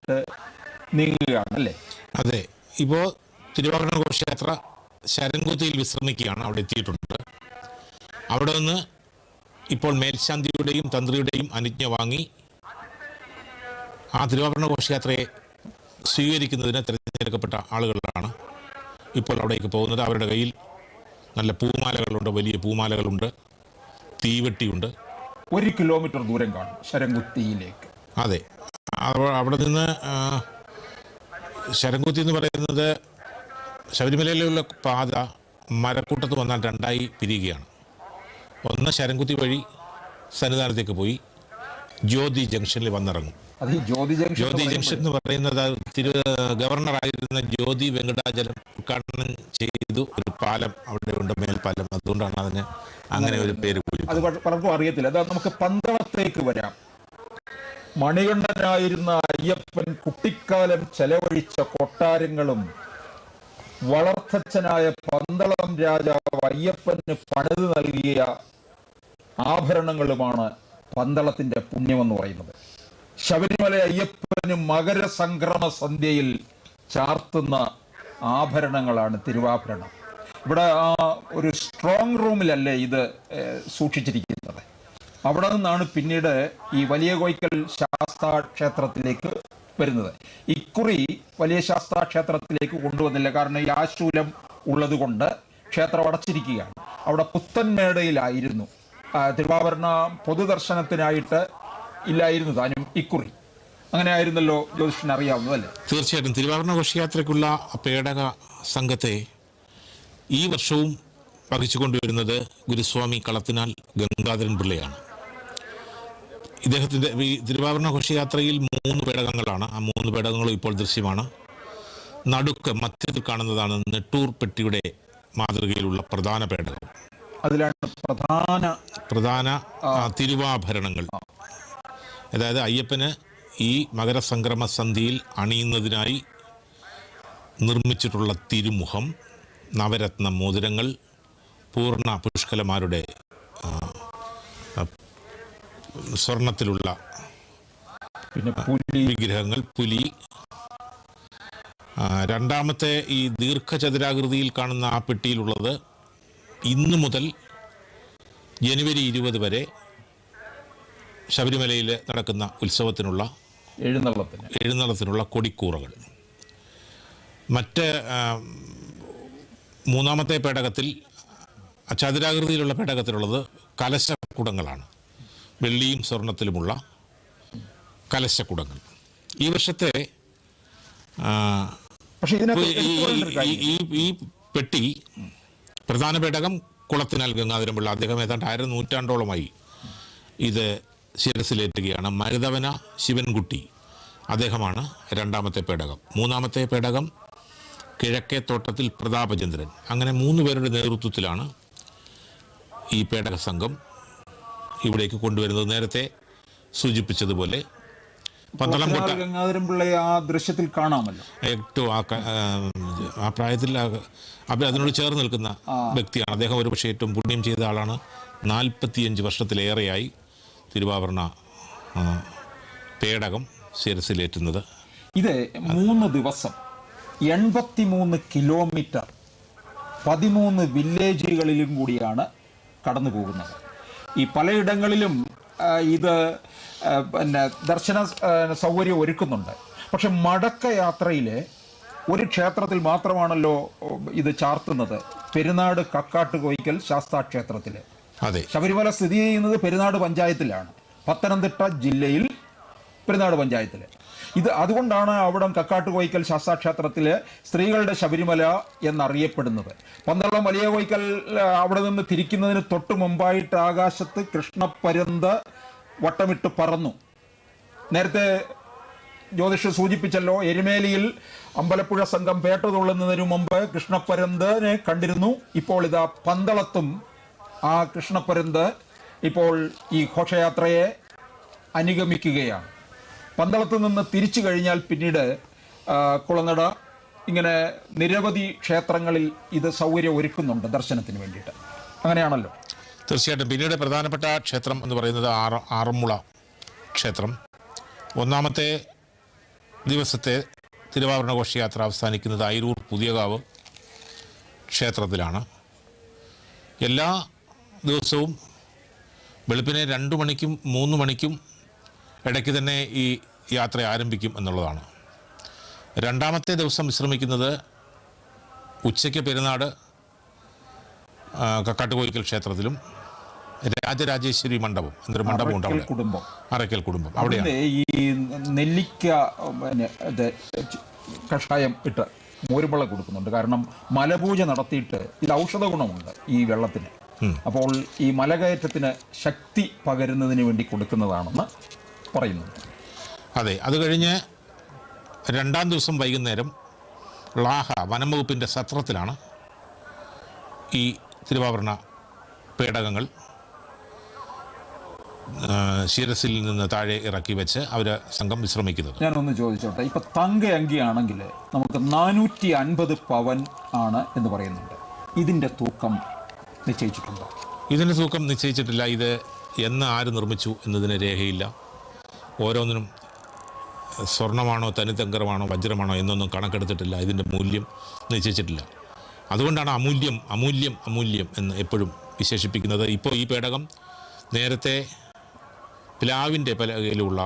ഭാഗത്തായിട്ട് നീങ്ങുകയാണ് അല്ലേ? അതെ, ഇപ്പോൾ തിരുവാഭരണ ഘോഷയാത്ര ശരംകുത്തിയിൽ വിശ്രമിക്കുകയാണ്. അവിടെ എത്തിയിട്ടുണ്ട്. അവിടെ നിന്ന് ഇപ്പോൾ മേൽശാന്തിയുടെയും തന്ത്രിയുടെയും അനുജ്ഞ വാങ്ങി ആ തിരുവാഭരണ ഘോഷയാത്രയെ സ്വീകരിക്കുന്നതിന് തിരഞ്ഞെടുക്കപ്പെട്ട ആളുകളാണ് ഇപ്പോൾ അവിടേക്ക് പോകുന്നത്. അവരുടെ കയ്യിൽ നല്ല പൂമാലകളുണ്ട്, വലിയ പൂമാലകളുണ്ട്, തീവെട്ടിയുണ്ട്. 1 കിലോമീറ്റർ ദൂരം കാണും ശരംകുത്തിയിലേക്ക്. അതെ, അവിടെ നിന്ന് ശരംകുത്തി എന്ന് പറയുന്നത് ശബരിമലയിലുള്ള പാത മരക്കൂട്ടത്ത് വന്നാൽ 2ആയി പിരിയുകയാണ്. ഒന്ന് ശരംകുത്തി വഴി സന്നിധാനത്തേക്ക് പോയി ജ്യോതി ജംഗ്ഷനിൽ വന്നിറങ്ങും. അത് ഈ ജ്യോതി ജംഗ്ഷൻ എന്ന് പറയുന്നത് ഗവർണറായിരുന്ന ജ്യോതി വെങ്കടാചലം ഉദ്ഘാടനം ചെയ്തു ഒരു പാലം അവിടെ ഉണ്ട്, മേൽപ്പാലം. അതുകൊണ്ടാണ് അതിന് അങ്ങനെ ഒരു പേര് കൂടി. അത് പലർക്കും അറിയത്തില്ല. അത് നമുക്ക് പന്തളത്തേക്ക് വരാം. മണികണ്ഠനായിരുന്ന അയ്യപ്പൻ കുട്ടിക്കാലം ചെലവഴിച്ച കൊട്ടാരങ്ങളും വളർത്തച്ഛനായ പന്തളം രാജാവ് അയ്യപ്പന് പണിത് നൽകിയ ആഭരണങ്ങളുമാണ് പന്തളത്തിന്റെ പുണ്യമെന്ന് പറയുന്നത്. ശബരിമല അയ്യപ്പന് മകരസംക്രമ സന്ധ്യയിൽ ചാർത്തുന്ന ആഭരണങ്ങളാണ് തിരുവാഭരണം. ഇവിടെ ഒരു സ്ട്രോങ് റൂമിലല്ലേ ഇത് സൂക്ഷിച്ചിരിക്കുന്നത്. അവിടെ നിന്നാണ് പിന്നീട് ഈ വലിയ കോയിക്കൽ ശാസ്താ ക്ഷേത്രത്തിലേക്ക് വരുന്നത്. ഇക്കുറി വലിയ ശാസ്താ ക്ഷേത്രത്തിലേക്ക് കൊണ്ടുവന്നില്ല. കാരണം ഈ ആശൂലം ഉള്ളത് കൊണ്ട് ക്ഷേത്രം അടച്ചിരിക്കുകയാണ്. അവിടെ പുത്തൻമേടയിലായിരുന്നു തിരുവാഭരണ പൊതുദർശനത്തിനായിട്ട് ഇല്ലായിരുന്നു താനും ഇക്കുറി. അങ്ങനെ ആയിരുന്നല്ലോ ജ്യോതിഷന് അറിയാവുന്നതല്ലേ? തീർച്ചയായിട്ടും തിരുവാഭരണ ഘോഷയാത്രയ്ക്കുള്ള പേടക സംഘത്തെ ഈ വർഷവും വഹിച്ചുകൊണ്ടുവരുന്നത് ഗുരുസ്വാമി കളത്തിനാൽ ഗംഗാധരൻ പിള്ളയാണ്. ഇദ്ദേഹത്തിൻ്റെ ഈ തിരുവാഭരണ ഘോഷയാത്രയിൽ 3 പേടകങ്ങളാണ്. ആ 3 പേടകങ്ങളും ഇപ്പോൾ ദൃശ്യമാണ്. നടുക്ക് മധ്യത്തിൽ കാണുന്നതാണ് നെട്ടൂർ പെട്ടിയുടെ മാതൃകയിലുള്ള പ്രധാന പേടകം. അതിലാണ് പ്രധാന തിരുവാഭരണങ്ങൾ. അതായത് അയ്യപ്പന് ഈ മകരസംക്രമ സന്ധിയിൽ അണിയുന്നതിനായി നിർമ്മിച്ചിട്ടുള്ള തിരുമുഖം, നവരത്ന മോതിരങ്ങൾ, പൂർണ്ണ പുഷ്കലമാരുടെ സ്വർണത്തിലുള്ള പിന്നെ വിഗ്രഹങ്ങൾ, പുലി. രണ്ടാമത്തെ ഈ ദീർഘചതുരാകൃതിയിൽ കാണുന്ന ആ പെട്ടിയിലുള്ളത് ഇന്ന് മുതൽ ജനുവരി 20 വരെ ശബരിമലയിൽ നടക്കുന്ന ഉത്സവത്തിനുള്ള എഴുന്നള്ളത്തിനുള്ള കൊടിക്കൂറകൾ. മറ്റ് മൂന്നാമത്തെ പേടകത്തിൽ ചതുരാകൃതിയിലുള്ള പേടകത്തിലുള്ളത് കലശക്കുടങ്ങളാണ്. വെള്ളിയും സ്വർണത്തിലുമുള്ള കലശക്കുടങ്ങൾ. ഈ വർഷത്തെ ഈ പെട്ടി പ്രധാന പേടകം കുളത്തിനാൽ ഗംഗാധരൻ പിള്ള. അദ്ദേഹം ഏതാണ്ട് 1/2 നൂറ്റാണ്ടോളമായി ഇത് ശിരസിലേറ്റുകയാണ്. മരുതവന ശിവൻകുട്ടി അദ്ദേഹമാണ് രണ്ടാമത്തെ പേടകം. മൂന്നാമത്തെ പേടകം കിഴക്കേ തോട്ടത്തിൽ പ്രതാപചന്ദ്രൻ. അങ്ങനെ 3 പേരുടെ നേതൃത്വത്തിലാണ് ഈ പേടക സംഘം ഇവിടേക്ക് കൊണ്ടുവരുന്നത്. നേരത്തെ സൂചിപ്പിച്ചതുപോലെ പന്തളംകോട്ട ഗംഗാധരൻ പിള്ളയെ ആ ദൃശ്യത്തിൽ കാണാമല്ലോ. ഏറ്റവും ആ പ്രായത്തിൽ അതിനോട് ചേർന്ന് നിൽക്കുന്ന വ്യക്തിയാണ് അദ്ദേഹം. ഒരുപക്ഷെ ഏറ്റവും പുണ്യം ചെയ്ത ആളാണ്. 45 വർഷത്തിലേറെയായി തിരുവാഭരണ പേടകം ശിരസിലേറ്റുന്നത്. ഇത് 3 ദിവസം 83 കിലോമീറ്റർ 13 വില്ലേജുകളിലും കൂടിയാണ് കടന്നു പോകുന്നത്. ഈ പലയിടങ്ങളിലും ഇത് പിന്നെ ദർശന സൗകര്യം ഒരുക്കുന്നുണ്ട്. പക്ഷെ മടക്കയാത്രയിൽ ഒരു ക്ഷേത്രത്തിൽ മാത്രമാണല്ലോ ഇത് ചാർത്തുന്നത്, പെരുന്നാട് കക്കാട്ട് കോയിക്കൽ ശാസ്താ ക്ഷേത്രത്തിൽ. അതെ, ശബരിമല സ്ഥിതി ചെയ്യുന്നത് പെരുന്നാട് പഞ്ചായത്തിലാണ്, പത്തനംതിട്ട ജില്ലയിൽ പെരുന്നാട് പഞ്ചായത്തിൽ. ഇത് അതുകൊണ്ടാണ് അവിടം കക്കാട്ട് കോയിക്കൽ ശാസ്താ ക്ഷേത്രത്തിൽ സ്ത്രീകളുടെ ശബരിമല എന്നറിയപ്പെടുന്നത്. പന്തളം വലിയ കോയിക്കൽ അവിടെ നിന്ന് തിരിക്കുന്നതിന് തൊട്ട് മുമ്പായിട്ട് ആകാശത്ത് കൃഷ്ണപ്പരുന്ത് വട്ടമിട്ട് പറന്നു. നേരത്തെ ജ്യോതിഷ് സൂചിപ്പിച്ചല്ലോ, എരുമേലിയിൽ അമ്പലപ്പുഴ സംഘം പേട്ട തുള്ളുന്നതിനു മുമ്പ് കൃഷ്ണപ്പരുന്തിനെ കണ്ടിരുന്നു. ഇപ്പോൾ ഇതാ പന്തളത്തും ആ കൃഷ്ണപ്പരുന്ത് ഇപ്പോൾ ഈ ഘോഷയാത്രയെ അനുഗമിക്കുകയാണ്. പന്തളത്ത് നിന്ന് തിരിച്ചു കഴിഞ്ഞാൽ പിന്നീട് കുളനട, ഇങ്ങനെ നിരവധി ക്ഷേത്രങ്ങളിൽ ഇത് സൗകര്യം ഒരുക്കുന്നുണ്ട് ദർശനത്തിന് വേണ്ടിയിട്ട്. അങ്ങനെയാണല്ലോ. തീർച്ചയായിട്ടും. പിന്നീട് പ്രധാനപ്പെട്ട ക്ഷേത്രം എന്ന് പറയുന്നത് ആറന്മുള ക്ഷേത്രം. ഒന്നാമത്തെ ദിവസത്തെ തിരുവാഭരണ ഘോഷയാത്ര അവസാനിക്കുന്നത് അയിരൂർ പുതിയകാവ് ക്ഷേത്രത്തിലാണ്. എല്ലാ ദിവസവും വെളുപ്പിനെ 2 മണിക്കും 3 മണിക്കും ഇടയ്ക്ക് തന്നെ ഈ യാത്ര ആരംഭിക്കും എന്നുള്ളതാണ്. രണ്ടാമത്തെ ദിവസം വിശ്രമിക്കുന്നത് ഉച്ചയ്ക്ക് പെരുന്നാട് കക്കാട്ടുകോയിക്കൽ ക്ഷേത്രത്തിലും രാജരാജേശ്വരി മണ്ഡപം എന്നൊരു മണ്ഡപം ഉണ്ട് അവിടെ, അറയ്ക്കൽ കുടുംബം അവിടെയാണ്. ഈ നെല്ലിക്ക കഷായം ഇട്ട് മോരുമ്പള കൊടുക്കുന്നുണ്ട്. കാരണം മലപൂജ നടത്തിയിട്ട് ഇത് ഔഷധ ഗുണമുണ്ട് ഈ വെള്ളത്തിന്. അപ്പോൾ ഈ മലകയറ്റത്തിന് ശക്തി പകരുന്നതിന് വേണ്ടി കൊടുക്കുന്നതാണെന്ന് പറയുന്നുണ്ട്. അതെ, അത് കഴിഞ്ഞ് രണ്ടാം ദിവസം വൈകുന്നേരം ലാഹ വനം വകുപ്പിൻ്റെ സത്രത്തിലാണ് ഈ തിരുവാഭരണ പേടകങ്ങൾ ശിരസിൽ നിന്ന് താഴെ ഇറക്കി വെച്ച് അവർ സംഘം വിശ്രമിക്കുന്നത്. ഞാനൊന്ന് ചോദിച്ചോട്ടെ, ഇപ്പം തങ്ക അങ്കിയാണെങ്കിൽ നമുക്ക് 450 പവൻ ആണ് എന്ന് പറയുന്നുണ്ട്. ഇതിൻ്റെ തൂക്കം നിശ്ചയിച്ചിട്ടുണ്ടോ? ഇതിൻ്റെ തൂക്കം നിശ്ചയിച്ചിട്ടില്ല. ഇത് എന്ന് ആര് നിർമ്മിച്ചു എന്നതിന് രേഖയില്ല. ഓരോന്നിനും സ്വർണ്ണമാണോ തനിത്തങ്കരമാണോ വജ്രമാണോ എന്നൊന്നും കണക്കെടുത്തിട്ടില്ല. ഇതിൻ്റെ മൂല്യം നിശ്ചയിച്ചിട്ടില്ല. അതുകൊണ്ടാണ് അമൂല്യം എന്ന് എപ്പോഴും വിശേഷിപ്പിക്കുന്നത്. ഇപ്പോൾ ഈ പേടകം നേരത്തെ പ്ലാവിൻ്റെ പലകയിലുള്ള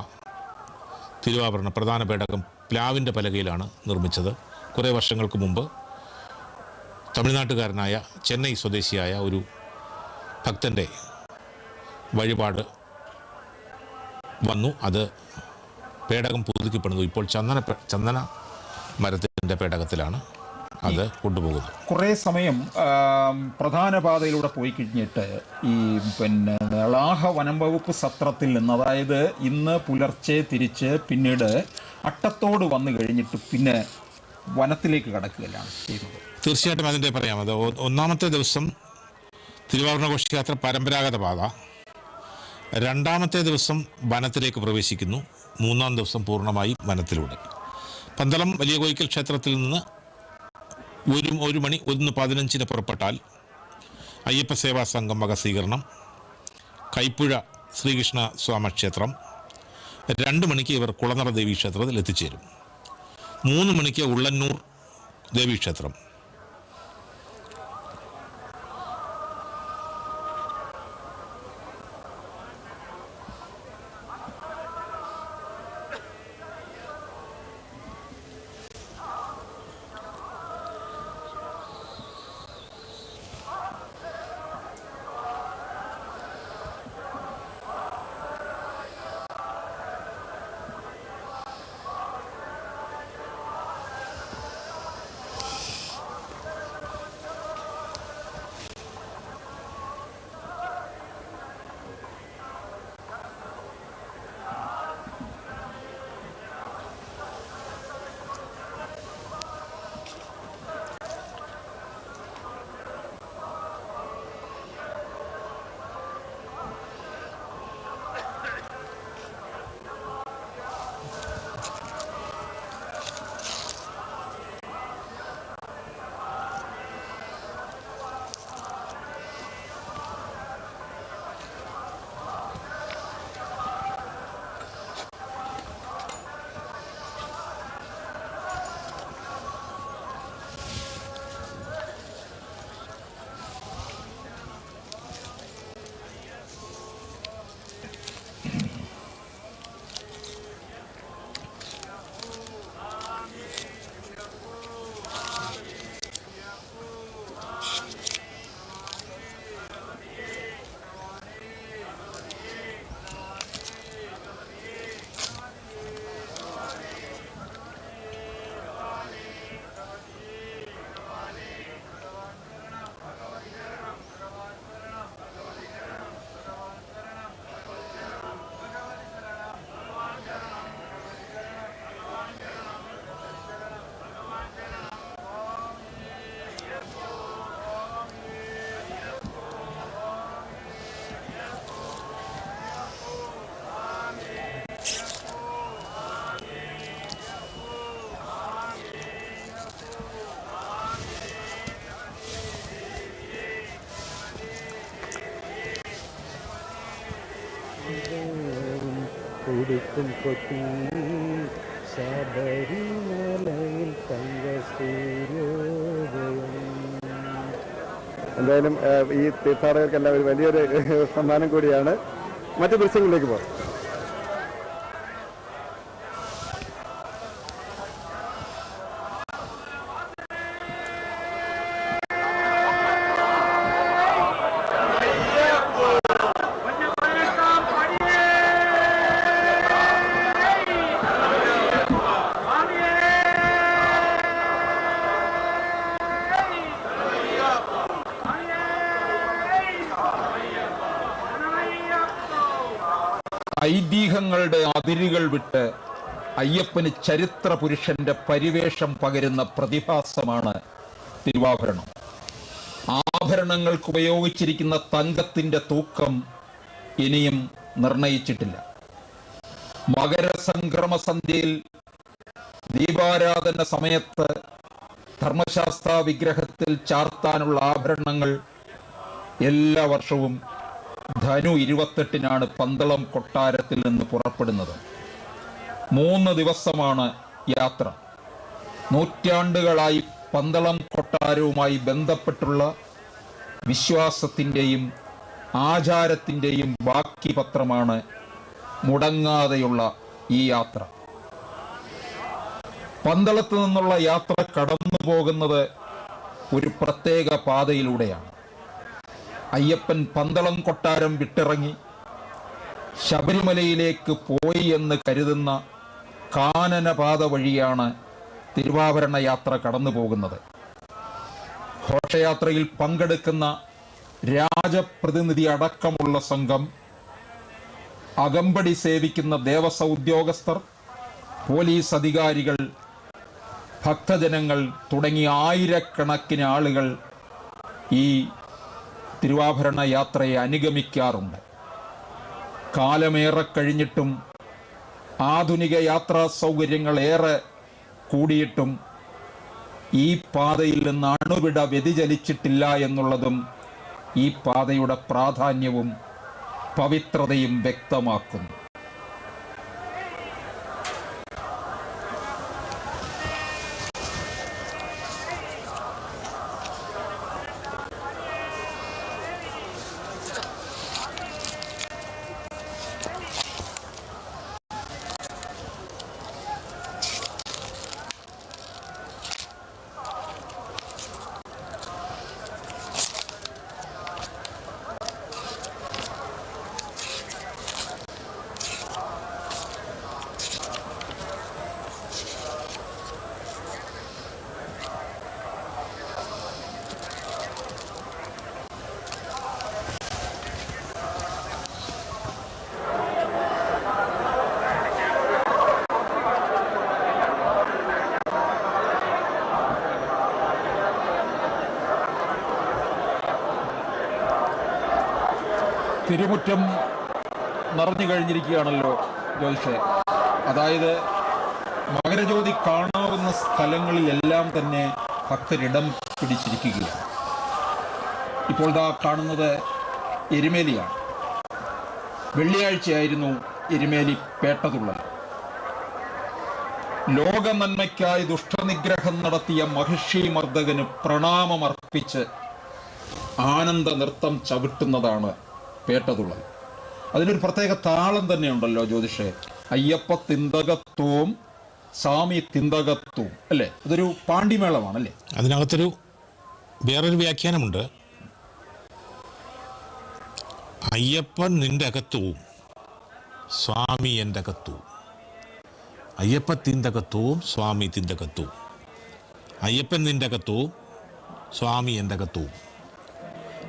തിരുവാഭരണ പ്രധാന പേടകം പ്ലാവിൻ്റെ പലകയിലാണ് നിർമ്മിച്ചത്. കുറേ വർഷങ്ങൾക്ക് മുമ്പ് തമിഴ്നാട്ടുകാരനായ ചെന്നൈ സ്വദേശിയായ ഒരു ഭക്തൻ്റെ വഴിപാട് വന്നു. അത് പേടകം പുതുക്കിപ്പെടുന്നു. ഇപ്പോൾ ചന്ദന മരത്തിൻ്റെ പേടകത്തിലാണ് അത് കൊണ്ടുപോകുന്നത്. കുറേ സമയം പ്രധാന പാതയിലൂടെ പോയി കഴിഞ്ഞിട്ട് ഈ ലാഹ വനം വകുപ്പ് സത്രത്തിൽ നിന്ന്, അതായത് ഇന്ന് പുലർച്ചെ തിരിച്ച് പിന്നീട് അട്ടത്തോട് വന്നു കഴിഞ്ഞിട്ട് പിന്നെ വനത്തിലേക്ക് കടക്കുകയാണ് ചെയ്യുന്നത്. തീർച്ചയായിട്ടും അതിൻ്റെ പറയാം. അത് ഒന്നാമത്തെ ദിവസം തിരുവാഭരണ ഘോഷയാത്ര പരമ്പരാഗത പാത, രണ്ടാമത്തെ ദിവസം വനത്തിലേക്ക് പ്രവേശിക്കുന്നു, മൂന്നാം ദിവസം പൂർണ്ണമായും വനത്തിലൂടെ. പന്തളം വലിയ കോയിക്കൽ ക്ഷേത്രത്തിൽ നിന്ന് 1 മണി 1:15 പുറപ്പെട്ടാൽ അയ്യപ്പ സേവാ സംഘം വക സ്വീകരണം കൈപ്പുഴ ശ്രീകൃഷ്ണ സ്വാമി ക്ഷേത്രം. 2 മണിക്ക് ഇവർ കുളനട ദേവീക്ഷേത്രത്തിൽ എത്തിച്ചേരും. 3 മണിക്ക് ഉള്ളന്നൂർ ദേവീക്ഷേത്രം. കൊടുക്കും കൊത്തി ശബരിമലയിൽ തങ്കസൂര്യോദയം. എന്തായാലും ഈ തീർത്ഥാടകർക്കെല്ലാം ഒരു വലിയൊരു സമ്മാനം കൂടിയാണ്. മറ്റു ദൃശ്യങ്ങളിലേക്ക് പോകാം. ഐതിഹ്യങ്ങളുടെ അതിരുകൾ വിട്ട് അയ്യപ്പന് ചരിത്ര പുരുഷന്റെ പരിവേഷം പകരുന്ന പ്രതിഭാസമാണ് തിരുവാഭരണം. ആഭരണങ്ങൾക്ക് ഉപയോഗിച്ചിരിക്കുന്ന തങ്കത്തിന്റെ തൂക്കം ഇനിയും നിർണയിച്ചിട്ടില്ല. മകരസംക്രമ സന്ധ്യയിൽ ദീപാരാധന സമയത്ത് ധർമ്മശാസ്ത്ര വിഗ്രഹത്തിൽ ചാർത്താനുള്ള ആഭരണങ്ങൾ എല്ലാ വർഷവും ധനു 28-നാണ് പന്തളം കൊട്ടാരത്തിൽ നിന്ന് പുറപ്പെടുന്നത്. 3 ദിവസമാണ് യാത്ര. നൂറ്റാണ്ടുകളായി പന്തളം കൊട്ടാരവുമായി ബന്ധപ്പെട്ടുള്ള വിശ്വാസത്തിൻ്റെയും ആചാരത്തിൻ്റെയും ബാക്കി പത്രമാണ് മുടങ്ങാതെയുള്ള ഈ യാത്ര. പന്തളത്ത് നിന്നുള്ള യാത്ര കടന്നു പോകുന്നത് ഒരു പ്രത്യേക പാതയിലൂടെയാണ്. അയ്യപ്പൻ പന്തളം കൊട്ടാരം വിട്ടിറങ്ങി ശബരിമലയിലേക്ക് പോയി എന്ന് കരുതുന്ന കാനനപാത വഴിയാണ് തിരുവാഭരണ യാത്ര കടന്നു പോകുന്നത്. ഘോഷയാത്രയിൽ പങ്കെടുക്കുന്ന രാജപ്രതിനിധി അടക്കമുള്ള സംഘം, അകമ്പടി സേവിക്കുന്ന ദേവസ്വം ഉദ്യോഗസ്ഥർ, പോലീസ് അധികാരികൾ, ഭക്തജനങ്ങൾ തുടങ്ങി ആയിരക്കണക്കിന് ആളുകൾ ഈ തിരുവാഭരണ യാത്രയെ അനുഗമിക്കാറുണ്ട്. കാലമേറെ കഴിഞ്ഞിട്ടും ആധുനിക യാത്രാ സൗകര്യങ്ങൾ ഏറെ കൂടിയിട്ടും ഈ പാതയിൽ നിന്ന് അണുവിട വ്യതിചലിച്ചിട്ടില്ല എന്നുള്ളതും ഈ പാതയുടെ പ്രാധാന്യവും പവിത്രതയും വ്യക്തമാക്കുന്നു. തിരുമുറ്റം നിറഞ്ഞു കഴിഞ്ഞിരിക്കുകയാണല്ലോ ജ്യോതിഷേ. അതായത് മകരജ്യോതി കാണാവുന്ന സ്ഥലങ്ങളിലെല്ലാം തന്നെ ഭക്തരിടം പിടിച്ചിരിക്കുകയാണ്. ഇപ്പോൾ ദാ കാണുന്നത് എരുമേലിയാണ്. വെള്ളിയാഴ്ചയായിരുന്നു എരുമേലി പേട്ടതുള്ളൽ. ലോക നന്മയ്ക്കായി ദുഷ്ടനിഗ്രഹം നടത്തിയ മഹിഷി മർദ്ദകന് പ്രണാമമർപ്പിച്ച് ആനന്ദ നൃത്തം ചവിട്ടുന്നതാണ് പേട്ടതുള്ളൽ. അതിനൊരു പ്രത്യേക താളം തന്നെയുണ്ടല്ലോ ജ്യോതിഷേ. അയ്യപ്പ തിന്തകത്വവും സ്വാമി തിന്തകത്വവും അല്ലേ? അതൊരു പാണ്ടിമേളമാണല്ലേ? അതിനകത്തൊരു വേറൊരു വ്യാഖ്യാനമുണ്ട്. അയ്യപ്പൻ നിന്റെ അകത്വവും സ്വാമി എൻ്റെ അകത്വവും. അയ്യപ്പ തിന്തകത്വവും സ്വാമി തിന്തകത്വവും. അയ്യപ്പൻ നിന്റെ അകത്വവും സ്വാമി എൻ്റെ അകത്വവും.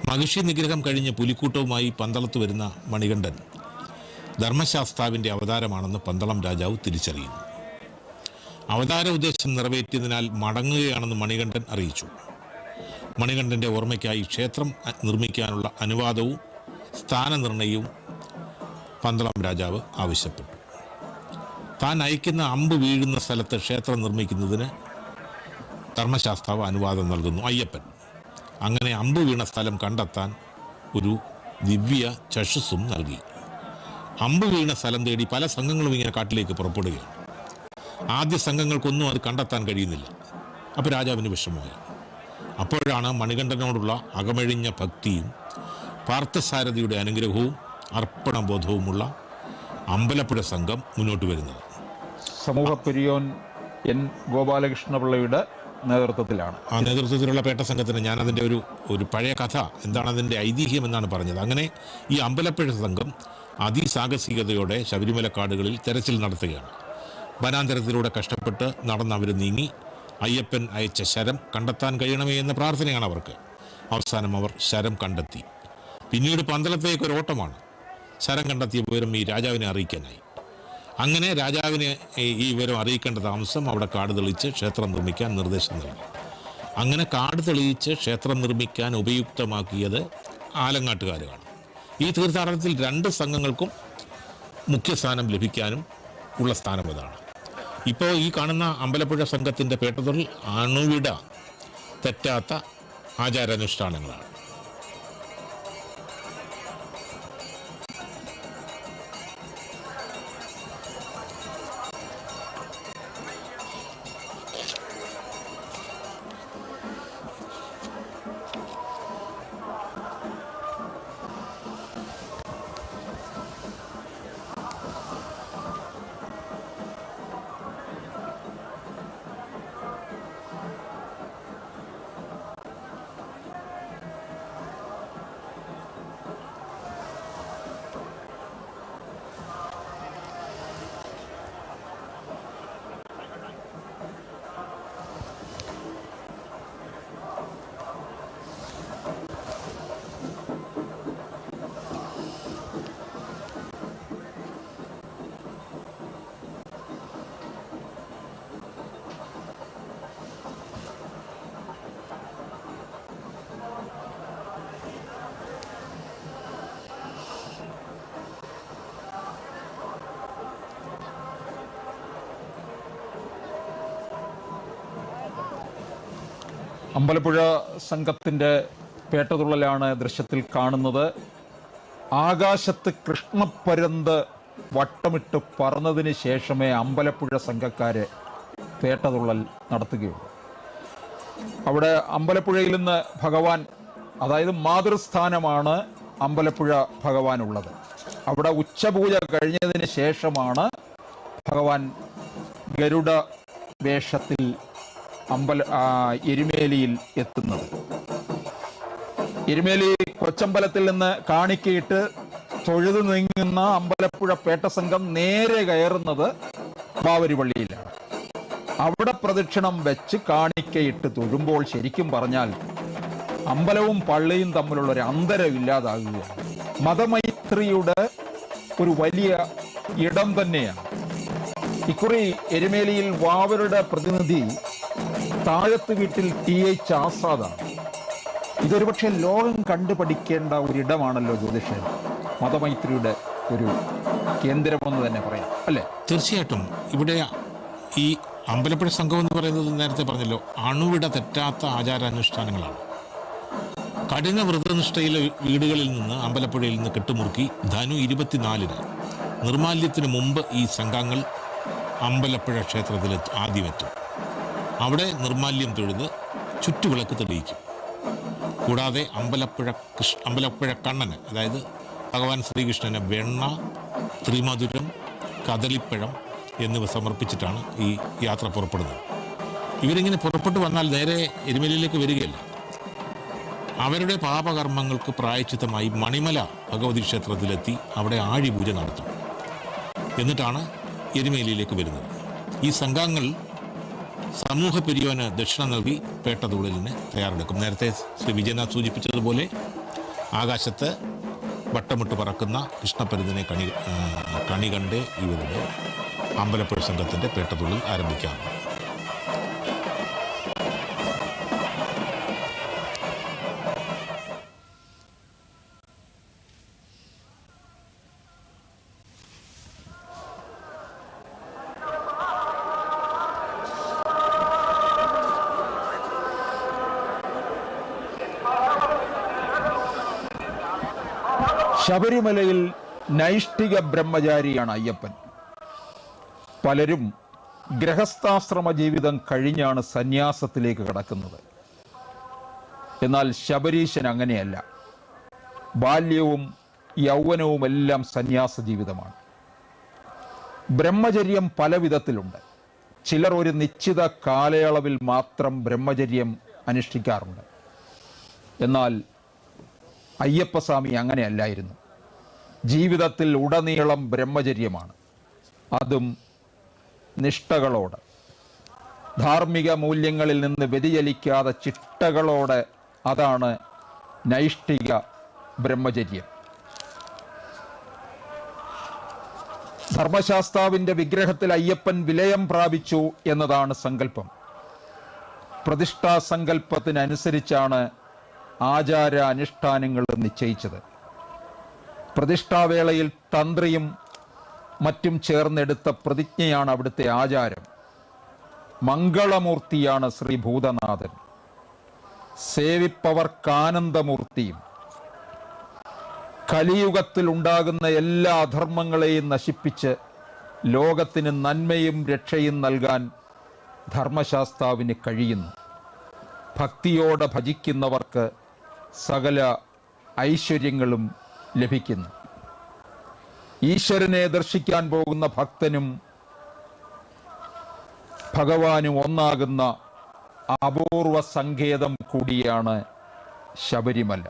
മഹിഷി നിഗ്രഹം കഴിഞ്ഞ് പുലിക്കൂട്ടവുമായി പന്തളത്ത് വരുന്ന മണികണ്ഠൻ ധർമ്മശാസ്താവിൻ്റെ അവതാരമാണെന്ന് പന്തളം രാജാവ് തിരിച്ചറിയുന്നു. അവതാര ഉദ്ദേശം നിറവേറ്റിയതിനാൽ മടങ്ങുകയാണെന്ന് മണികണ്ഠൻ അറിയിച്ചു. മണികണ്ഠൻ്റെ ഓർമ്മയ്ക്കായി ക്ഷേത്രം നിർമ്മിക്കാനുള്ള അനുവാദവും സ്ഥാനനിർണയവും പന്തളം രാജാവ് ആവശ്യപ്പെട്ടു. താൻ അയക്കുന്ന അമ്പ് വീഴുന്ന സ്ഥലത്ത് ക്ഷേത്രം നിർമ്മിക്കുന്നതിന് ധർമ്മശാസ്താവ് അനുവാദം നൽകുന്നു. അയ്യപ്പൻ അങ്ങനെ അമ്പ് വീണ സ്ഥലം കണ്ടെത്താൻ ഒരു ദിവ്യ ചക്ഷുസ്സും നൽകി. അമ്പ് വീണ സ്ഥലം തേടി പല സംഘങ്ങളും ഇങ്ങനെ കാട്ടിലേക്ക് പുറപ്പെടുകയാണ്. ആദ്യ സംഘങ്ങൾക്കൊന്നും അത് കണ്ടെത്താൻ കഴിയുന്നില്ല. അപ്പോൾ രാജാവിന് വിഷമമായി. അപ്പോഴാണ് മണികണ്ഠനോടുള്ള അകമഴിഞ്ഞ ഭക്തിയും പാർത്ഥസാരഥിയുടെ അനുഗ്രഹവും അർപ്പണബോധവുമുള്ള അമ്പലപ്പുഴ സംഘം മുന്നോട്ട് വരുന്നത്. സമൂഹ പെരിയോൻ എൻ ഗോപാലകൃഷ്ണപിള്ളയുടെ നേതൃത്വത്തിലാണ്. ആ നേതൃത്വത്തിലുള്ള പേട്ട സംഘത്തിന് ഞാൻ അതിൻ്റെ ഒരു പഴയ കഥ എന്താണ്, അതിൻ്റെ ഐതിഹ്യം എന്നാണ് പറഞ്ഞത്. അങ്ങനെ ഈ അമ്പലപ്പുഴ സംഘം അതിസാഹസികതയോടെ ശബരിമല കാടുകളിൽ തെരച്ചിൽ നടത്തുകയാണ്. വനാന്തരത്തിലൂടെ കഷ്ടപ്പെട്ട് നടന്ന് അവർ നീങ്ങി അയ്യപ്പൻ അയച്ച ശരം കണ്ടെത്താൻ കഴിയണമേ എന്ന പ്രാർത്ഥനയാണ് അവർക്ക്. അവസാനം അവർ ശരം കണ്ടെത്തി. പിന്നീട് പന്തളത്തേക്ക് ഒരു ഓട്ടമാണ്. ശരം കണ്ടെത്തിയ വിവരം ഈ രാജാവിനെ അറിയിക്കാനായി. അങ്ങനെ രാജാവിനെ ഈ വിവരം അറിയിക്കേണ്ട താമസം അവിടെ കാട് തെളിയിച്ച് ക്ഷേത്രം നിർമ്മിക്കാൻ നിർദ്ദേശം നൽകി. അങ്ങനെ കാട് തെളിയിച്ച് ക്ഷേത്രം നിർമ്മിക്കാൻ ഉപയുക്തമാക്കിയത് ആലങ്ങാട്ടുകാരാണ്. ഈ തീർത്ഥാടനത്തിൽ 2 സംഘങ്ങൾക്കും മുഖ്യസ്ഥാനം ലഭിക്കാനും ഉള്ള സ്ഥാനം അതാണ്. ഇപ്പോൾ ഈ കാണുന്ന അമ്പലപ്പുഴ സംഘത്തിൻ്റെ പേട്ടതൊഴിൽ അണുവിട തെറ്റാത്ത ആചാരാനുഷ്ഠാനങ്ങളാണ്. അമ്പലപ്പുഴ സംഘത്തിൻ്റെ പേട്ടതുള്ളലാണ് ദൃശ്യത്തിൽ കാണുന്നത്. ആകാശത്ത് കൃഷ്ണപ്പരുന്ത് വട്ടമിട്ട് പറന്നതിന് ശേഷമേ അമ്പലപ്പുഴ സംഘക്കാര് പേട്ടതുള്ളൽ നടത്തുകയുള്ളൂ. അവിടെ അമ്പലപ്പുഴയിൽ നിന്ന് ഭഗവാൻ, അതായത് മാതൃസ്ഥാനമാണ് അമ്പലപ്പുഴ ഭഗവാനുള്ളത്. അവിടെ ഉച്ചപൂജ കഴിഞ്ഞതിന് ശേഷമാണ് ഭഗവാൻ ഗരുഡ വേഷത്തിൽ എരുമേലിയിൽ എത്തുന്നത്. എരുമേലി കൊച്ചമ്പലത്തിൽ നിന്ന് കാണിക്കയിട്ട് തൊഴുതു നീങ്ങുന്ന അമ്പലപ്പുഴ പേട്ട സംഘം നേരെ കയറുന്നത് ബാവരിപള്ളിയിലാണ്. അവിടെ പ്രദക്ഷിണം വെച്ച് കാണിക്കയിട്ട് തൊഴുമ്പോൾ ശരിക്കും പറഞ്ഞാൽ അമ്പലവും പള്ളിയും തമ്മിലുള്ള ഒരു അന്തരം ഇല്ലാതാകുകയാണ്. മതമൈത്രിയുടെ ഒരു വലിയ ഇടം തന്നെയാണ്. ഇക്കുറി എരുമേലിയിൽ വാവരുടെ പ്രതിനിധി താഴത്ത് വീട്ടിൽ TH ആസാദാണ്. ഇതൊരുപക്ഷെ ലോകം കണ്ടുപഠിക്കേണ്ട ഒരിടമാണല്ലോ ജ്യോതിഷൻ. മതമൈത്രിയുടെ ഒരു കേന്ദ്രമെന്ന് തന്നെ പറയാം, അല്ലേ? തീർച്ചയായിട്ടും. ഇവിടെ ഈ അമ്പലപ്പുഴ സംഘം എന്ന് പറയുന്നത് നേരത്തെ പറഞ്ഞല്ലോ, അണുവിട തെറ്റാത്ത ആചാരാനുഷ്ഠാനങ്ങളാണ്. കഠിന വ്രതനിഷ്ഠയിലെ വീടുകളിൽ നിന്ന് അമ്പലപ്പുഴയിൽ നിന്ന് കെട്ടുമുറുക്കി ധനു 24-ന് നിർമാല്യത്തിന് മുമ്പ് ഈ സംഘങ്ങൾ അമ്പലപ്പുഴ ക്ഷേത്രത്തിൽ ആദ്യമെത്തും. അവിടെ നിർമാല്യം തൊഴുത് ചുറ്റുവിളക്ക് തെളിയിക്കും. കൂടാതെ അമ്പലപ്പുഴ കണ്ണന്, അതായത് ഭഗവാൻ ശ്രീകൃഷ്ണന് വെണ്ണ, ത്രിമധുരം, കദളിപ്പഴം എന്നിവ സമർപ്പിച്ചിട്ടാണ് ഈ യാത്ര പുറപ്പെടുന്നത്. ഇവരിങ്ങനെ പുറപ്പെട്ടു വന്നാൽ നേരെ എരുമേലിയിലേക്ക് വരികയല്ല. അവരുടെ പാപകർമ്മങ്ങൾക്ക് പ്രായശ്ചിത്തമായി മണിമല ഭഗവതി ക്ഷേത്രത്തിലെത്തി അവിടെ ആഴിപൂജ നടത്തും. എന്നിട്ടാണ് എരുമേലിയിലേക്ക് വരുന്നത്. ഈ സംഘങ്ങൾ സമൂഹ പെരിയോന് ദക്ഷിണ നൽകി പേട്ടതുള്ളലിന് തയ്യാറെടുക്കും. നേരത്തെ ശ്രീ വിജയനാഥ് സൂചിപ്പിച്ചതുപോലെ ആകാശത്ത് വട്ടമിട്ട് പറക്കുന്ന കൃഷ്ണപ്പരുന്തിനെ കണി കണ്ടേ ഇവരുടെ അമ്പലപ്പുഴ സംഘത്തിൻ്റെ പേട്ടതുള്ളൽ ആരംഭിക്കാറുണ്ട്. ശബരിമലയിൽ നൈഷ്ഠിക ബ്രഹ്മചാരിയാണ് അയ്യപ്പൻ. പലരും ഗൃഹസ്ഥാശ്രമ ജീവിതം കഴിഞ്ഞാണ് സന്യാസത്തിലേക്ക് കടക്കുന്നത്. എന്നാൽ ശബരീശൻ അങ്ങനെയല്ല. ബാല്യവും യൗവനവുമെല്ലാം സന്യാസ ജീവിതമാണ്. ബ്രഹ്മചര്യം പല വിധത്തിലുണ്ട്. ചിലർ ഒരു നിശ്ചിത കാലയളവിൽ മാത്രം ബ്രഹ്മചര്യം അനുഷ്ഠിക്കാറുണ്ട്. എന്നാൽ അയ്യപ്പസ്വാമി അങ്ങനെയല്ലായിരുന്നു. ജീവിതത്തിൽ ഉടനീളം ബ്രഹ്മചര്യമാണ്, അതും നിഷ്ഠകളോട്. ധാർമ്മിക മൂല്യങ്ങളിൽ നിന്ന് വ്യതിചലിക്കാതെ ചിട്ടകളോടെ. അതാണ് നൈഷ്ഠിക ബ്രഹ്മചര്യം. ധർമ്മശാസ്താവിൻ്റെ വിഗ്രഹത്തിൽ അയ്യപ്പൻ വിലയം പ്രാപിച്ചു എന്നതാണ് സങ്കല്പം. പ്രതിഷ്ഠാ സങ്കല്പത്തിനനുസരിച്ചാണ് ആചാര അനുഷ്ഠാനങ്ങൾ നിശ്ചയിച്ചത്. പ്രതിഷ്ഠാവേളയിൽ തന്ത്രിയും മറ്റും ചേർന്നെടുത്ത പ്രതിജ്ഞയാണ് അവിടുത്തെ ആചാരം. മംഗളമൂർത്തിയാണ് ശ്രീ ഭൂതനാഥൻ, സേവിപ്പവർക്കാനന്ദമൂർത്തിയും. കലിയുഗത്തിൽ ഉണ്ടാകുന്ന എല്ലാ അധർമ്മങ്ങളെയും നശിപ്പിച്ച് ലോകത്തിന് നന്മയും രക്ഷയും നൽകാൻ ധർമ്മശാസ്താവിന് കഴിയുന്നു. ഭക്തിയോടെ ഭജിക്കുന്നവർക്ക് സകല ഐശ്വര്യങ്ങളും ലഭിക്കുന്നു. ഈശ്വരനെ ദർശിക്കാൻ പോകുന്ന ഭക്തനും ഭഗവാനും ഒന്നാകുന്ന അപൂർവ സങ്കേതം കൂടിയാണ് ശബരിമല.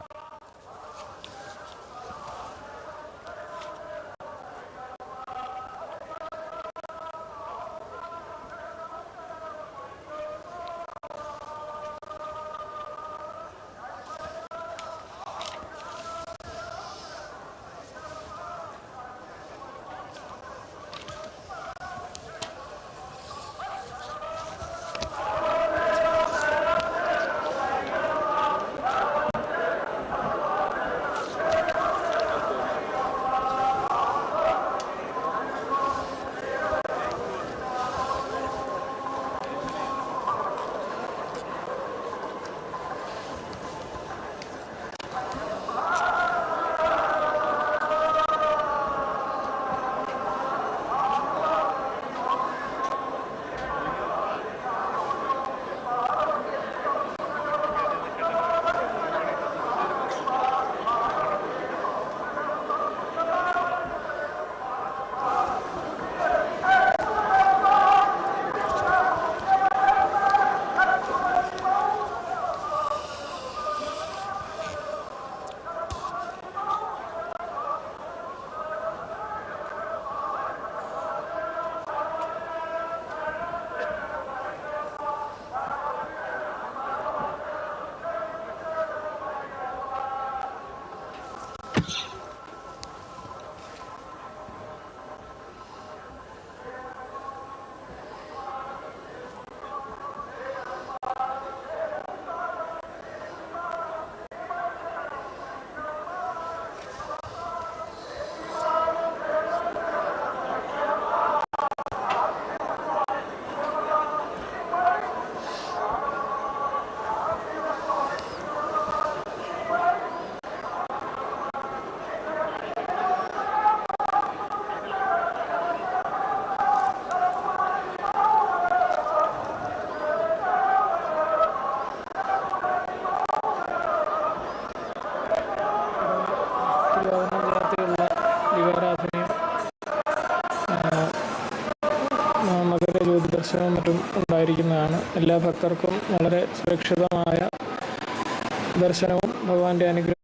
ദർശനവും മറ്റും ഉണ്ടായിരിക്കുന്നതാണ്. എല്ലാ ഭക്തർക്കും വളരെ സുരക്ഷിതമായ ദർശനവും ഭഗവാന്റെ അനുഗ്രഹം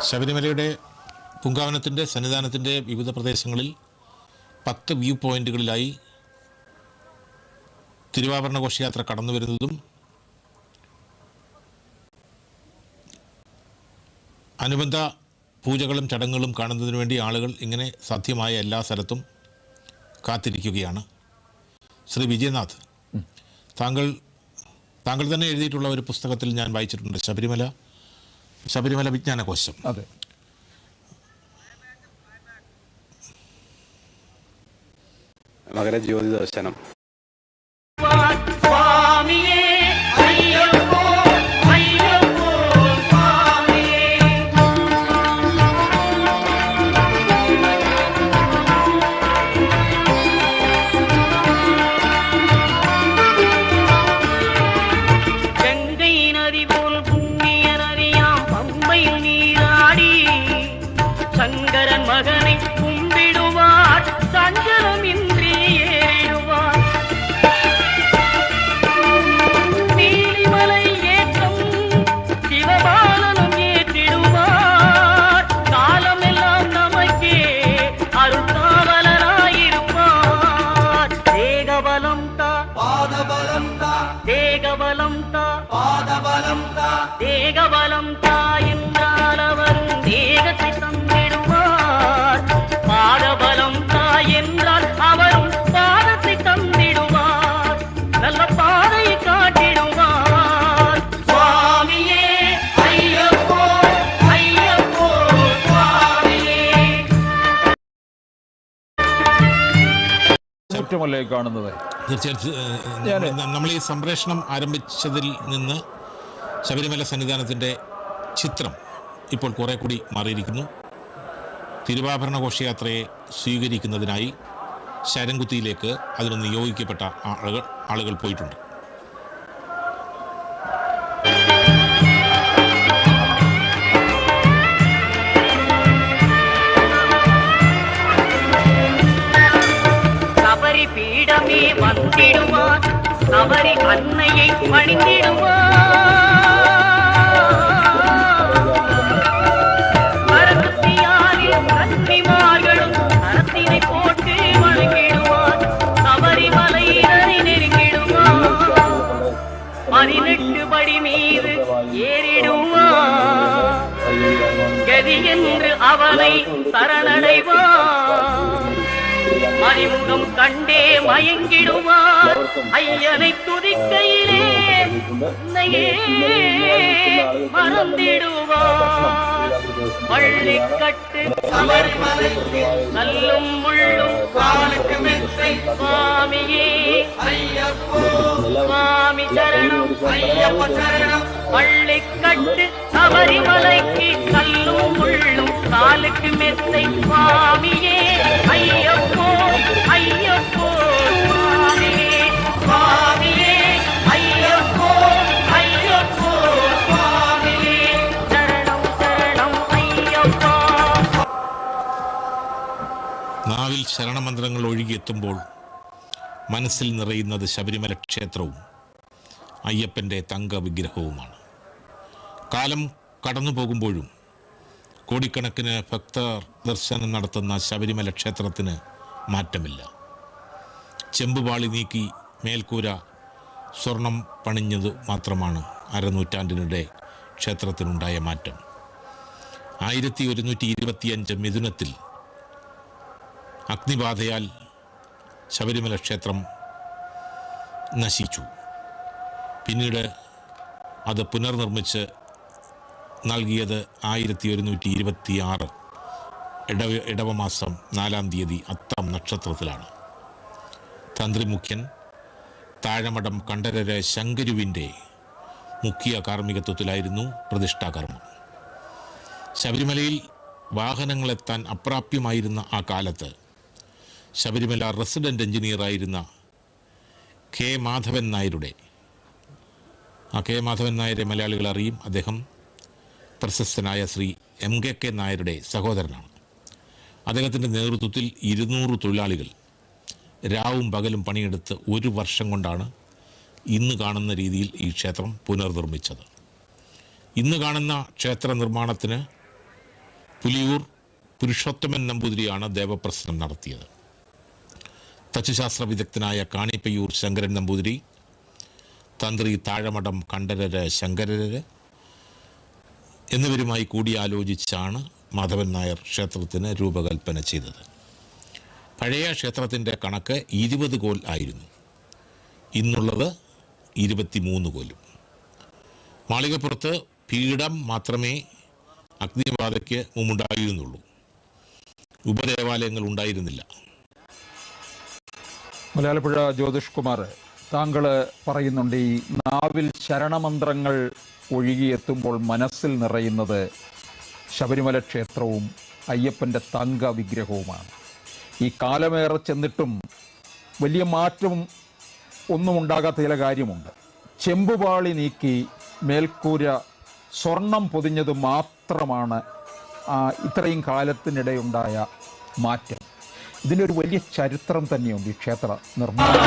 ശബരിമലയുടെ പൂങ്കാവനത്തിൻ്റെ സന്നിധാനത്തിൻ്റെ വിവിധ പ്രദേശങ്ങളിൽ 10 വ്യൂ പോയിന്റുകളിലായി തിരുവാഭരണ ഘോഷയാത്ര കടന്നു വരുന്നതും അനുബന്ധ പൂജകളും ചടങ്ങുകളും കാണുന്നതിന് വേണ്ടി ആളുകൾ ഇങ്ങനെ സാധ്യമായ എല്ലാ സ്ഥലത്തും കാത്തിരിക്കുകയാണ്. ശ്രീ വിജയനാഥ്, താങ്കൾ തന്നെ എഴുതിയിട്ടുള്ള ഒരു പുസ്തകത്തിൽ ഞാൻ വായിച്ചിട്ടുണ്ട്, ശബരിമല വിജ്ഞാനകോശം. അതെ. മകരജ്യോതി ദർശനം. தேகபலம் தாயென்றால் அவரும் தேகத்தை தந்திடுவார். பாதபலம் தாயென்றால் அவரும் பாதத்தை தந்திடுவார். நல்ல பாதையை காட்டிடுவார். சுவாமியே ஐயப்போ ஐயப்போ சுவாமியே. കുറ്റമല്ലേ കാണുന്നത്? തീർച്ചയായും നമ്മൾ ഈ സംപ്രേഷണം ആരംഭിച്ചതിൽ നിന്ന് ശബരിമല സന്നിധാനത്തിൻ്റെ ചിത്രം ഇപ്പോൾ കുറേ കൂടി മാറിയിരിക്കുന്നു. തിരുവാഭരണ ഘോഷയാത്രയെ സ്വീകരിക്കുന്നതിനായി ശരംകുത്തിയിലേക്ക് അതിന് നിയോഗിക്കപ്പെട്ട ആളുകൾ പോയിട്ടുണ്ട്. சபரி பீடமே வந்திடுவார், சபரி அன்னையை பணிந்திடுவார். கதி என்று அவனை சரணடைவார். மணிமுகம் கண்டே மயங்கிடுவார். ஐயனை துதிக்கையிலே உன்னையே மறந்திடுவார். பள்ளிக்கட்டு கல்லும் முள்ளும் காலுக்கு மெத்தை சுவாமியே சுவாமி சரணம் ஐயப்ப சரணம். பள்ளிக்கட்டு சபரிமலைக்கு கல்லும் முள்ளும் காலுக்கு மெத்தை சுவாமியே ஐயப்போ ஐயப்போ சுவாமியே சுவாமியே ஐயப்போ ஐயப்போ சுவாமியே சரணம் சரணம் ஐயப்பா. നാവിൽ ശരണമന്ത്രങ്ങൾ ഒഴുകിയെത്തുമ്പോൾ മനസ്സിൽ നിറയുന്നത് ശബരിമല ക്ഷേത്രവും അയ്യപ്പൻ്റെ തങ്ക വിഗ്രഹവുമാണ്. കാലം കടന്നു പോകുമ്പോഴും കോടിക്കണക്കിന് ഭക്തർ ദർശനം നടത്തുന്ന ശബരിമല ക്ഷേത്രത്തിന് മാറ്റമില്ല. ചെമ്പുപാളി നീക്കി മേൽക്കൂര സ്വർണം പണിഞ്ഞത് മാത്രമാണ് അരനൂറ്റാണ്ടിനിടെ ക്ഷേത്രത്തിനുണ്ടായ മാറ്റം. 1125 മിഥുനത്തിൽ അഗ്നിബാധയാൽ ശബരിമല ക്ഷേത്രം നശിച്ചു. പിന്നീട് അത് പുനർനിർമ്മിച്ച് നൽകിയത് 1126 ഇടവമാസം 4-ാം തീയതി അത്തം നക്ഷത്രത്തിലാണ്. തന്ത്രിമുഖ്യൻ താഴമഠം കണ്ഠരര് ശങ്കരുവിൻ്റെ മുഖ്യ കാർമ്മികത്വത്തിലായിരുന്നു പ്രതിഷ്ഠാകർമ്മം. ശബരിമലയിൽ വാഹനങ്ങളെത്താൻ അപ്രാപ്യമായിരുന്ന ആ കാലത്ത് ശബരിമല റെസിഡൻ്റ് എഞ്ചിനീയറായിരുന്ന കെ മാധവൻ നായരുടെ മലയാളികൾ അറിയും. അദ്ദേഹം പ്രശസ്തനായ ശ്രീ MKK നായരുടെ സഹോദരനാണ്. അദ്ദേഹത്തിൻ്റെ നേതൃത്വത്തിൽ 200 തൊഴിലാളികൾ രാവും പകലും പണിയെടുത്ത് 1 വർഷം കൊണ്ടാണ് ഇന്ന് കാണുന്ന രീതിയിൽ ഈ ക്ഷേത്രം പുനർനിർമ്മിച്ചത്. ഇന്ന് കാണുന്ന ക്ഷേത്ര നിർമ്മാണത്തിന് പുലിയൂർ പുരുഷോത്തമൻ നമ്പൂതിരിയാണ് ദേവപ്രശ്നം നടത്തിയത്. തച്ചുശാസ്ത്ര വിദഗ്ധനായ കാണിപ്പയ്യൂർ ശങ്കരൻ നമ്പൂതിരി, തന്ത്രി താഴമഠം കണ്ഠരര് ശങ്കരര് എന്നിവരുമായി കൂടിയാലോചിച്ചാണ് മാധവൻ നായർ ക്ഷേത്രത്തിന് രൂപകൽപ്പന ചെയ്തത്. പഴയ ക്ഷേത്രത്തിൻ്റെ കണക്ക് 20 കോൽ ആയിരുന്നു. ഇന്നുള്ളത് 23 കോലും. മാളികപ്പുറത്ത് പീഠം മാത്രമേ അഗ്നിബാധയ്ക്ക് മുമ്പുണ്ടായിരുന്നുള്ളൂ. ഉപദേവാലയങ്ങൾ ഉണ്ടായിരുന്നില്ല. മലയാളപ്പുഴ ജ്യോതിഷ് കുമാർ, താങ്കൾ പറയുന്നുണ്ട് ഈ നാവിൽ ശരണമന്ത്രങ്ങൾ ഒഴുകിയെത്തുമ്പോൾ മനസ്സിൽ നിറയുന്നത് ശബരിമല ക്ഷേത്രവും അയ്യപ്പൻ്റെ തങ്ക വിഗ്രഹവുമാണ്. ഈ കാലമേറെ ചെന്നിട്ടും വലിയ മാറ്റം ഒന്നും ഉണ്ടാകാത്ത ചില കാര്യമുണ്ട്. ചെമ്പുപാളി നീക്കി മേൽക്കൂര സ്വർണം പൊതിഞ്ഞത് മാത്രമാണ് ഇത്രയും കാലത്തിനിടെയുണ്ടായ മാറ്റം. ഇതിനൊരു വലിയ ചരിത്രം തന്നെയുണ്ട് ഈ ക്ഷേത്ര നിർമ്മാണം.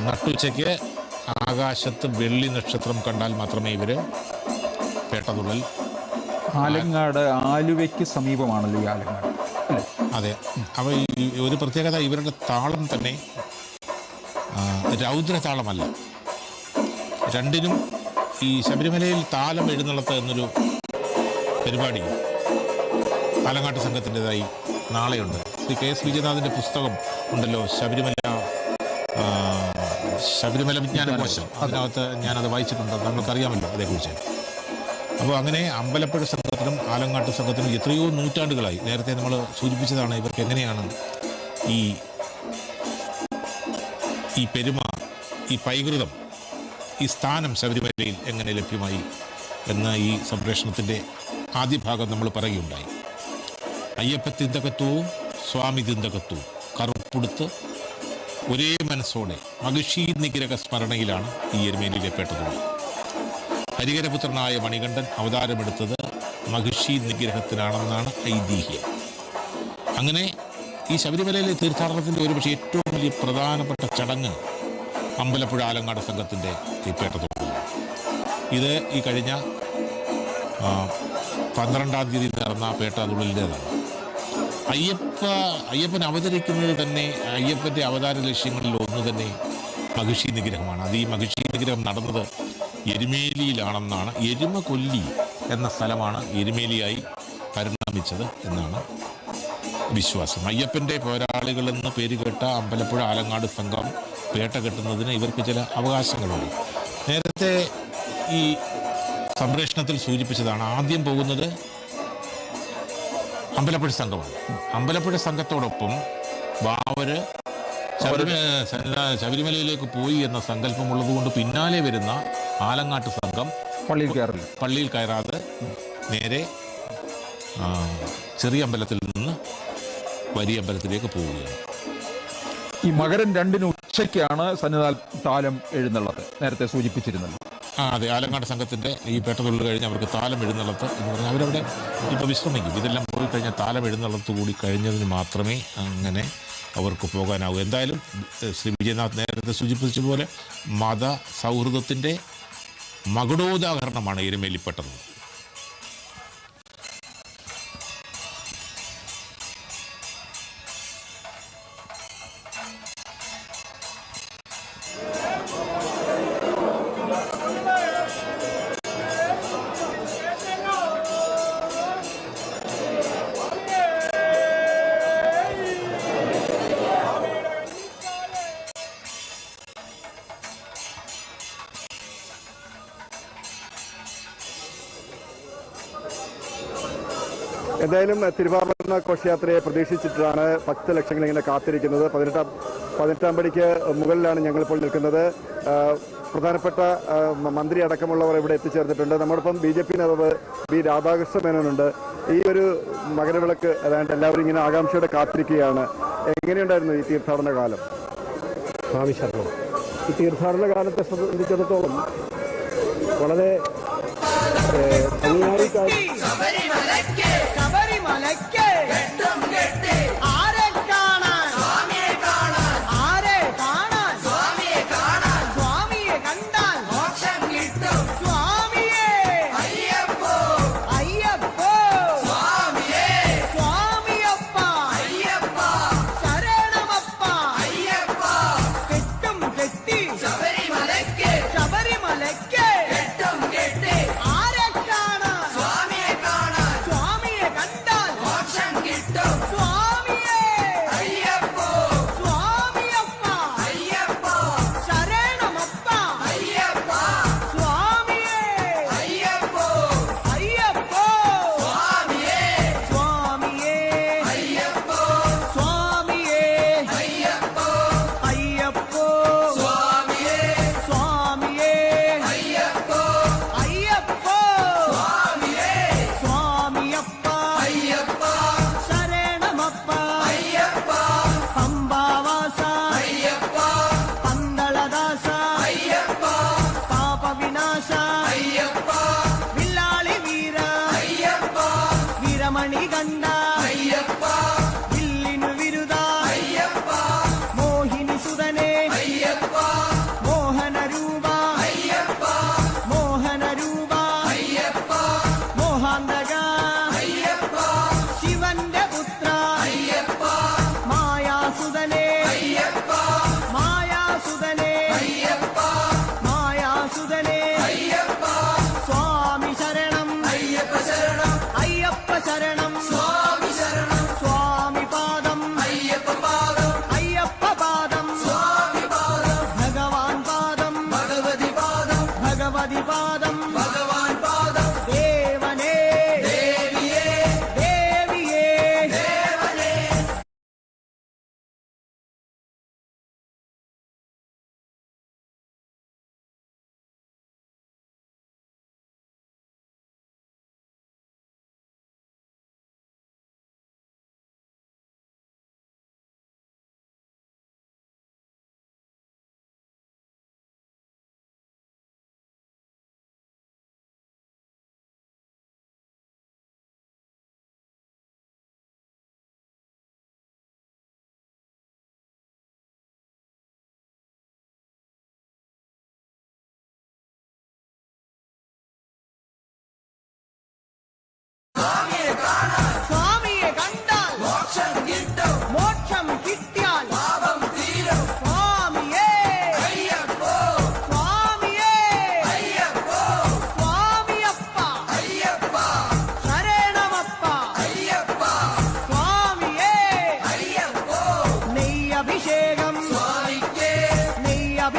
നട്ടുച്ചയ്ക്ക് ആകാശത്ത് വെള്ളി നക്ഷത്രം കണ്ടാൽ മാത്രമേ ഇവര് പേട്ടതുള്ളൽ. ആലങ്ങാട് ആലുവയ്ക്ക് സമീപമാണല്ലോ ഈ ആലങ്ങാട്. അതെ. അപ്പോൾ ഈ ഒരു പ്രത്യേകത, ഇവരുടെ താളം തന്നെ രൗദ്രതാളമല്ല. രണ്ടിനും ഈ ശബരിമലയിൽ താലം എഴുന്നള്ളത്ത് എന്നൊരു പരിപാടി ആലങ്ങാട്ട് സംഘത്തിൻ്റെതായി നാളെയുണ്ട്. ശ്രീ കെ എസ് വിജയനാഥിൻ്റെ പുസ്തകം ഉണ്ടല്ലോ, ശബരിമല വിജ്ഞാനകോശം. അതിനകത്ത് ഞാനത് വായിച്ചിട്ടുണ്ട്, നമ്മൾക്കറിയാമല്ലോ അതേക്കുറിച്ച്. അപ്പോൾ അങ്ങനെ അമ്പലപ്പുഴ സംഘത്തിനും ആലങ്ങാട്ട് സംഘത്തിനും എത്രയോ നൂറ്റാണ്ടുകളായി, നേരത്തെ നമ്മൾ സൂചിപ്പിച്ചതാണ്, ഇവർക്ക് എങ്ങനെയാണ് ഈ പെരുമ, ഈ പൈകൃതം, ഈ സ്ഥാനം ശബരിമലയിൽ എങ്ങനെ ലഭ്യമായി എന്ന ഈ സംപ്രേഷണത്തിൻ്റെ ആദ്യ ഭാഗം നമ്മൾ പറയുകയുണ്ടായി. അയ്യപ്പത്തിന്തകത്വവും സ്വാമി തിന്തകത്തു കറുപ്പെടുത്ത് ഒരേ മനസ്സോടെ മഹിഷി നിഗ്രഹ സ്മരണയിലാണ് ഈ എരുമേലിയിലെ പേട്ടതുള്ളൽ. ഹരിഹരപുത്രനായ മണികണ്ഠൻ അവതാരമെടുത്തത് മഹിഷി നിഗ്രഹത്തിനാണെന്നാണ് ഐതിഹ്യം. അങ്ങനെ ഈ ശബരിമലയിലെ തീർത്ഥാടനത്തിൻ്റെ ഒരുപക്ഷെ ഏറ്റവും വലിയ പ്രധാനപ്പെട്ട ചടങ്ങ് അമ്പലപ്പുഴ ആലങ്ങാട് സംഘത്തിൻ്റെ ഈ പേട്ടതുള്ളൽ. ഇത് ഈ കഴിഞ്ഞ 12-ാം തീയതി നടന്ന പേട്ടതുള്ളലിൻ്റേതാണ്. അയ്യപ്പൻ അവതരിക്കുന്നത് തന്നെ അയ്യപ്പൻ്റെ അവതാര ലക്ഷ്യങ്ങളിൽ ഒന്ന് തന്നെ മഹിഷി നിഗ്രഹമാണ്. അത് ഈ മഹിഷി നിഗ്രഹം നടന്നത് എരുമേലിയിലാണെന്നാണ്. എരുമ കൊല്ലി എന്ന സ്ഥലമാണ് എരുമേലിയായി പരിണമിച്ചത് എന്നാണ് വിശ്വാസം. അയ്യപ്പൻ്റെ പോരാളികളെന്ന് പേര് കേട്ട അമ്പലപ്പുഴ ആലങ്ങാട് സംഘം പേട്ട കെട്ടുന്നതിന് ഇവർക്ക് ചില അവകാശങ്ങളുണ്ട്. നേരത്തെ ഈ സംപ്രേഷണത്തിൽ സൂചിപ്പിച്ചതാണ്. ആദ്യം പോകുന്നത് അമ്പലപ്പുഴ സംഘമാണ്. അമ്പലപ്പുഴ സംഘത്തോടൊപ്പം വാവര് ശബരിമലയിലേക്ക് പോയി എന്ന സങ്കല്പമുള്ളത് കൊണ്ട് പിന്നാലെ വരുന്ന ആലങ്ങാട്ട് സംഘം പള്ളിയിൽ കയറാതെ നേരെ ചെറിയ അമ്പലത്തിൽ നിന്ന് വലിയ അമ്പലത്തിലേക്ക് പോവുകയാണ്. ഈ മകരം 2-ന് ഉച്ചയ്ക്കാണ് സന്നിധാന താലം എഴുന്നള്ളത്, നേരത്തെ സൂചിപ്പിച്ചിരുന്നത്. അതെ, ആലങ്ങാട് സംഘത്തിൻ്റെ ഈ പേട്ടതുള്ളൽ കഴിഞ്ഞ് അവർക്ക് താലം എഴുന്നള്ളത്ത് എന്ന് പറഞ്ഞാൽ അവരവിടെ ഇപ്പോൾ വിശ്രമിക്കും. ഇതെല്ലാം പോയി കഴിഞ്ഞാൽ താലം എഴുന്നള്ളത്ത് കൂടി കഴിഞ്ഞതിന് മാത്രമേ അങ്ങനെ അവർക്ക് പോകാനാവൂ. എന്തായാലും ശ്രീ വിജയനാഥ് നേരത്തെ സൂചിപ്പിച്ചതുപോലെ മത സൗഹൃദത്തിൻ്റെ മകുടോദാഹരണമാണ് എരുമേലിപ്പെട്ടത്. എന്തായാലും തിരുവാഭരണ ഘോഷയാത്രയെ പ്രതീക്ഷിച്ചിട്ടാണ് ഭക്തലക്ഷങ്ങൾ ഇങ്ങനെ കാത്തിരിക്കുന്നത്. 18-ാം പടിക്ക് മുകളിലാണ് ഞങ്ങളിപ്പോൾ നിൽക്കുന്നത്. പ്രധാനപ്പെട്ട മന്ത്രി അടക്കമുള്ളവർ ഇവിടെ എത്തിച്ചേർന്നിട്ടുണ്ട്. നമ്മോടൊപ്പം BJP നേതാവ് ബി രാധാകൃഷ്ണ മേനോനുണ്ട്. ഈ ഒരു മകരവിളക്ക് അതായത് എല്ലാവരും ഇങ്ങനെ ആകാംക്ഷയോടെ കാത്തിരിക്കുകയാണ്. എങ്ങനെയുണ്ടായിരുന്നു ഈ തീർത്ഥാടന കാലം? സ്വാമി ശരണം. ഈ തീർത്ഥാടന കാലത്തെ സംബന്ധിച്ചിടത്തോളം വളരെ ഭംഗിയായി ശബരിമലയ്ക്ക്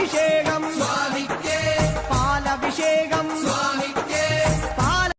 പാലഭിഷേകം സ്വാമിക്കേ, പാലഭിഷേകം സ്വാമിക്കേ, പാല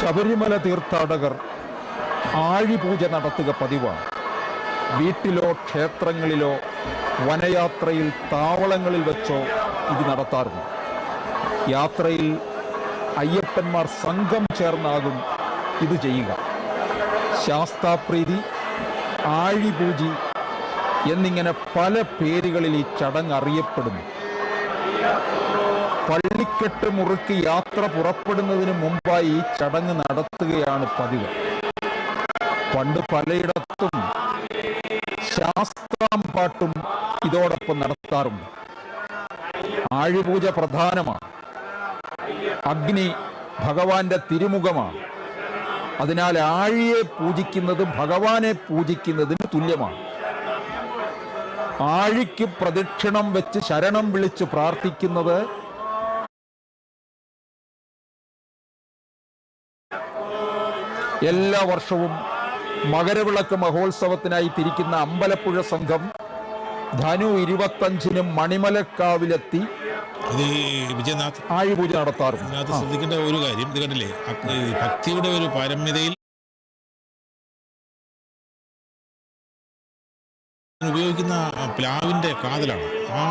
ശബരിമല തീർത്ഥാടകർ ആഴിപൂജ നടത്തുക പതിവാണ്. വീട്ടിലോ ക്ഷേത്രങ്ങളിലോ വനയാത്രയിൽ താവളങ്ങളിൽ വെച്ചോ ഇത് നടത്താറുണ്ട്. യാത്രയിൽ അയ്യപ്പന്മാർ സംഘം ചേർന്നാകും ഇത് ചെയ്യുക. ശാസ്താപ്രീതി, ആഴിപൂജി എന്നിങ്ങനെ പല പേരുകളിൽ ഈ ചടങ്ങ് അറിയപ്പെടുന്നു. പള്ളിക്കെട്ട് മുറുക്കി യാത്ര പുറപ്പെടുന്നതിന് മുമ്പായി ഈ ചടങ്ങ് നടത്തുകയാണ് പതിവ്. പണ്ട് പലയിടത്തും ശാസ്ത്രം പാട്ടും ഇതോടൊപ്പം നടത്താറുണ്ട്. ആഴിപൂജ പ്രധാനമാണ്. അഗ്നി ഭഗവാന്റെ തിരുമുഖമാണ്. അതിനാൽ ആഴിയെ പൂജിക്കുന്നത് ഭഗവാനെ പൂജിക്കുന്നതിന് തുല്യമാണ്. ആഴിക്ക് പ്രദക്ഷിണം വെച്ച് ശരണം വിളിച്ച് പ്രാർത്ഥിക്കുന്നത് എല്ലാ വർഷവും മകരവിളക്ക് മഹോത്സവത്തിനായി തിരിക്കുന്ന അമ്പലപ്പുഴ സംഘം ധനു 25-ന് മണിമലക്കാവിലെത്തി വിജയനാഥ് ആഴിപൂജ നടത്താറുണ്ട്. അതിനകത്ത് ശ്രദ്ധിക്കേണ്ട ഒരു കാര്യം ഇത് കണ്ടില്ലേ, ഭക്തിയുടെ ഒരു പാരമ്യതയിൽ ഉപയോഗിക്കുന്ന പ്ലാവിൻ്റെ കാതലാണ്. ആ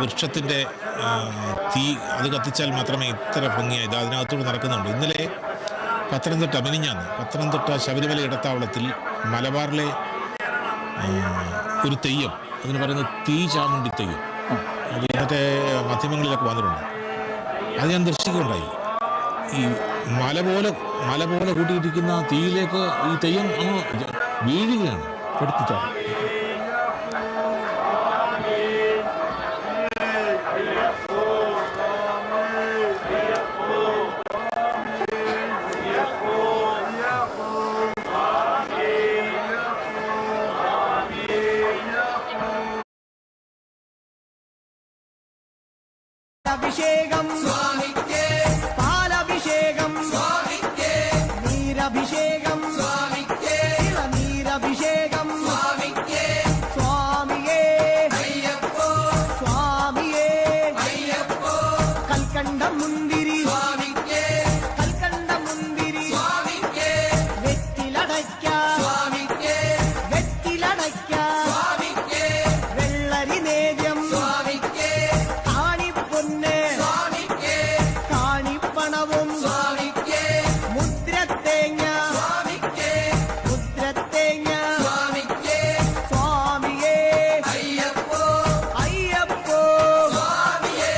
വൃക്ഷത്തിൻ്റെ തീ അത് കത്തിച്ചാൽ മാത്രമേ ഇത്ര ഭംഗിയായി ഇത് അതിനകത്തൂടെ നടക്കുന്നുണ്ട്. ഇന്നലെ പത്തനംതിട്ട ശബരിമല ഇടത്താവളത്തിൽ മലബാറിലെ ഒരു തെയ്യം, അതിന് പറയുന്നത് തീ ചാമുണ്ടി തെയ്യം, അത് ഇന്നത്തെ മാധ്യമങ്ങളിലൊക്കെ വന്നിട്ടുണ്ട്. അത് ഞാൻ ദർശിക്കുകയുണ്ടായി. ഈ മല പോലെ കൂട്ടിയിട്ടിരിക്കുന്ന തീയിലേക്ക് ഈ തെയ്യം അങ്ങ് വീഴുകയാണ്. അഭിഷേകം സ്വാമിക്കേ പാലഭിഷേകം സ്വാമിക്കേ നീരഭിഷേകം സ്വാമിക്കേ നീരഭിഷേകം സ്വാമിക്കേ സ്വാമിയേ അയ്യപ്പോ സ്വാമിയേ അയ്യപ്പോ കൽക്കണ്ട മുന്തിരി സ്വാമിക്കേ കൽക്കണ്ട മുന്തിരി സ്വാമിക്കേ വെറ്റിലടയ്ക്ക സ്വാമിക്കേ വെറ്റിലടയ്ക്ക സ്വാമിക്കേ വെള്ളരി നേദ്യം സ്വാമിക്കേ കാണിപ്പൊന്ന് സ്വാമിക്കേ കാണിപ്പണവും സ്വാമിക്കേ മുദ്രത്തേങ്ങ സ്വാമിക്കേ മുദ്രത്തേങ്ങ സ്വാമിക്കേ സ്വാമിയേ അയ്യപ്പോ അയ്യപ്പോ സ്വാമിയേ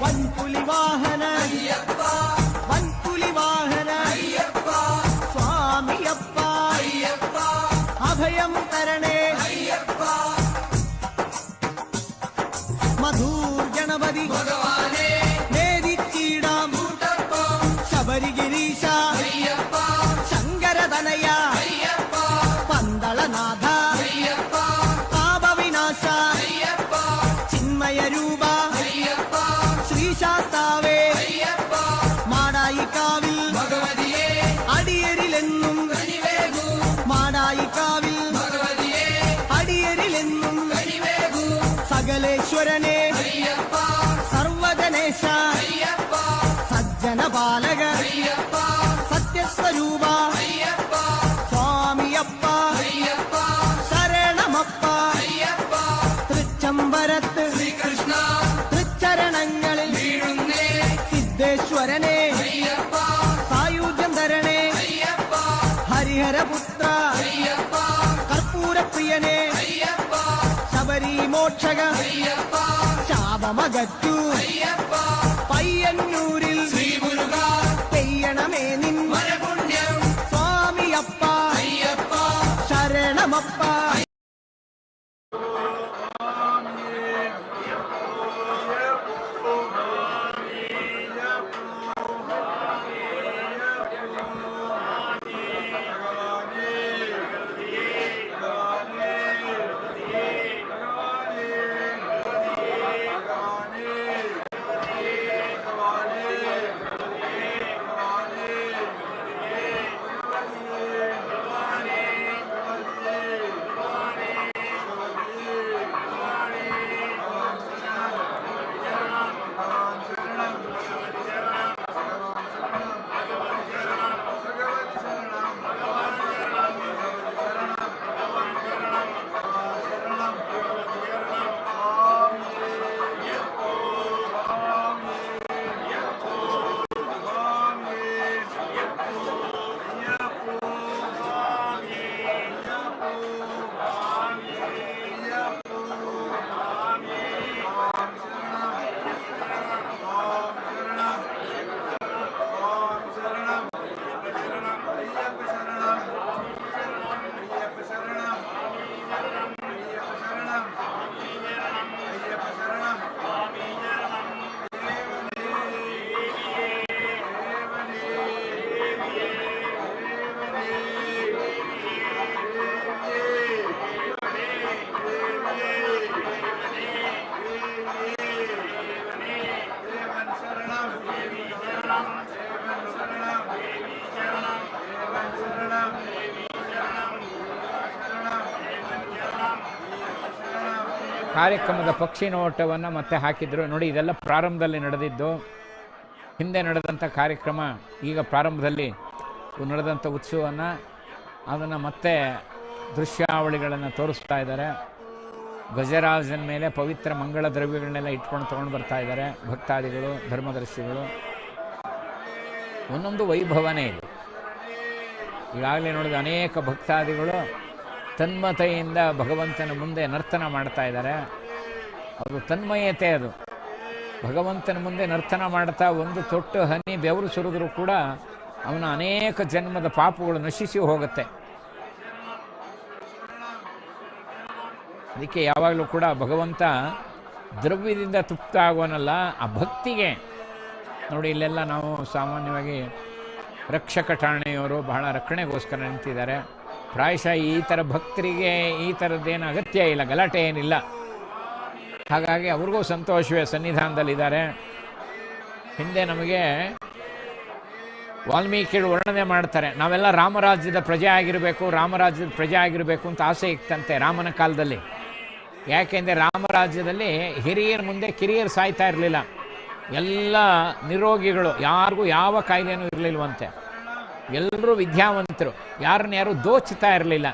വൻപുലി വാഹന അയ്യപ്പ വൻപുലി വാഹന അയ്യപ്പ സ്വാമിയപ്പ അയ്യപ്പ അഭയം തരണേ അയ്യപ്പ മധൂർ ഗണപതി ഭഗവാനെ നേരിച്ചിടാം ശബരിഗിരീശ അയ്യപ്പ ശങ്കരതനയ അയ്യപ്പ പന്തളനാഥ അയ്യപ്പ പാപവിനാശ അയ്യപ്പ ചിന്മയരൂപ അയ്യപ്പ ശ്രീശാസ്താവേ അയ്യപ്പ മാടായിക്കാവിൽ ഭഗവതിയെ അടിയരിലെന്നും കനിവേകൂ മാടായിക്കാവിൽ ഭഗവതിയെ അടിയരിലെന്നും കനിവേകൂ സകലേശ്വരനെ അയ്യപ്പ സർവജനേശ അയ്യപ്പ സജ്ജനപാലക അയ്യപ്പ സത്യസ്വരൂപ അയ്യപ്പ സ്വാമിയപ്പ അയ്യപ്പ ശരണമപ്പ അയ്യപ്പ തൃച്ചംബരത്ത് ശ്രീകൃഷ്ണ തൃച്ചരണങ്ങളിൽ വീഴുന്നേ സിദ്ധേശ്വരനെ അയ്യപ്പ സായുജ്യം തരണേ അയ്യപ്പ ഹരിഹരപുത്ര അയ്യപ്പ കർപ്പൂരപ്രിയനെ അയ്യപ്പ ശബരി മോക്ഷക അയ്യപ്പ ശാപമകറ്റു അയ്യപ്പ പയ്യന്നൂരിൽ ശ്രീമുരുക പെയ്യണമേ നിൻ പുണ്യം സ്വാമിയപ്പ അയ്യപ്പ ശരണമപ്പ ಕಾರ್ಯಕ್ರಮದ ಪಕ್ಷಿ ನೋಟವನ್ನು ಮತ್ತೆ ಹಾಕಿದ್ರು. ನೋಡಿ, ಇದೆಲ್ಲ ಪ್ರಾರಂಭದಲ್ಲಿ ನಡೆದಿದ್ದು. ಹಿಂದೆ ನಡೆದಂಥ ಕಾರ್ಯಕ್ರಮ ಈಗ ಪ್ರಾರಂಭದಲ್ಲಿ ನಡೆದಂಥ ಉತ್ಸವವನ್ನು ಅದನ್ನು ಮತ್ತೆ ದೃಶ್ಯಾವಳಿಗಳನ್ನು ತೋರಿಸ್ತಾ ಇದ್ದಾರೆ. ಗಜರಾಜನ ಮೇಲೆ ಪವಿತ್ರ ಮಂಗಳ ದ್ರವ್ಯಗಳನ್ನೆಲ್ಲ ಇಟ್ಕೊಂಡು ತೊಗೊಂಡು ಬರ್ತಾ ಇದ್ದಾರೆ ಭಕ್ತಾದಿಗಳು, ಧರ್ಮದರ್ಶಿಗಳು. ಒಂದೊಂದು ವೈಭವನೇ ಇದೆ. ಈಗಾಗಲೇ ನೋಡಿದ ಅನೇಕ ಭಕ್ತಾದಿಗಳು ತನ್ಮಯತೆಯಿಂದ ಭಗವಂತನ ಮುಂದೆ ನರ್ತನ ಮಾಡ್ತಾ ಇದ್ದಾರೆ. ಅದು ತನ್ಮಯತೆ. ಅದು ಭಗವಂತನ ಮುಂದೆ ನರ್ತನ ಮಾಡ್ತಾ ಒಂದು ತೊಟ್ಟು ಹನಿ ಬೆವರು ಸುರಿದ್ರೂ ಕೂಡ ಅವನ ಅನೇಕ ಜನ್ಮದ ಪಾಪಗಳು ನಶಿಸಿ ಹೋಗುತ್ತೆ. ಅದಕ್ಕೆ ಯಾವಾಗಲೂ ಕೂಡ ಭಗವಂತ ದ್ರವ್ಯದಿಂದ ತೃಪ್ತ ಆಗೋನಲ್ಲ, ಆ ಭಕ್ತಿಗೆ. ನೋಡಿ, ಇಲ್ಲೆಲ್ಲ ನಾವು ಸಾಮಾನ್ಯವಾಗಿ ರಕ್ಷಕ ಠಾಣೆಯವರು ಬಹಳ ರಕ್ಷಣೆಗೋಸ್ಕರ ನಿಂತಿದ್ದಾರೆ. ಪ್ರಾಯಶಃ ಈ ಥರ ಭಕ್ತರಿಗೆ ಈ ಥರದ್ದೇನು ಅಗತ್ಯ ಇಲ್ಲ, ಗಲಾಟೆ ಏನಿಲ್ಲ. ಹಾಗಾಗಿ ಅವ್ರಿಗೂ ಸಂತೋಷವೇ, ಸನ್ನಿಧಾನದಲ್ಲಿದ್ದಾರೆ. ಹಿಂದೆ ನಮಗೆ ವಾಲ್ಮೀಕಿಗಳು ವರ್ಣನೆ ಮಾಡ್ತಾರೆ, ನಾವೆಲ್ಲ ರಾಮರಾಜ್ಯದ ಪ್ರಜೆ ಆಗಿರಬೇಕು ಅಂತ ಆಸೆ ಇತ್ತಂತೆ ರಾಮನ ಕಾಲದಲ್ಲಿ. ಯಾಕೆಂದರೆ ರಾಮರಾಜ್ಯದಲ್ಲಿ ಹಿರಿಯರ ಮುಂದೆ ಕಿರಿಯರು ಸಾಯ್ತಾ ಇರಲಿಲ್ಲ, ಎಲ್ಲ ನಿರೋಗಿಗಳು, ಯಾರಿಗೂ ಯಾವ ಕಾಯಿಲೆನೂ ಇರಲಿಲ್ವಂತೆ, ಎಲ್ಲರೂ ವಿದ್ಯಾವಂತರು, ಯಾರು ದೋಚ್ತಾ ಇರಲಿಲ್ಲ,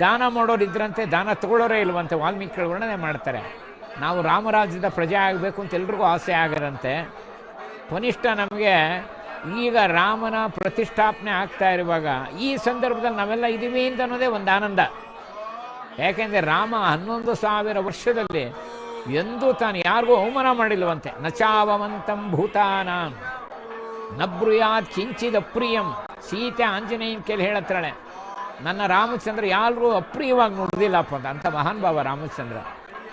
ದಾನ ಮಾಡೋರಿದ್ರಂತೆ, ದಾನ ತಗೊಳ್ಳೋರೇ ಇಲ್ವಂತೆ. ವಾಲ್ಮೀಕಿಗಳು ವರ್ಣನೆ ಮಾಡ್ತಾರೆ, ನಾವು ರಾಮರಾಜ್ಯದ ಪ್ರಜೆ ಆಗಬೇಕು ಅಂತ ಎಲ್ರಿಗೂ ಆಸೆ ಆಗರಂತೆ. ಕನಿಷ್ಠ ನಮಗೆ ಈಗ ರಾಮನ ಪ್ರತಿಷ್ಠಾಪನೆ ಆಗ್ತಾ ಇರುವಾಗ ಈ ಸಂದರ್ಭದಲ್ಲಿ ನಾವೆಲ್ಲ ಇದ್ದೀವಿ ಅಂತ ಅನ್ನೋದೇ ಒಂದು ಆನಂದ. ಯಾಕೆಂದರೆ ರಾಮ 11,000 ವರ್ಷದಲ್ಲಿ ಎಂದೂ ತಾನು ಯಾರಿಗೂ ಅವಮಾನ ಮಾಡಿಲ್ವಂತೆ. ನಚಾವಮಂತಂ ಭೂತಾನಾಂ ನಬ್ರುಯಾತ್ ಕಿಂಚಿದ ಅಪ್ರಿಯಂ. ಸೀತೆ ಆಂಜನೇಯನ ಕೇಳಿ ಹೇಳತ್ತಾಳೆ, ನನ್ನ ರಾಮಚಂದ್ರ ಯಾರಿಗೂ ಅಪ್ರಿಯವಾಗಿ ನೋಡೋದಿಲ್ಲಪ್ಪ ಅಂತ ಮಹಾನ್ ಭಾವ ರಾಮಚಂದ್ರ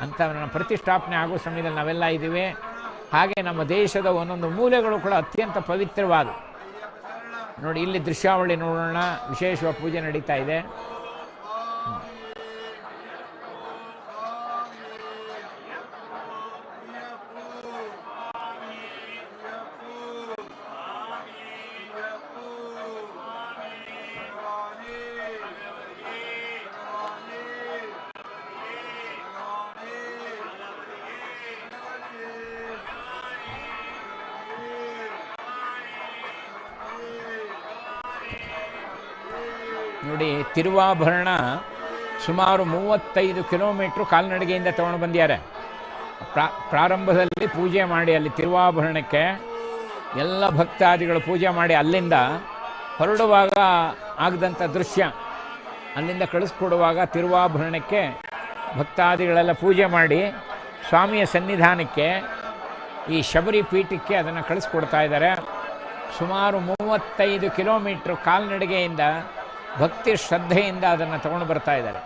ಅಂತ ನನ್ನ ಪ್ರತಿಷ್ಠಾಪನೆ ಆಗೋ ಸಮಯದಲ್ಲಿ ನಾವೆಲ್ಲ ಇದ್ದೀವಿ. ಹಾಗೆ ನಮ್ಮ ದೇಶದ ಒಂದೊಂದು ಮೂಲೆಗಳು ಕೂಡ ಅತ್ಯಂತ ಪವಿತ್ರವಾದ. ನೋಡಿ, ಇಲ್ಲಿ ದೃಶ್ಯಾವಳಿ ನೋಡೋಣ, ವಿಶೇಷವಾದ ಪೂಜೆ ನಡೀತಾ ಇದೆ. ನೋಡಿ, ತಿರುವಾಭರಣ ಸುಮಾರು 35 ಕಿಲೋಮೀಟ್ರು ಕಾಲ್ನಡಿಗೆಯಿಂದ ತೊಗೊಂಡು ಬಂದಿದ್ದಾರೆ. ಪ್ರಾರಂಭದಲ್ಲಿ ಪೂಜೆ ಮಾಡಿ ಅಲ್ಲಿ ತಿರುವಾಭರಣಕ್ಕೆ ಎಲ್ಲ ಭಕ್ತಾದಿಗಳು ಪೂಜೆ ಮಾಡಿ ಅಲ್ಲಿಂದ ಹೊರಡುವಾಗ ಆಗದಂಥ ದೃಶ್ಯ, ಅಲ್ಲಿಂದ ಕಳಿಸ್ಕೊಡುವಾಗ ತಿರುವಾಭರಣಕ್ಕೆ ಭಕ್ತಾದಿಗಳೆಲ್ಲ ಪೂಜೆ ಮಾಡಿ ಸ್ವಾಮಿಯ ಸನ್ನಿಧಾನಕ್ಕೆ ಈ ಶಬರಿ ಪೀಠಕ್ಕೆ ಅದನ್ನು ಕಳಿಸ್ಕೊಡ್ತಾ ಇದ್ದಾರೆ. ಸುಮಾರು 35 ಕಿಲೋಮೀಟ್ರು ಕಾಲ್ನಡಿಗೆಯಿಂದ ಭಕ್ತಿ ಶ್ರದ್ಧೆಯಿಂದ ಅದನ್ನು ತಗೊಂಡು ಬರ್ತಾ ಇದ್ದಾರೆ.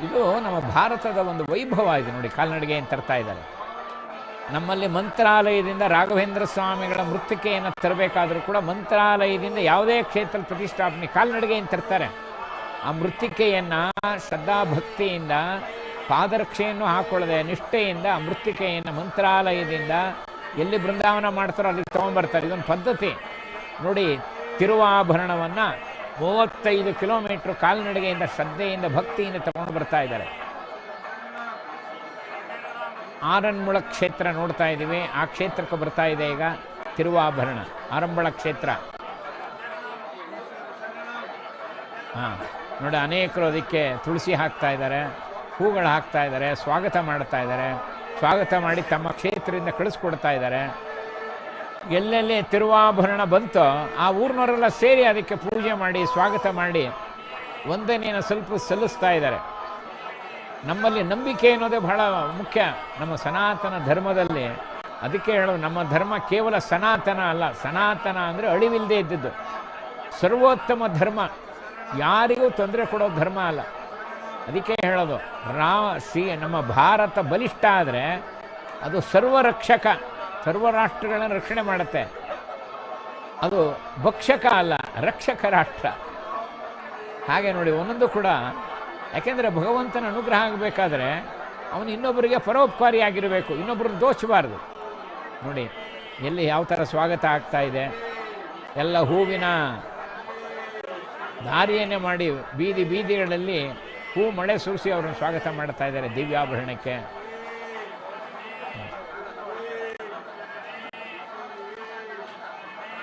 ಇದು ನಮ್ಮ ಭಾರತದ ಒಂದು ವೈಭವ ಇದೆ. ನೋಡಿ, ಕಾಲ್ನಡಿಗೆಯನ್ನು ತರ್ತಾ ಇದ್ದಾರೆ. ನಮ್ಮಲ್ಲಿ ಮಂತ್ರಾಲಯದಿಂದ ರಾಘವೇಂದ್ರ ಸ್ವಾಮಿಗಳ ಮೃತ್ತಿಕೆಯನ್ನು ತರಬೇಕಾದರೂ ಕೂಡ ಮಂತ್ರಾಲಯದಿಂದ ಯಾವುದೇ ಕ್ಷೇತ್ರ ಪ್ರತಿಷ್ಠಾಪನೆ ಕಾಲ್ನಡಿಗೆಯನ್ನು ತರ್ತಾರೆ. ಆ ಮೃತ್ತಿಕೆಯನ್ನು ಶ್ರದ್ಧಾಭಕ್ತಿಯಿಂದ ಪಾದರಕ್ಷೆಯನ್ನು ಹಾಕೊಳ್ಳದೆ ನಿಷ್ಠೆಯಿಂದ ಆ ಮೃತ್ತಿಕೆಯನ್ನು ಮಂತ್ರಾಲಯದಿಂದ ಎಲ್ಲಿ ಬೃಂದಾವನ ಮಾಡ್ತಾರೋ ಅಲ್ಲಿಗೆ ತೊಗೊಂಡ್ಬರ್ತಾರೆ. ಇದೊಂದು ಪದ್ಧತಿ. ನೋಡಿ, ತಿರುವಾಭರಣವನ್ನು 35 ಕಿಲೋಮೀಟ್ರು ಕಾಲ್ನಡಿಗೆಯಿಂದ ಶ್ರದ್ಧೆಯಿಂದ ಭಕ್ತಿಯಿಂದ ತಗೊಂಡು ಬರ್ತಾ ಇದ್ದಾರೆ. ಆರನ್ಮುಳ ಕ್ಷೇತ್ರ ನೋಡ್ತಾ ಇದ್ದೀವಿ, ಆ ಕ್ಷೇತ್ರಕ್ಕೆ ಬರ್ತಾ ಇದೆ ಈಗ ತಿರುವಾಭರಣ. ಆರಂಬಳ ಕ್ಷೇತ್ರ. ನೋಡಿ, ಅನೇಕರು ಅದಕ್ಕೆ ತುಳಸಿ ಹಾಕ್ತಾ ಇದ್ದಾರೆ, ಹೂಗಳು ಹಾಕ್ತಾ ಇದ್ದಾರೆ, ಸ್ವಾಗತ ಮಾಡ್ತಾ ಇದ್ದಾರೆ. ಸ್ವಾಗತ ಮಾಡಿ ತಮ್ಮ ಕ್ಷೇತ್ರದಿಂದ ಕಳಿಸ್ಕೊಡ್ತಾ ಇದ್ದಾರೆ. ಎಲ್ಲೆಲ್ಲಿ ತಿರುವಾಭರಣ ಬಂತೋ ಆ ಊರಿನವರೆಲ್ಲ ಸೇರಿ ಅದಕ್ಕೆ ಪೂಜೆ ಮಾಡಿ ಸ್ವಾಗತ ಮಾಡಿ ವಂದನೆಯನ್ನು ಸ್ವಲ್ಪ ಸಲ್ಲಿಸ್ತಾ ಇದ್ದಾರೆ. ನಮ್ಮಲ್ಲಿ ನಂಬಿಕೆ ಅನ್ನೋದೇ ಬಹಳ ಮುಖ್ಯ ನಮ್ಮ ಸನಾತನ ಧರ್ಮದಲ್ಲಿ. ಅದಕ್ಕೆ ಹೇಳೋದು, ನಮ್ಮ ಧರ್ಮ ಕೇವಲ ಸನಾತನ ಅಲ್ಲ, ಸನಾತನ ಅಂದರೆ ಅಳಿವಿಲ್ಲದೆ ಇದ್ದಿದ್ದು ಸರ್ವೋತ್ತಮ ಧರ್ಮ, ಯಾರಿಗೂ ತೊಂದರೆ ಕೊಡೋ ಧರ್ಮ ಅಲ್ಲ. ಅದಕ್ಕೆ ಹೇಳೋದು, ನಮ್ಮ ಭಾರತ ಬಲಿಷ್ಠ ಆದರೆ ಅದು ಸರ್ವರಕ್ಷಕ, ಸರ್ವ ರಾಷ್ಟ್ರಗಳನ್ನು ರಕ್ಷಣೆ ಮಾಡುತ್ತೆ. ಅದು ಭಕ್ಷಕ ಅಲ್ಲ, ರಕ್ಷಕ ರಾಷ್ಟ್ರ. ಹಾಗೆ ನೋಡಿ, ಒಂದೊಂದು ಕೂಡ ಯಾಕೆಂದರೆ ಭಗವಂತನ ಅನುಗ್ರಹ ಆಗಬೇಕಾದ್ರೆ ಅವನು ಇನ್ನೊಬ್ಬರಿಗೆ ಪರೋಪಕಾರಿಯಾಗಿರಬೇಕು, ಇನ್ನೊಬ್ಬರನ್ನು ದೋಚಬಾರ್ದು. ನೋಡಿ, ಎಲ್ಲಿ ಯಾವ ಥರ ಸ್ವಾಗತ ಆಗ್ತಾ ಇದೆ, ಎಲ್ಲ ಹೂವಿನ ದಾರಿಯನ್ನೇ ಮಾಡಿ ಬೀದಿಗಳಲ್ಲಿ ಹೂ ಮಳೆ ಸುರಿಸಿ ಅವರನ್ನು ಸ್ವಾಗತ ಮಾಡ್ತಾ ಇದ್ದಾರೆ ದಿವ್ಯಾಭರಣಕ್ಕೆ.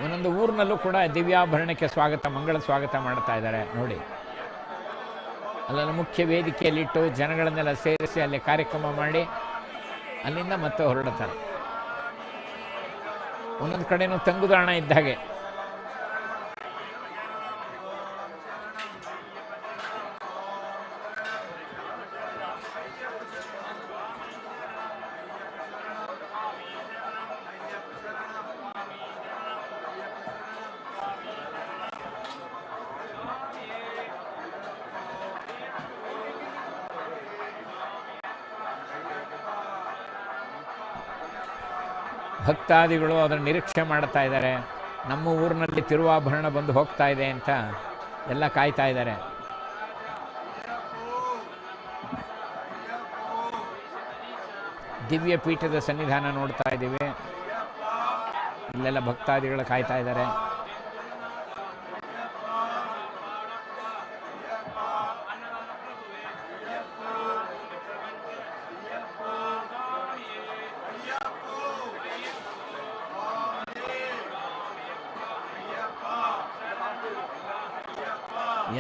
ಒಂದೊಂದು ಊರಿನಲ್ಲೂ ಕೂಡ ದಿವ್ಯಾಭರಣಕ್ಕೆ ಸ್ವಾಗತ, ಮಂಗಳ ಸ್ವಾಗತ ಮಾಡ್ತಾ ಇದ್ದಾರೆ. ನೋಡಿ, ಅಲ್ಲೆಲ್ಲ ಮುಖ್ಯ ವೇದಿಕೆಯಲ್ಲಿಟ್ಟು ಜನಗಳನ್ನೆಲ್ಲ ಸೇರಿಸಿ ಅಲ್ಲಿ ಕಾರ್ಯಕ್ರಮ ಮಾಡಿ ಅಲ್ಲಿಂದ ಮತ್ತೆ ಹೊರಡುತ್ತಾರೆ. ಒಂದೊಂದು ಕಡೆನೂ ತಂಗುದಾಣ ಇದ್ದ ಹಾಗೆ. ಭಕ್ತಾದಿಗಳು ಅದನ್ನು ನಿರೀಕ್ಷೆ ಮಾಡ್ತಾ ಇದ್ದಾರೆ. ನಮ್ಮ ಊರಿನಲ್ಲಿ ತಿರುವಾಭರಣ ಬಂದು ಹೋಗ್ತಾ ಇದೆ ಅಂತ ಎಲ್ಲ ಕಾಯ್ತಾ ಇದ್ದಾರೆ. ದಿವ್ಯ ಪೀಠದ ಸನ್ನಿಧಾನ ನೋಡ್ತಾ ಇದ್ದೀವಿ. ಇಲ್ಲೆಲ್ಲ ಭಕ್ತಾದಿಗಳು ಕಾಯ್ತಾ ಇದ್ದಾರೆ.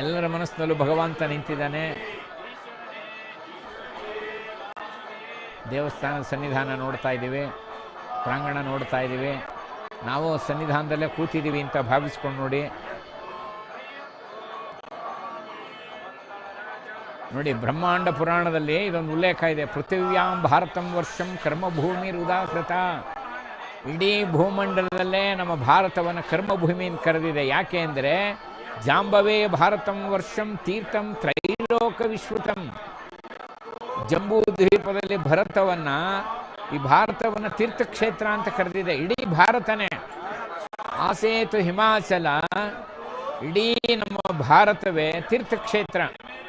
ಎಲ್ಲರ ಮನಸ್ಸಿನಲ್ಲೂ ಭಗವಂತ ನಿಂತಿದ್ದಾನೆ. ದೇವಸ್ಥಾನದ ಸನ್ನಿಧಾನ ನೋಡ್ತಾ ಇದ್ದೀವಿ, ಪ್ರಾಂಗಣ ನೋಡ್ತಾ ಇದ್ದೀವಿ. ನಾವು ಸನ್ನಿಧಾನದಲ್ಲೇ ಕೂತಿದ್ದೀವಿ ಅಂತ ಭಾವಿಸ್ಕೊಂಡು ನೋಡಿ. ನೋಡಿ, ಬ್ರಹ್ಮಾಂಡ ಪುರಾಣದಲ್ಲಿ ಇದೊಂದು ಉಲ್ಲೇಖ ಇದೆ. ಪೃಥಿವ್ಯಾಂ ಭಾರತಂ ವರ್ಷಂ ಕರ್ಮಭೂಮಿ ಉದಾಕೃತ. ಇಡೀ ಭೂಮಂಡಲದಲ್ಲೇ ನಮ್ಮ ಭಾರತವನ್ನು ಕರ್ಮಭೂಮಿ ಅಂತ ಕರೆದಿದೆ. ಯಾಕೆ ಅಂದರೆ ಜಾಂಬವೇ ಭಾರತಂ ವರ್ಷಂ ತೀರ್ಥಂ ತ್ರೈಲೋಕ ವಿಶ್ರುತಂ. ಜಂಬೂ ದ್ವೀಪದಲ್ಲಿ ಭರತವನ್ನ, ಈ ಭಾರತವನ್ನು ತೀರ್ಥಕ್ಷೇತ್ರ ಅಂತ ಕರೆದಿದೆ. ಇಡೀ ಭಾರತನೇ ಆಸೇತು ಹಿಮಾಚಲ, ಇಡೀ ನಮ್ಮ ಭಾರತವೇ ತೀರ್ಥಕ್ಷೇತ್ರ.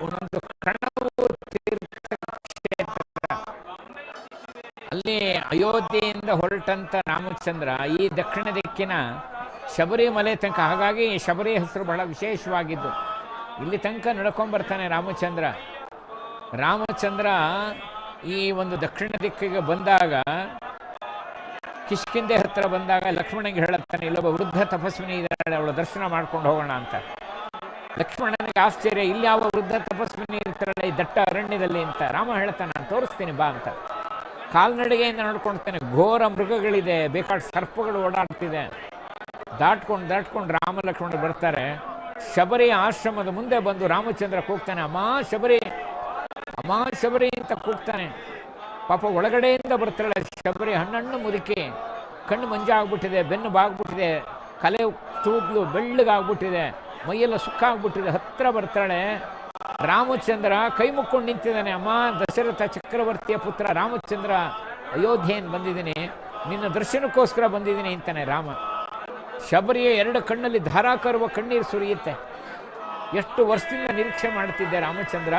ಒಂದೊಂದು ಕಣವು ತೀರ್ಥಕ್ಷೇತ್ರ. ಅಲ್ಲಿ ಅಯೋಧ್ಯೆಯಿಂದ ಹೊರಟಂತ ರಾಮಚಂದ್ರ ಈ ದಕ್ಷಿಣ ದಿಕ್ಕಿನ ಶಬರಿಮಲೆ ತನಕ, ಹಾಗಾಗಿ ಶಬರಿ ಹೆಸರು ಬಹಳ ವಿಶೇಷವಾಗಿದ್ದು. ಇಲ್ಲಿ ತನಕ ನಡ್ಕೊಂಡ್ಬರ್ತಾನೆ ರಾಮಚಂದ್ರ. ರಾಮಚಂದ್ರ ಈ ಒಂದು ದಕ್ಷಿಣ ದಿಕ್ಕಿಗೆ ಬಂದಾಗ, ಕಿಷ್ಕಿಂದೆ ಹತ್ರ ಬಂದಾಗ ಲಕ್ಷ್ಮಣನಿಗೆ ಹೇಳುತ್ತಾನೆ, ಇಲ್ಲೊಬ್ಬ ವೃದ್ಧ ತಪಸ್ವಿನಿ ಇದ್ದಾಳೆ, ಅವಳ ದರ್ಶನ ಮಾಡ್ಕೊಂಡು ಹೋಗೋಣ ಅಂತ. ಲಕ್ಷ್ಮಣನಿಗೆ ಆಶ್ಚರ್ಯ, ಇಲ್ಲಿ ಯಾವ ವೃದ್ಧ ತಪಸ್ವಿನಿ ಇರ್ತಾಳೆ ಈ ದಟ್ಟ ಅರಣ್ಯದಲ್ಲಿ ಅಂತ. ರಾಮ ಹೇಳ್ತಾನೆ, ನಾನು ತೋರಿಸ್ತೀನಿ ಬಾ ಅಂತ. ಕಾಲ್ನಡಿಗೆಯಿಂದ ನೋಡ್ಕೊಳ್ತೇನೆ, ಘೋರ ಮೃಗಗಳಿದೆ, ಬೇಕಾದ ಸರ್ಪಗಳು ಓಡಾಡ್ತಿದೆ. ದಾಟ್ಕೊಂಡು ರಾಮ ಲಕ್ಷ್ಮಣ ಬರ್ತಾರೆ. ಶಬರಿ ಆಶ್ರಮದ ಮುಂದೆ ಬಂದು ರಾಮಚಂದ್ರ ಕೂಗ್ತಾನೆ, ಅಮ್ಮ ಶಬರಿ, ಅಮ್ಮ ಶಬರಿ ಅಂತ ಕೂಗ್ತಾನೆ. ಪಾಪ ಒಳಗಡೆಯಿಂದ ಬರ್ತಾಳೆ ಶಬರಿ, ಹಣ್ಣು ಮುದುಕಿ, ಕಣ್ಣು ಮಂಜಾಗ್ಬಿಟ್ಟಿದೆ, ಬೆನ್ನು ಬಾಗ್ಬಿಟ್ಟಿದೆ, ಕಲೆ ತೂಗ್ಲು ಬೆಳ್ಳಗಾಗ್ಬಿಟ್ಟಿದೆ, ಮೈಯೆಲ್ಲ ಸುಕ್ಕಾಗ್ಬಿಟ್ಟಿದೆ. ಹತ್ರ ಬರ್ತಾಳೆ. ರಾಮಚಂದ್ರ ಕೈ ಮುಕ್ಕೊಂಡು ನಿಂತಿದ್ದಾನೆ. ಅಮ್ಮ ದಶರಥ ಚಕ್ರವರ್ತಿಯ ಪುತ್ರ ರಾಮಚಂದ್ರ, ಅಯೋಧ್ಯೆಯನ್ನು ಬಂದಿದ್ದೀನಿ, ನಿನ್ನ ದರ್ಶನಕ್ಕೋಸ್ಕರ ಬಂದಿದ್ದೀನಿ ಅಂತಾನೆ ರಾಮ. ಶಬರಿಯ ಎರಡು ಕಣ್ಣಲ್ಲಿ ಧಾರಾಕಾರುವ ಕಣ್ಣೀರು ಸುರಿಯುತ್ತೆ. ಎಷ್ಟು ವರ್ಷದಿಂದ ನಿರೀಕ್ಷೆ ಮಾಡ್ತಿದ್ದೆ ರಾಮಚಂದ್ರ,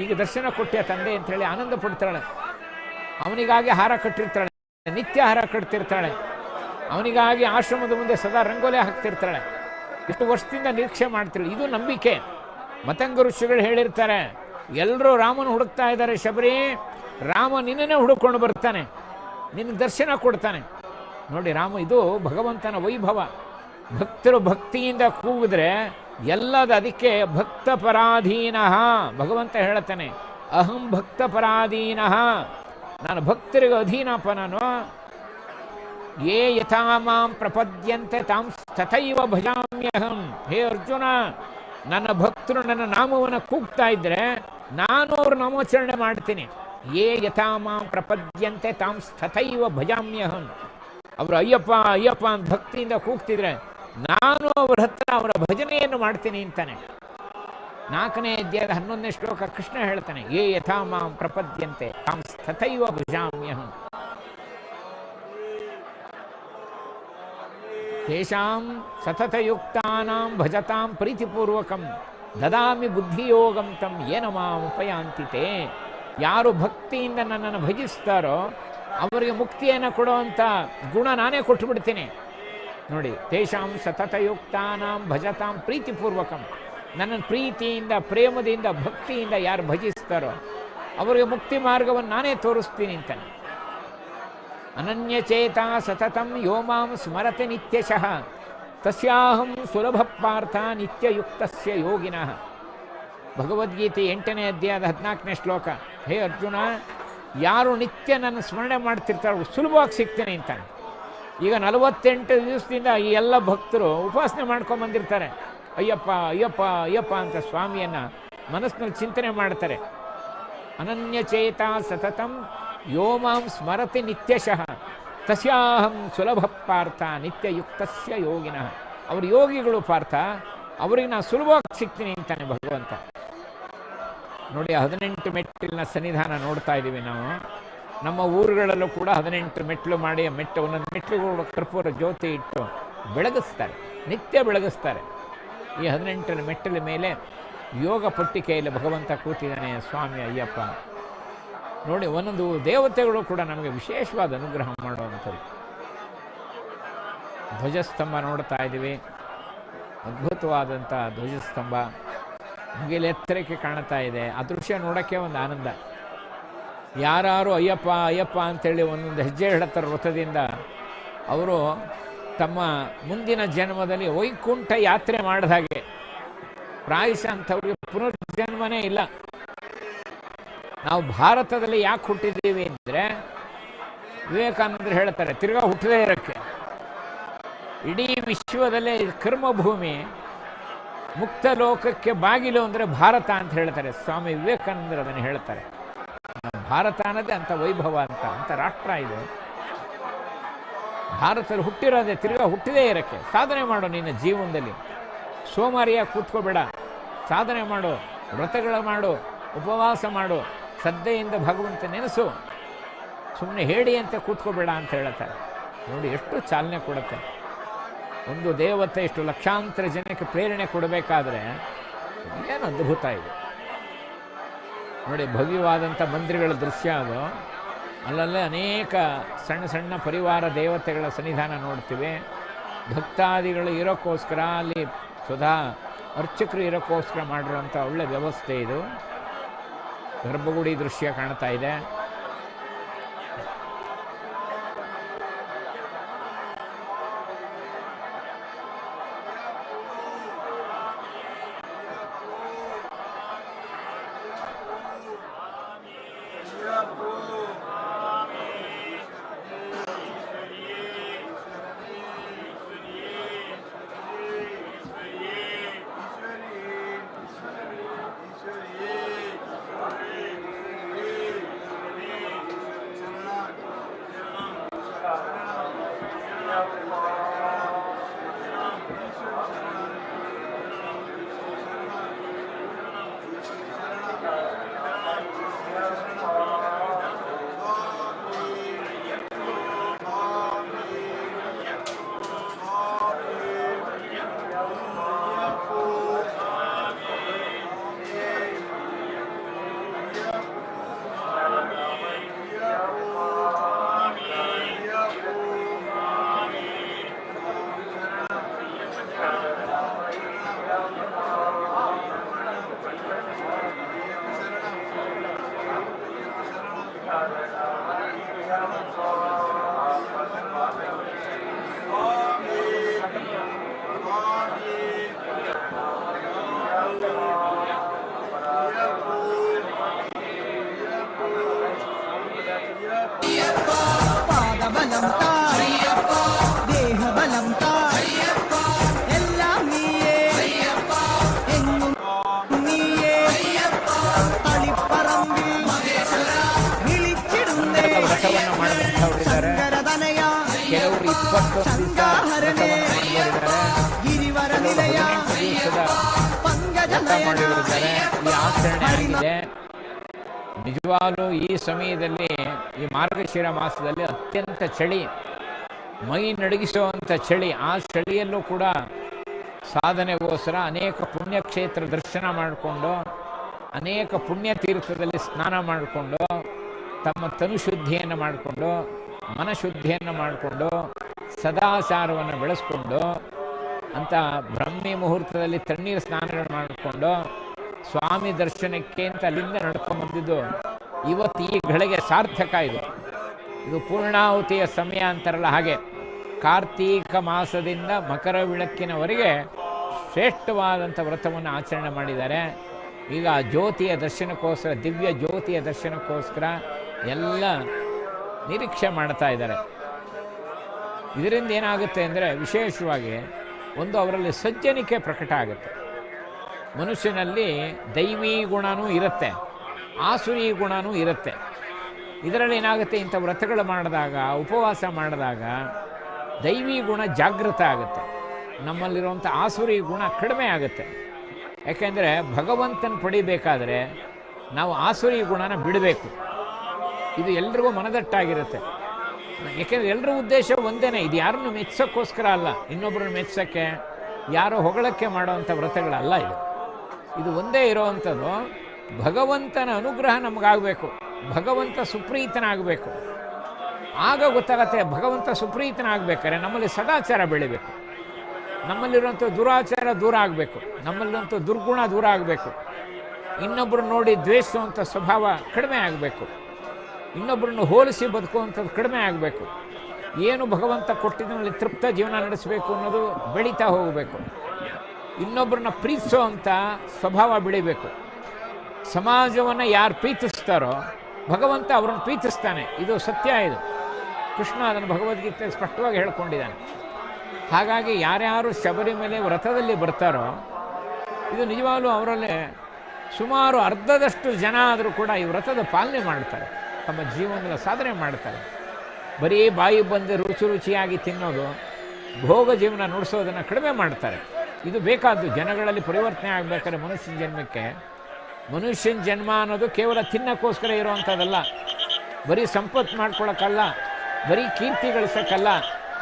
ಈಗ ದರ್ಶನ ಕೊಟ್ಟೆ ತಂದೆ ಅಂತ ಹೇಳಿ ಆನಂದ ಪಡ್ತಾಳೆ. ಅವನಿಗಾಗಿ ಹಾರ ಕಟ್ಟಿರ್ತಾಳೆ, ನಿತ್ಯ ಹಾರ ಕಟ್ತಿರ್ತಾಳೆ. ಅವನಿಗಾಗಿ ಆಶ್ರಮದ ಮುಂದೆ ಸದಾ ರಂಗೋಲೆ ಹಾಕ್ತಿರ್ತಾಳೆ. ಎಷ್ಟು ವರ್ಷದಿಂದ ನಿರೀಕ್ಷೆ ಮಾಡ್ತಿರಲಿ. ಇದು ನಂಬಿಕೆ. ಮತಂಗ ಋಷಿಗಳು ಹೇಳಿರ್ತಾರೆ, ಎಲ್ಲರೂ ರಾಮನ ಹುಡುಕ್ತಾ ಇದ್ದಾರೆ ಶಬರಿ, ರಾಮ ನಿನ್ನನ್ನೇ ಹುಡುಕೊಂಡು ಬರ್ತಾನೆ, ನಿನ್ನ ದರ್ಶನ ಕೊಡ್ತಾನೆ. ನೋಡಿ ರಾಮ, ಇದು ಭಗವಂತನ ವೈಭವ. ಭಕ್ತರು ಭಕ್ತಿಯಿಂದ ಕೂಗಿದ್ರೆ ಎಲ್ಲದ, ಅದಕ್ಕೆ ಭಕ್ತ ಪರಾಧೀನಃ ಭಗವಂತ ಹೇಳ್ತಾನೆ, ಅಹಂ ಭಕ್ತ ಪರಾಧೀನಃ, ನಾನು ಭಕ್ತರಿಗೆ ಅಧೀನಪ್ಪ ನಾನು. ಯೇ ಯಥಾ ಮಾಂ ಪ್ರಪದ್ಯಂತೆ ತಾಂ ತಥೈವ ಭಜಾಮ್ಯಹಂ. ಹೇ ಅರ್ಜುನ, ನನ್ನ ಭಕ್ತರು ನನ್ನ ನಾಮವನ್ನು ಕೂಗ್ತಾ ಇದ್ರೆ ನಾನು ಅವ್ರ ನಾಮಾಚರಣೆ ಮಾಡ್ತೀನಿ. ಯೇ ಯಥಾ ಮಾಂ ಪ್ರಪದ್ಯಂತೆ ತಾಂ ತಥೈವ ಭಜಾಮ್ಯಹಂ. ಅವರು ಅಯ್ಯಪ್ಪ ಅಯ್ಯಪ್ಪ ಅಂತ ಭಕ್ತಿಯಿಂದ ಕೂಗ್ತಿದ್ರೆ ನಾನು ಅವರ ಹತ್ರ ಅವರ ಭಜನೆಯನ್ನು ಮಾಡ್ತೀನಿ ಅಂತಾನೆ. 4ನೇ ಅಧ್ಯಾಯದ 11ನೇ ಶ್ಲೋಕ ಕೃಷ್ಣ ಹೇಳ್ತಾನೆ, ಯೇ ಯಥಾ ಮಾಂ ಪ್ರಪದ್ಯಂತೆ ತಾಂ ತಥೈವ ಭಜಾಮ್ಯಹಂ. ತೇಷಾಂ ಸತತಯುಕ್ತಾನಾಂ ಭಜತಾಂ ಪ್ರೀತಿಪೂರ್ವಕಂ ದದಾಮಿ ಬುದ್ಧಿಯೋಗಂ ತಂ ಯೇನ ಮಾಂ ಉಪಯಾಂತಿ ತೇ. ಯಾರು ಭಕ್ತಿಯಿಂದ ನನ್ನನ್ನು ಭಜಿಸ್ತಾರೋ ಅವರಿಗೆ ಮುಕ್ತಿಯನ್ನು ಕೊಡುವಂಥ ಗುಣ ನಾನೇ ಕೊಟ್ಟುಬಿಡ್ತೀನಿ. ನೋಡಿ, ತೇಷಾಂ ಸತತಯುಕ್ತಾನಾಂ ಭಜತಾಂ ಪ್ರೀತಿಪೂರ್ವಕಂ. ನನ್ನನ್ನು ಪ್ರೀತಿಯಿಂದ, ಪ್ರೇಮದಿಂದ, ಭಕ್ತಿಯಿಂದ ಯಾರು ಭಜಿಸ್ತಾರೋ ಅವರಿಗೆ ಮುಕ್ತಿ ಮಾರ್ಗವನ್ನು ನಾನೇ ತೋರಿಸ್ತೀನಿ ಅಂತಾನೆ. ಅನನ್ಯಚೇತ ಸತತಂ ಯೋ ಮಾಂ ಸ್ಮರತೆ ನಿತ್ಯಶಃ ತಸ್ಯಾಹಂ ಸುಲಭ ಪಾರ್ಥ ನಿತ್ಯಯುಕ್ತಸ್ಯ ಯೋಗಿನಃ. ಭಗವದ್ಗೀತೆ 8ನೇ ಅಧ್ಯಾಯದ 14ನೇ ಶ್ಲೋಕ. ಹೇ ಅರ್ಜುನ, ಯಾರು ನಿತ್ಯ ನನ್ನ ಸ್ಮರಣೆ ಮಾಡ್ತಿರ್ತಾರೋ ಸುಲಭವಾಗಿ ಸಿಗ್ತೇನೆ ಅಂತಾನೆ. ಈಗ 48 ದಿವಸದಿಂದ ಈ ಎಲ್ಲ ಭಕ್ತರು ಉಪಾಸನೆ ಮಾಡ್ಕೊಂಡು ಬಂದಿರ್ತಾರೆ. ಅಯ್ಯಪ್ಪ ಅಯ್ಯಪ್ಪ ಅಯ್ಯಪ್ಪ ಅಂತ ಸ್ವಾಮಿಯನ್ನು ಮನಸ್ಸಿನಲ್ಲಿ ಚಿಂತನೆ ಮಾಡ್ತಾರೆ. ಅನನ್ಯಚೇತ ಸತತಂ ಯೋ ಮಾಂ ಸ್ಮರತಿ ನಿತ್ಯಶಃ ತಸ್ಯಾಹಂ ಸುಲಭ ಪಾರ್ಥ ನಿತ್ಯಯುಕ್ತಸ್ಯ ಯೋಗಿನಃ. ಅವರು ಯೋಗಿಗಳು ಪಾರ್ಥ, ಅವರಿಗೆ ನಾನು ಸುಲಭವಾಗಿ ಸಿಗ್ತೀನಿ ಅಂತಾನೆ ಭಗವಂತ. ನೋಡಿ, 18 ಮೆಟ್ಟಿಲಿನ ಸನ್ನಿಧಾನ ನೋಡ್ತಾ ಇದ್ದೀವಿ ನಾವು. ನಮ್ಮ ಊರುಗಳಲ್ಲೂ ಕೂಡ 18 ಮೆಟ್ಟಲು ಮಾಡಿ, ಒಂದೊಂದು ಮೆಟ್ಟಲುಗಳು ಕರ್ಪೂರ ಜ್ಯೋತಿ ಇಟ್ಟು ಬೆಳಗಿಸ್ತಾರೆ, ನಿತ್ಯ ಬೆಳಗಿಸ್ತಾರೆ. ಈ 18 ಮೆಟ್ಟಲ ಮೇಲೆ ಯೋಗ ಪಟ್ಟಿಕೆಯಲ್ಲಿ ಭಗವಂತ ಕೂತಿದ್ದಾನೆ ಸ್ವಾಮಿ ಅಯ್ಯಪ್ಪ. ನೋಡಿ, ಒಂದೊಂದು ದೇವತೆಗಳು ಕೂಡ ನಮಗೆ ವಿಶೇಷವಾದ ಅನುಗ್ರಹ ಮಾಡುವಂಥದ್ದು. ಧ್ವಜಸ್ತಂಭ ನೋಡ್ತಾ ಇದ್ದೀವಿ. ಅದ್ಭುತವಾದಂಥ ಧ್ವಜಸ್ತಂಭ ಮುಗಿಲೆತ್ತರಕ್ಕೆ ಕಾಣ್ತಾ ಇದೆ. ಆ ದೃಶ್ಯ ನೋಡೋಕ್ಕೆ ಒಂದು ಆನಂದ. ಯಾರು ಅಯ್ಯಪ್ಪ ಅಯ್ಯಪ್ಪ ಅಂಥೇಳಿ ಒಂದೊಂದು ಹೆಜ್ಜೆ ಇಡ್ತಾರೆ ರಥದಿಂದ, ಅವರು ತಮ್ಮ ಮುಂದಿನ ಜನ್ಮದಲ್ಲಿ ವೈಕುಂಠ ಯಾತ್ರೆ ಮಾಡಿದ ಹಾಗೆ. ಪ್ರಾಯಶಃ ಅಂಥವ್ರಿಗೆ ಪುನರ್ಜನ್ಮನೇ ಇಲ್ಲ. ನಾವು ಭಾರತದಲ್ಲಿ ಯಾಕೆ ಹುಟ್ಟಿದ್ದೀವಿ ಅಂದರೆ ವಿವೇಕಾನಂದರು ಹೇಳ್ತಾರೆ, ತಿರ್ಗಾ ಹುಟ್ಟದೇ ಇರೋಕ್ಕೆ. ಇಡೀ ವಿಶ್ವದಲ್ಲೇ ಕರ್ಮಭೂಮಿ, ಮುಕ್ತ ಲೋಕಕ್ಕೆ ಬಾಗಿಲು ಅಂದರೆ ಭಾರತ ಅಂತ ಹೇಳ್ತಾರೆ. ಸ್ವಾಮಿ ವಿವೇಕಾನಂದರು ಅದನ್ನು ಹೇಳ್ತಾರೆ. ಭಾರತ ಅನ್ನೋದೇ ಅಂಥ ವೈಭವ ಅಂಥ ರಾಷ್ಟ್ರ ಇದು. ಭಾರತದಲ್ಲಿ ಹುಟ್ಟಿರೋದೇ, ತಿರ್ಗಾ ಹುಟ್ಟಿದೇ ಇರೋಕ್ಕೆ. ಸಾಧನೆ ಮಾಡು ನಿನ್ನ ಜೀವನದಲ್ಲಿ. ಸೋಮಾರಿಯಾಗಿ ಕೂತ್ಕೋಬೇಡ, ಸಾಧನೆ ಮಾಡು, ವ್ರತಗಳು ಮಾಡು, ಉಪವಾಸ ಮಾಡು, ಶ್ರದ್ಧೆಯಿಂದ ಭಗವಂತ ನೆನೆಸು. ಸುಮ್ಮನೆ ಹೇಳಿ ಅಂತ ಕೂತ್ಕೋಬೇಡ ಅಂತ ಹೇಳ್ತಾರೆ. ನೋಡಿ ಎಷ್ಟು ಚಾಲನೆ ಕೊಡುತ್ತೆ. ಒಂದು ದೇವತೆ ಇಷ್ಟು ಲಕ್ಷಾಂತರ ಜನಕ್ಕೆ ಪ್ರೇರಣೆ ಕೊಡಬೇಕಾದ್ರೆ ಏನು ಅದ್ಭುತ ಇದೆ ನೋಡಿ. ಭವ್ಯವಾದಂಥ ಮಂದಿರಗಳ ದೃಶ್ಯ ಅದು. ಅಲ್ಲಲ್ಲೇ ಅನೇಕ ಸಣ್ಣ ಸಣ್ಣ ಪರಿವಾರ ದೇವತೆಗಳ ಸನ್ನಿಧಾನ ನೋಡ್ತೀವಿ. ಭಕ್ತಾದಿಗಳು ಇರೋಕ್ಕೋಸ್ಕರ ಅಲ್ಲಿ ಸ್ವತಃ ಅರ್ಚಕರು ಇರೋಕ್ಕೋಸ್ಕರ ಮಾಡಿರುವಂಥ ಒಳ್ಳೆ ವ್ಯವಸ್ಥೆ ಇದು. ಗರ್ಭಗುಡಿ ದೃಶ್ಯ ಕಾಣ್ತಾ ಇದೆ. ಪಾದಬಲಂ ದೇಹಬಲಂ ಎല്ലാം നീയേ എങ്ങും നീയേ തളിപ്പറമ്പിൽ വിളിച്ചിടുന്നേ ವ್ರತವನ್ನು ಮಾಡಿದಂಥವರಿದ್ದಾರೆ. ശങ്കരതനയ ಕೆಲವರು 21 ದಿವಸ ಗಿರಿವರ ನಿಲಯ ಪಂಕಜ ಮಾಡಿರುತ್ತಾರೆ. ಈ ಆಚರಣೆ ಆಗಿದೆ. ನಿಜವಾಗಲೂ ಈ ಸಮಯದಲ್ಲಿ, ಈ ಮಾರ್ಗಶಿರ ಮಾಸದಲ್ಲಿ ಅತ್ಯಂತ ಚಳಿ, ಮೈ ನಡುಗಿಸುವಂಥ ಚಳಿ. ಆ ಚಳಿಯಲ್ಲೂ ಕೂಡ ಸಾಧನೆಗೋಸ್ಕರ ಅನೇಕ ಪುಣ್ಯಕ್ಷೇತ್ರ ದರ್ಶನ ಮಾಡಿಕೊಂಡು, ಅನೇಕ ಪುಣ್ಯ ತೀರ್ಥದಲ್ಲಿ ಸ್ನಾನ ಮಾಡಿಕೊಂಡು, ತಮ್ಮ ತನುಶುದ್ಧಿಯನ್ನು ಮಾಡಿಕೊಂಡು, ಮನಶುದ್ಧಿಯನ್ನು ಮಾಡಿಕೊಂಡು, ಸದಾಚಾರವನ್ನು ಬೆಳೆಸ್ಕೊಂಡು, ಅಂತ ಬ್ರಹ್ಮಿ ಮುಹೂರ್ತದಲ್ಲಿ ತಣ್ಣೀರು ಸ್ನಾನಗಳು ಮಾಡಿಕೊಂಡು ಸ್ವಾಮಿ ದರ್ಶನಕ್ಕೆ ಅಂತ ಅಲ್ಲಿಂದ ನಡ್ಕೊಂಡು ಬಂದಿದ್ದು ಇವತ್ತು ಈ ಗಳಿಗೆ ಸಾರ್ಥಕ ಇದು. ಇದು ಪೂರ್ಣಾಹುತಿಯ ಸಮಯ ಅಂತಾರಲ್ಲ ಹಾಗೆ, ಕಾರ್ತೀಕ ಮಾಸದಿಂದ ಮಕರ ಬೆಳಕಿನವರೆಗೆ ಶ್ರೇಷ್ಠವಾದಂಥ ವ್ರತವನ್ನು ಆಚರಣೆ ಮಾಡಿದ್ದಾರೆ. ಈಗ ಜ್ಯೋತಿಯ ದರ್ಶನಕ್ಕೋಸ್ಕರ, ದಿವ್ಯ ಜ್ಯೋತಿಯ ದರ್ಶನಕ್ಕೋಸ್ಕರ ಎಲ್ಲ ನಿರೀಕ್ಷೆ ಮಾಡ್ತಾ ಇದ್ದಾರೆ. ಇದರಿಂದ ಏನಾಗುತ್ತೆ ಅಂದರೆ ವಿಶೇಷವಾಗಿ ಒಂದು ಅವರಲ್ಲಿ ಸಜ್ಜನಿಕೆ ಪ್ರಕಟ ಆಗುತ್ತೆ. ಮನುಷ್ಯನಲ್ಲಿ ದೈವೀ ಗುಣನೂ ಇರುತ್ತೆ, ಆಸುರಿ ಗುಣನೂ ಇರುತ್ತೆ. ಇದರಲ್ಲಿ ಏನಾಗುತ್ತೆ, ಇಂಥ ವ್ರತಗಳು ಮಾಡಿದಾಗ, ಉಪವಾಸ ಮಾಡಿದಾಗ ದೈವೀ ಗುಣ ಜಾಗೃತ ಆಗುತ್ತೆ, ನಮ್ಮಲ್ಲಿರುವಂಥ ಆಸುರಿ ಗುಣ ಕಡಿಮೆ ಆಗುತ್ತೆ. ಯಾಕೆಂದರೆ ಭಗವಂತನ ಪಡಿಬೇಕಾದ್ರೆ ನಾವು ಆಸುರಿ ಗುಣನ ಬಿಡಬೇಕು. ಇದು ಎಲ್ರಿಗೂ ಮನದಟ್ಟಾಗಿರುತ್ತೆ. ಯಾಕೆಂದರೆ ಎಲ್ಲರ ಉದ್ದೇಶ ಒಂದೇ, ಇದು ಯಾರನ್ನು ಮೆಚ್ಚೋಕ್ಕೋಸ್ಕರ ಅಲ್ಲ, ಇನ್ನೊಬ್ಬರನ್ನು ಮೆಚ್ಚೋಕ್ಕೆ, ಯಾರೋ ಹೊಗಳಕ್ಕೆ ಮಾಡೋವಂಥ ವ್ರತಗಳಲ್ಲ ಇದು. ಇದು ಒಂದೇ ಇರೋವಂಥದ್ದು, ಭಗವಂತನ ಅನುಗ್ರಹ ನಮಗಾಗಬೇಕು, ಭಗವಂತ ಸುಪ್ರೀತನಾಗಬೇಕು. ಆಗ ಗೊತ್ತಾಗತ್ತೆ ಭಗವಂತ ಸುಪ್ರೀತನಾಗಬೇಕಾದ್ರೆ ನಮ್ಮಲ್ಲಿ ಸದಾಚಾರ ಬೆಳಿಬೇಕು, ನಮ್ಮಲ್ಲಿರುವಂಥ ದುರಾಚಾರ ದೂರ ಆಗಬೇಕು, ನಮ್ಮಲ್ಲಿರುವಂಥ ದುರ್ಗುಣ ದೂರ ಆಗಬೇಕು, ಇನ್ನೊಬ್ಬರು ನೋಡಿ ದ್ವೇಷಿಸುವಂಥ ಸ್ವಭಾವ ಕಡಿಮೆ ಆಗಬೇಕು, ಇನ್ನೊಬ್ಬರನ್ನು ಹೋಲಿಸಿ ಬದುಕುವಂಥದ್ದು ಕಡಿಮೆ ಆಗಬೇಕು, ಏನು ಭಗವಂತ ಕೊಟ್ಟಿದ್ದಲ್ಲಿ ತೃಪ್ತ ಜೀವನ ನಡೆಸಬೇಕು ಅನ್ನೋದು ಬೆಳೀತಾ ಹೋಗಬೇಕು, ಇನ್ನೊಬ್ಬರನ್ನ ಪ್ರೀತಿಸೋವಂಥ ಸ್ವಭಾವ ಬೆಳಿಬೇಕು. ಸಮಾಜವನ್ನು ಯಾರು ಪ್ರೀತಿಸ್ತಾರೋ ಭಗವಂತ ಅವರನ್ನು ಪ್ರೀತಿಸ್ತಾನೆ. ಇದು ಸತ್ಯ. ಇದು ಕೃಷ್ಣ ಅದನ್ನು ಭಗವದ್ಗೀತೆ ಸ್ಪಷ್ಟವಾಗಿ ಹೇಳ್ಕೊಂಡಿದ್ದಾನೆ. ಹಾಗಾಗಿ ಯಾರ್ಯಾರು ಶಬರಿಮಲೆ ವ್ರತದಲ್ಲಿ ಬರ್ತಾರೋ ಇದು ನಿಜವಾಗ್ಲೂ ಅವರಲ್ಲೇ ಸುಮಾರು ಅರ್ಧದಷ್ಟು ಜನ ಆದರೂ ಕೂಡ ಈ ವ್ರತದ ಪಾಲನೆ ಮಾಡ್ತಾರೆ, ತಮ್ಮ ಜೀವನದ ಸಾಧನೆ ಮಾಡ್ತಾರೆ. ಬರೀ ಬಾಯಿ ಬಂದು ರುಚಿಯಾಗಿ ತಿನ್ನೋದು, ಭೋಗ ಜೀವನ ನಡೆಸೋದನ್ನು ಕಡಿಮೆ ಮಾಡ್ತಾರೆ. ಇದು ಬೇಕಾದ್ದು. ಜನಗಳಲ್ಲಿ ಪರಿವರ್ತನೆ ಆಗಬೇಕಾದ್ರೆ ಮನುಷ್ಯನ ಜನ್ಮಕ್ಕೆ, ಮನುಷ್ಯನ ಜನ್ಮ ಅನ್ನೋದು ಕೇವಲ ತಿನ್ನೋಕ್ಕೋಸ್ಕರ ಇರುವಂಥದ್ದಲ್ಲ, ಬರೀ ಸಂಪತ್ತು ಮಾಡ್ಕೊಳ್ಳೋಕ್ಕಲ್ಲ, ಬರೀ ಕೀರ್ತಿ ಗಳಿಸೋಕ್ಕಲ್ಲ,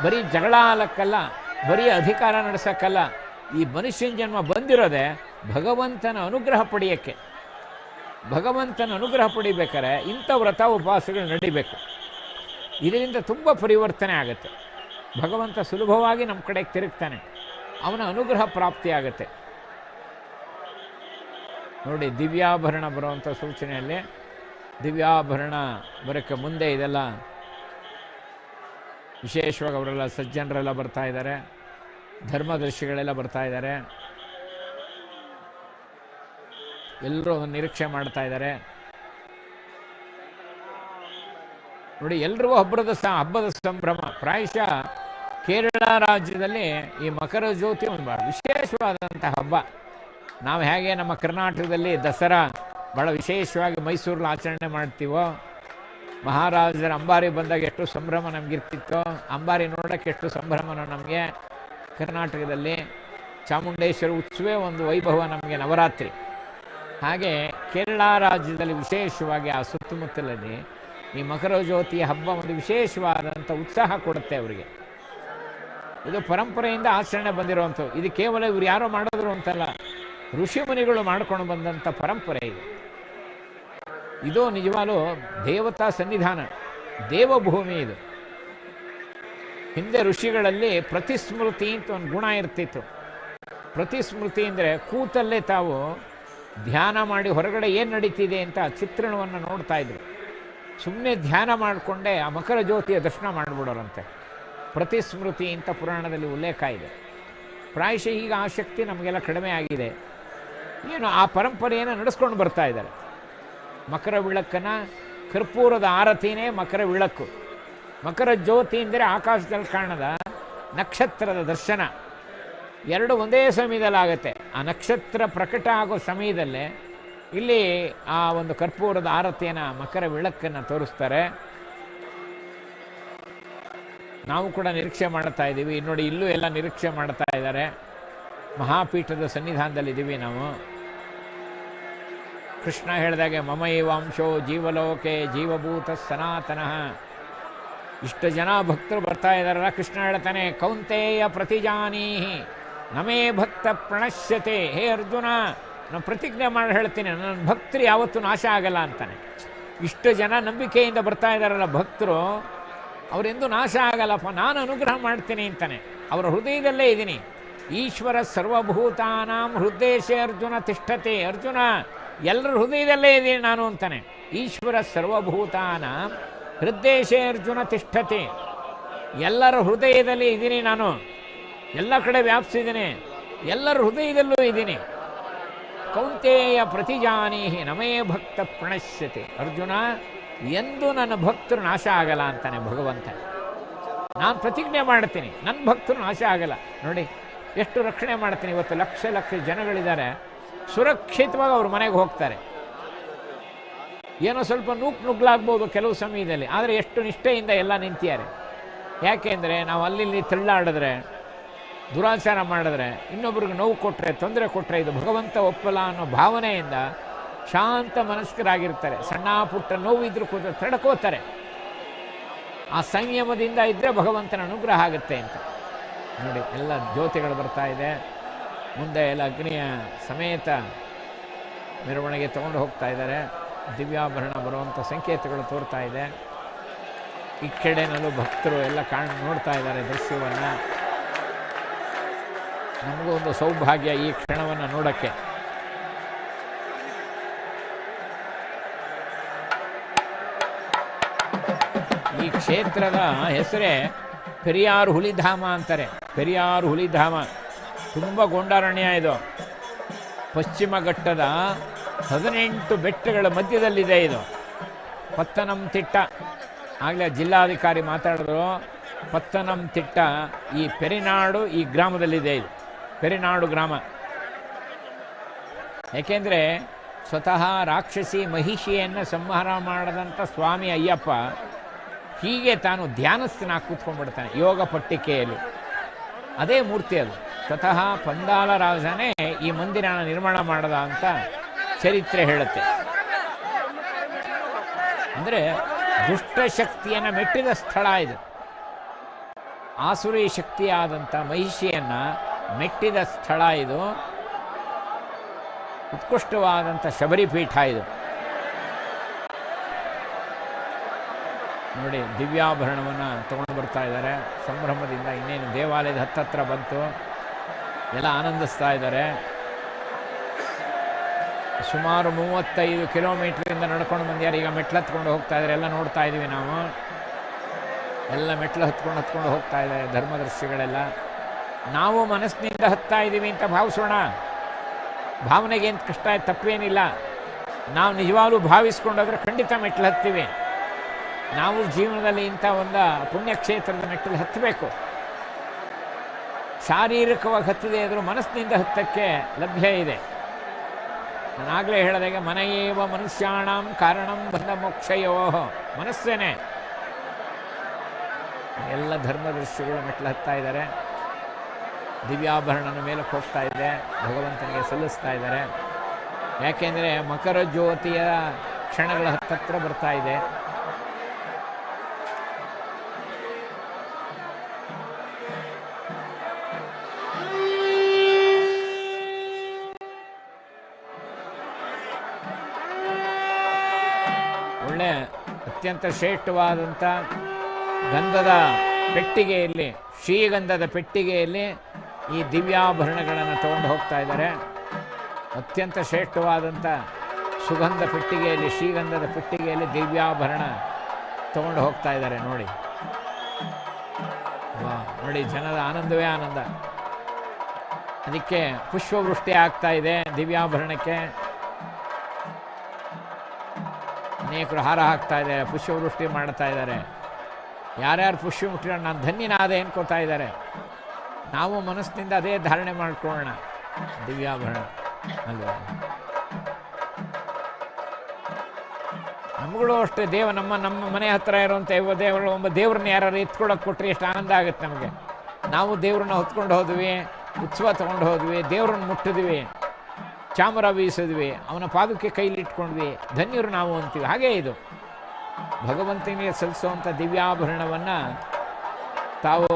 ಬರೀ ಜಗಳ ಆಲಕ್ಕಲ್ಲ, ಬರೀ ಅಧಿಕಾರ ನಡೆಸೋಕ್ಕಲ್ಲ. ಈ ಮನುಷ್ಯನ ಜನ್ಮ ಬಂದಿರೋದೆ ಭಗವಂತನ ಅನುಗ್ರಹ ಪಡೆಯೋಕ್ಕೆ. ಭಗವಂತನ ಅನುಗ್ರಹ ಪಡಿಬೇಕಾದ್ರೆ ಇಂಥ ವ್ರತ ಉಪವಾಸಗಳು ನಡಿಬೇಕು. ಇದರಿಂದ ತುಂಬ ಪರಿವರ್ತನೆ ಆಗುತ್ತೆ. ಭಗವಂತ ಸುಲಭವಾಗಿ ನಮ್ಮ ಕಡೆಗೆ ತಿರುಗ್ತಾನೆ, ಅವನ ಅನುಗ್ರಹ ಪ್ರಾಪ್ತಿಯಾಗತ್ತೆ. ನೋಡಿ, ದಿವ್ಯಾಭರಣ ಬರುವಂಥ ಸೂಚನೆಯಲ್ಲಿ ದಿವ್ಯಾಭರಣ ಬರೋಕ್ಕೆ ಮುಂದೆ ಇದೆಲ್ಲ ವಿಶೇಷವಾಗಿ ಅವರೆಲ್ಲ ಸಜ್ಜನರೆಲ್ಲ ಬರ್ತಾ ಇದ್ದಾರೆ, ಧರ್ಮದರ್ಶಿಗಳೆಲ್ಲ ಬರ್ತಾ ಇದ್ದಾರೆ, ಎಲ್ಲರೂ ನಿರೀಕ್ಷೆ ಮಾಡ್ತಾ ಇದ್ದಾರೆ. ನೋಡಿ, ಎಲ್ರಿಗೂ ಹಬ್ಬದ ಸಂಭ್ರಮ. ಪ್ರಾಯಶಃ ಕೇರಳ ರಾಜ್ಯದಲ್ಲಿ ಈ ಮಕರ ಜ್ಯೋತಿ ಒಂದು ಭಾಳ ವಿಶೇಷವಾದಂಥ ಹಬ್ಬ. ನಾವು ಹೇಗೆ ನಮ್ಮ ಕರ್ನಾಟಕದಲ್ಲಿ ದಸರಾ ಭಾಳ ವಿಶೇಷವಾಗಿ ಮೈಸೂರಲ್ಲಿ ಆಚರಣೆ ಮಾಡ್ತೀವೋ, ಮಹಾರಾಜರ ಅಂಬಾರಿ ಬಂದಾಗ ಎಷ್ಟು ಸಂಭ್ರಮ ನಮಗಿರ್ತಿತ್ತೋ, ಅಂಬಾರಿ ನೋಡೋಕ್ಕೆ ಎಷ್ಟು ಸಂಭ್ರಮನೋ ನಮಗೆ ಕರ್ನಾಟಕದಲ್ಲಿ. ಚಾಮುಂಡೇಶ್ವರಿ ಉತ್ಸವೇ ಒಂದು ವೈಭವ ನಮಗೆ, ನವರಾತ್ರಿ. ಹಾಗೆ ಕೇರಳ ರಾಜ್ಯದಲ್ಲಿ ವಿಶೇಷವಾಗಿ ಆ ಸುತ್ತಮುತ್ತಲಲ್ಲಿ ಈ ಮಕರ ಜ್ಯೋತಿ ಹಬ್ಬ ಒಂದು ವಿಶೇಷವಾದಂಥ ಉತ್ಸಾಹ ಕೊಡುತ್ತೆ ಅವರಿಗೆ. ಇದು ಪರಂಪರೆಯಿಂದ ಆಚರಣೆ ಬಂದಿರುವಂಥದ್ದು. ಇದು ಕೇವಲ ಇವರು ಯಾರೋ ಮಾಡಿದ್ರು ಅಂತಲ್ಲ, ಋಷಿಮುನಿಗಳು ಮಾಡ್ಕೊಂಡು ಬಂದಂಥ ಪರಂಪರೆ ಇದು. ಇದು ನಿಜವಾಗ್ಲೂ ದೇವತಾ ಸನ್ನಿಧಾನ, ದೇವಭೂಮಿ ಇದು. ಹಿಂದೆ ಋಷಿಗಳಲ್ಲಿ ಪ್ರತಿಸ್ಮೃತಿ ಅಂತ ಒಂದು ಗುಣ ಇರ್ತಿತ್ತು. ಪ್ರತಿಸ್ಮೃತಿ ಅಂದರೆ ಕೂತಲ್ಲೇ ತಾವು ಧ್ಯಾನ ಮಾಡಿ ಹೊರಗಡೆ ಏನು ನಡೀತಿದೆ ಅಂತ ಚಿತ್ರಣವನ್ನು ನೋಡ್ತಾ ಇದ್ರು. ಸುಮ್ಮನೆ ಧ್ಯಾನ ಮಾಡಿಕೊಂಡೇ ಆ ಮಕರ ಜ್ಯೋತಿಯ ದರ್ಶನ ಮಾಡಿಬಿಡೋರಂತೆ. ಪ್ರತಿಸ್ಮೃತಿ ಅಂತ ಪುರಾಣದಲ್ಲಿ ಉಲ್ಲೇಖ ಇದೆ. ಪ್ರಾಯಶಃ ಈಗ ಆ ಶಕ್ತಿ ನಮಗೆಲ್ಲ ಕಡಿಮೆ ಆಗಿದೆ. ಏನು ಆ ಪರಂಪರೆಯನ್ನು ನಡೆಸ್ಕೊಂಡು ಬರ್ತಾ ಇದ್ದಾರೆ. ಮಕರ ವಿಳಕ್ಕನ್ನು, ಕರ್ಪೂರದ ಆರತಿನೇ ಮಕರ ವಿಳಕ್ಕು. ಮಕರ ಜ್ಯೋತಿ ಅಂದರೆ ಆಕಾಶದಲ್ಲಿ ಕಾಣದ ನಕ್ಷತ್ರದ ದರ್ಶನ. ಎರಡು ಒಂದೇ ಸಮಯದಲ್ಲಾಗತ್ತೆ. ಆ ನಕ್ಷತ್ರ ಪ್ರಕಟ ಆಗೋ ಸಮಯದಲ್ಲೇ ಇಲ್ಲಿ ಆ ಒಂದು ಕರ್ಪೂರದ ಆರತಿಯನ್ನು, ಮಕರ ವಿಳಕ್ಕನ್ನು ತೋರಿಸ್ತಾರೆ. ನಾವು ಕೂಡ ನಿರೀಕ್ಷೆ ಮಾಡ್ತಾ ಇದ್ದೀವಿ. ನೋಡಿ, ಇಲ್ಲೂ ಎಲ್ಲ ನಿರೀಕ್ಷೆ ಮಾಡ್ತಾ ಇದ್ದಾರೆ. ಮಹಾಪೀಠದ ಸನ್ನಿಧಾನದಲ್ಲಿದ್ದೀವಿ ನಾವು. ಕೃಷ್ಣ ಹೇಳಿದಾಗೆ ಮಮೈವಾಂಶೋ ಜೀವಲೋಕೆ ಜೀವಭೂತ ಸನಾತನಃ. ಇಷ್ಟು ಜನ ಭಕ್ತರು ಬರ್ತಾ ಇದ್ದಾರಲ್ಲ, ಕೃಷ್ಣ ಹೇಳ್ತಾನೆ ಕೌಂತೆಯ ಪ್ರತಿಜಾನೀಹಿ ನಮೇ ಭಕ್ತ ಪ್ರಣಶ್ಯತೆ. ಹೇ ಅರ್ಜುನ, ನಾನು ಪ್ರತಿಜ್ಞೆ ಮಾಡಿ ಹೇಳ್ತೀನಿ, ನನ್ನ ಭಕ್ತರು ಯಾವತ್ತೂ ನಾಶ ಆಗಲ್ಲ ಅಂತಾನೆ. ಇಷ್ಟು ಜನ ನಂಬಿಕೆಯಿಂದ ಬರ್ತಾ ಇದ್ದಾರಲ್ಲ ಭಕ್ತರು, ಅವರೆಂದೂ ನಾಶ ಆಗಲ್ಲಪ್ಪ, ನಾನು ಅನುಗ್ರಹ ಮಾಡ್ತೀನಿ ಅಂತಾನೆ. ಅವರ ಹೃದಯದಲ್ಲೇ ಇದ್ದೀನಿ. ಈಶ್ವರ ಸರ್ವಭೂತಾನಾಂ ಹೃದಯೇಶೇ ಅರ್ಜುನ ತಿಷ್ಠತೆ. ಅರ್ಜುನ, ಎಲ್ಲರ ಹೃದಯದಲ್ಲೇ ಇದ್ದೀನಿ ನಾನು ಅಂತಾನೆ. ಈಶ್ವರ ಸರ್ವಭೂತಾನಾಂ ಹೃದಯೇಶೇ ಅರ್ಜುನ ತಿಷ್ಠತೆ. ಎಲ್ಲರ ಹೃದಯದಲ್ಲಿ ಇದ್ದೀನಿ ನಾನು, ಎಲ್ಲ ಕಡೆ ವ್ಯಾಪಿಸಿದ್ದೀನಿ, ಎಲ್ಲರ ಹೃದಯದಲ್ಲೂ ಇದ್ದೀನಿ. ಕೌಂತೆಯ ಪ್ರತಿಜಾನೀಹಿ ನಮೇ ಭಕ್ತ ಪ್ರಣಶ್ಯತೆ. ಅರ್ಜುನ, ಎಂದೂ ನನ್ನ ಭಕ್ತರು ನಾಶ ಆಗಲ್ಲ ಅಂತಾನೆ ಭಗವಂತ. ನಾನು ಪ್ರತಿಜ್ಞೆ ಮಾಡ್ತೀನಿ, ನನ್ನ ಭಕ್ತರು ನಾಶ ಆಗಲ್ಲ. ನೋಡಿ ಎಷ್ಟು ರಕ್ಷಣೆ ಮಾಡ್ತೀನಿ. ಇವತ್ತು ಲಕ್ಷ ಲಕ್ಷ ಜನಗಳಿದ್ದಾರೆ, ಸುರಕ್ಷಿತವಾಗಿ ಅವ್ರ ಮನೆಗೆ ಹೋಗ್ತಾರೆ. ಏನೋ ಸ್ವಲ್ಪ ನುಗ್ಲಾಗ್ಬೋದು ಕೆಲವು ಸಮಯದಲ್ಲಿ, ಆದರೆ ಎಷ್ಟು ನಿಷ್ಠೆಯಿಂದ ಎಲ್ಲ ನಿಂತಿದ್ದಾರೆ. ಯಾಕೆಂದರೆ ನಾವು ಅಲ್ಲಿ ತಳ್ಳಾಡಿದ್ರೆ, ದುರಾಚಾರ ಮಾಡಿದ್ರೆ, ಇನ್ನೊಬ್ರಿಗೆ ನೋವು ಕೊಟ್ಟರೆ, ತೊಂದರೆ ಕೊಟ್ಟರೆ ಇದು ಭಗವಂತ ಒಪ್ಪಲ್ಲ ಅನ್ನೋ ಭಾವನೆಯಿಂದ ಶಾಂತ ಮನಸ್ಕರಾಗಿರ್ತಾರೆ. ಸಣ್ಣ ಪುಟ್ಟ ನೋವು ಇದ್ರೂ ಕೂಡ ತಡ್ಕೋತಾರೆ. ಆ ಸಂಯಮದಿಂದ ಇದ್ದರೆ ಭಗವಂತನ ಅನುಗ್ರಹ ಆಗುತ್ತೆ ಅಂತ. ನೋಡಿ, ಎಲ್ಲ ಜ್ಯೋತಿಗಳು ಬರ್ತಾ ಇದೆ. ಮುಂದೆ ಎಲ್ಲ ಅಗ್ನಿಯ ಸಮೇತ ಮೆರವಣಿಗೆ ತಗೊಂಡು ಹೋಗ್ತಾ ಇದ್ದಾರೆ. ದಿವ್ಯಾಭರಣ ಬರುವಂಥ ಸಂಕೇತಗಳು ತೋರ್ತಾ ಇದೆ. ಈ ಕಡೆನಲ್ಲೂ ಭಕ್ತರು ಎಲ್ಲ ನೋಡ್ತಾ ಇದ್ದಾರೆ ದೃಶ್ಯವನ್ನು. ನಮಗೂ ಒಂದು ಸೌಭಾಗ್ಯ ಈ ಕ್ಷಣವನ್ನು ನೋಡೋಕ್ಕೆ. ಈ ಕ್ಷೇತ್ರದ ಹೆಸರೇ ಪೆರಿಯಾರು ಹುಲಿಧಾಮ ಅಂತಾರೆ. ಪೆರಿಯಾರು ಹುಲಿಧಾಮ ತುಂಬ ಗೊಂಡಾರಣ್ಯ ಇದು. ಪಶ್ಚಿಮ ಘಟ್ಟದ 18 ಬೆಟ್ಟಗಳ ಮಧ್ಯದಲ್ಲಿದೆ ಇದು. ಪತ್ತನಂತಿಟ್ಟ, ಆಗಲೇ ಜಿಲ್ಲಾಧಿಕಾರಿ ಮಾತಾಡಿದ್ರು, ಪತ್ತನಂತಿಟ್ಟ ಈ ಪೆರಿನಾಡು ಈ ಗ್ರಾಮದಲ್ಲಿದೆ. ಇದು ಪೆರಿನಾಡು ಗ್ರಾಮ. ಏಕೆಂದರೆ ಸ್ವತಃ ರಾಕ್ಷಸಿ ಮಹಿಷಿಯನ್ನು ಸಂಹಾರ ಮಾಡಿದಂಥ ಸ್ವಾಮಿ ಅಯ್ಯಪ್ಪ ಹೀಗೆ ತಾನು ಧ್ಯಾನಸ್ಥನಾಗಿ ಕೂತ್ಕೊಂಡ್ಬಿಡ್ತಾನೆ ಯೋಗ ಪಟ್ಟಿಕೆಯಲ್ಲಿ. ಅದೇ ಮೂರ್ತಿ ಅದು. ಸ್ವತಃ ಪಂದಾಲ ರಾಜನೇ ಈ ಮಂದಿರನ ನಿರ್ಮಾಣ ಮಾಡದ ಅಂತ ಚರಿತ್ರೆ ಹೇಳುತ್ತೆ. ಅಂದರೆ ದುಷ್ಟಶಕ್ತಿಯನ್ನು ಮೆಟ್ಟಿದ ಸ್ಥಳ ಇದು. ಆಸುರಿ ಶಕ್ತಿಯಾದಂಥ ಮಹಿಷಿಯನ್ನು ಮೆಟ್ಟಿದ ಸ್ಥಳ ಇದು. ಉತ್ಕೃಷ್ಟವಾದಂಥ ಶಬರಿಪೀಠ ಇದು. ನೋಡಿ, ದಿವ್ಯಾಭರಣವನ್ನು ತಗೊಂಡು ಬರ್ತಾ ಇದ್ದಾರೆ ಸಂಭ್ರಮದಿಂದ. ಇನ್ನೇನು ದೇವಾಲಯದ ಹತ್ತತ್ರ ಬಂತು, ಎಲ್ಲ ಆನಂದಿಸ್ತಾ ಇದ್ದಾರೆ. ಸುಮಾರು 35 ಕಿಲೋಮೀಟ್ರಿಂದ ನಡ್ಕೊಂಡು ಬಂದ್ಯಾರು. ಈಗ ಮೆಟ್ಲು ಹತ್ಕೊಂಡು ಹೋಗ್ತಾ ಇದ್ದಾರೆ. ಎಲ್ಲ ನೋಡ್ತಾ ಇದ್ದೀವಿ ನಾವು. ಎಲ್ಲ ಮೆಟ್ಲು ಹತ್ಕೊಂಡು ಹೋಗ್ತಾ ಇದ್ದಾರೆ ಧರ್ಮದರ್ಶಿಗಳೆಲ್ಲ. ನಾವು ಮನಸ್ಸಿನಿಂದ ಹತ್ತಾ ಇದ್ದೀವಿ ಅಂತ ಭಾವಿಸೋಣ. ಭಾವನೆಗೆ ಏನು ಕಷ್ಟ ತಪ್ಪೇನಿಲ್ಲ. ನಾವು ನಿಜವಾಗ್ಲೂ ಭಾವಿಸ್ಕೊಂಡೋದ್ರೆ ಖಂಡಿತ ಮೆಟ್ಲು ಹತ್ತೀವಿ. ನಾವು ಜೀವನದಲ್ಲಿ ಇಂಥ ಒಂದು ಪುಣ್ಯಕ್ಷೇತ್ರದ ಮೆಟ್ಟಲು ಹತ್ತಬೇಕು. ಶಾರೀರಿಕವಾಗಿ ಹತ್ತದೇ ಇದ್ರೂ ಮನಸ್ಸಿನಿಂದ ಹತ್ತಕ್ಕೆ ಲಭ್ಯ ಇದೆ. ನಾನಾಗಲೇ ಹೇಳಿದಾಗೆ ಮನೆಯೇವ ಮನುಷ್ಯಾಣಂ ಕಾರಣಂ ಬಂಧ ಮೋಕ್ಷಯೋ, ಮನಸ್ಸೇನೆ. ಎಲ್ಲ ಧರ್ಮದರ್ಶಿಗಳು ಮೆಟ್ಲು ಹತ್ತಾ ಇದ್ದಾರೆ. ದಿವ್ಯಾಭರಣನ ಮೇಲಕ್ಕೆ ಹೋಗ್ತಾ ಇದೆ, ಭಗವಂತನಿಗೆ ಸಲ್ಲಿಸ್ತಾ ಇದ್ದಾರೆ. ಯಾಕೆಂದರೆ ಮಕರ ಜ್ಯೋತಿಯ ಕ್ಷಣಗಳ ಹತ್ತತ್ರ ಬರ್ತಾ ಇದೆ. ಒಳ್ಳೆ ಅತ್ಯಂತ ಶ್ರೇಷ್ಠವಾದಂಥ ಗಂಧದ ಪೆಟ್ಟಿಗೆಯಲ್ಲಿ, ಶ್ರೀಗಂಧದ ಪೆಟ್ಟಿಗೆಯಲ್ಲಿ ಈ ದಿವ್ಯಾಭರಣಗಳನ್ನು ತಗೊಂಡು ಹೋಗ್ತಾ ಇದ್ದಾರೆ. ಅತ್ಯಂತ ಶ್ರೇಷ್ಠವಾದಂಥ ಸುಗಂಧ ಪೆಟ್ಟಿಗೆಯಲ್ಲಿ, ಶ್ರೀಗಂಧದ ಪೆಟ್ಟಿಗೆಯಲ್ಲಿ ದಿವ್ಯಾಭರಣ ತಗೊಂಡು ಹೋಗ್ತಾ ಇದ್ದಾರೆ. ನೋಡಿ ನೋಡಿ, ಜನದ ಆನಂದವೇ ಆನಂದ. ಅದಕ್ಕೆ ಪುಷ್ಪವೃಷ್ಟಿ ಆಗ್ತಾ ಇದೆ ದಿವ್ಯಾಭರಣಕ್ಕೆ. ಅನೇಕರು ಹಾರ ಹಾಕ್ತಾ ಇದ್ದಾರೆ, ಪುಷ್ಪವೃಷ್ಟಿ ಮಾಡ್ತಾ ಇದ್ದಾರೆ. ಯಾರ್ಯಾರು ಪುಷ್ಪವೃಷ್ಟಿ ನಾನು ಧನ್ಯನಾದೆ ಅನ್ಕೋತಾ ಇದ್ದಾರೆ. ನಾವು ಮನಸ್ಸಿನಿಂದ ಅದೇ ಧಾರಣೆ ಮಾಡ್ಕೊಳ್ಳೋಣ. ದಿವ್ಯಾಭರಣ ಅಲ್ವಾ? ನಮ್ಗಳು ಅಷ್ಟೇ. ನಮ್ಮ ಮನೆ ಹತ್ರ ಇರುವಂಥ ದೇವರು ಒಬ್ಬ ದೇವ್ರನ್ನ ಯಾರು ಎತ್ಕೊಳ್ಳೋಕೆ ಕೊಟ್ಟರೆ ಎಷ್ಟು ಆನಂದ ಆಗುತ್ತೆ ನಮಗೆ. ನಾವು ದೇವ್ರನ್ನ ಹೊತ್ಕೊಂಡು ಹೋದ್ವಿ, ಉತ್ಸವ ತೊಗೊಂಡು ಹೋದ್ವಿ, ದೇವ್ರನ್ನ ಮುಟ್ಟಿದ್ವಿ, ಚಾಮರ ಬೀಸಿದ್ವಿ, ಅವನ ಪಾದಕ್ಕೆ ಕೈಲಿಟ್ಕೊಂಡ್ವಿ, ಧನ್ಯರು ನಾವು ಅಂತೀವಿ. ಹಾಗೇ ಇದು ಭಗವಂತನಿಗೆ ಸಲ್ಲಿಸುವಂಥ ದಿವ್ಯಾಭರಣವನ್ನು ತಾವು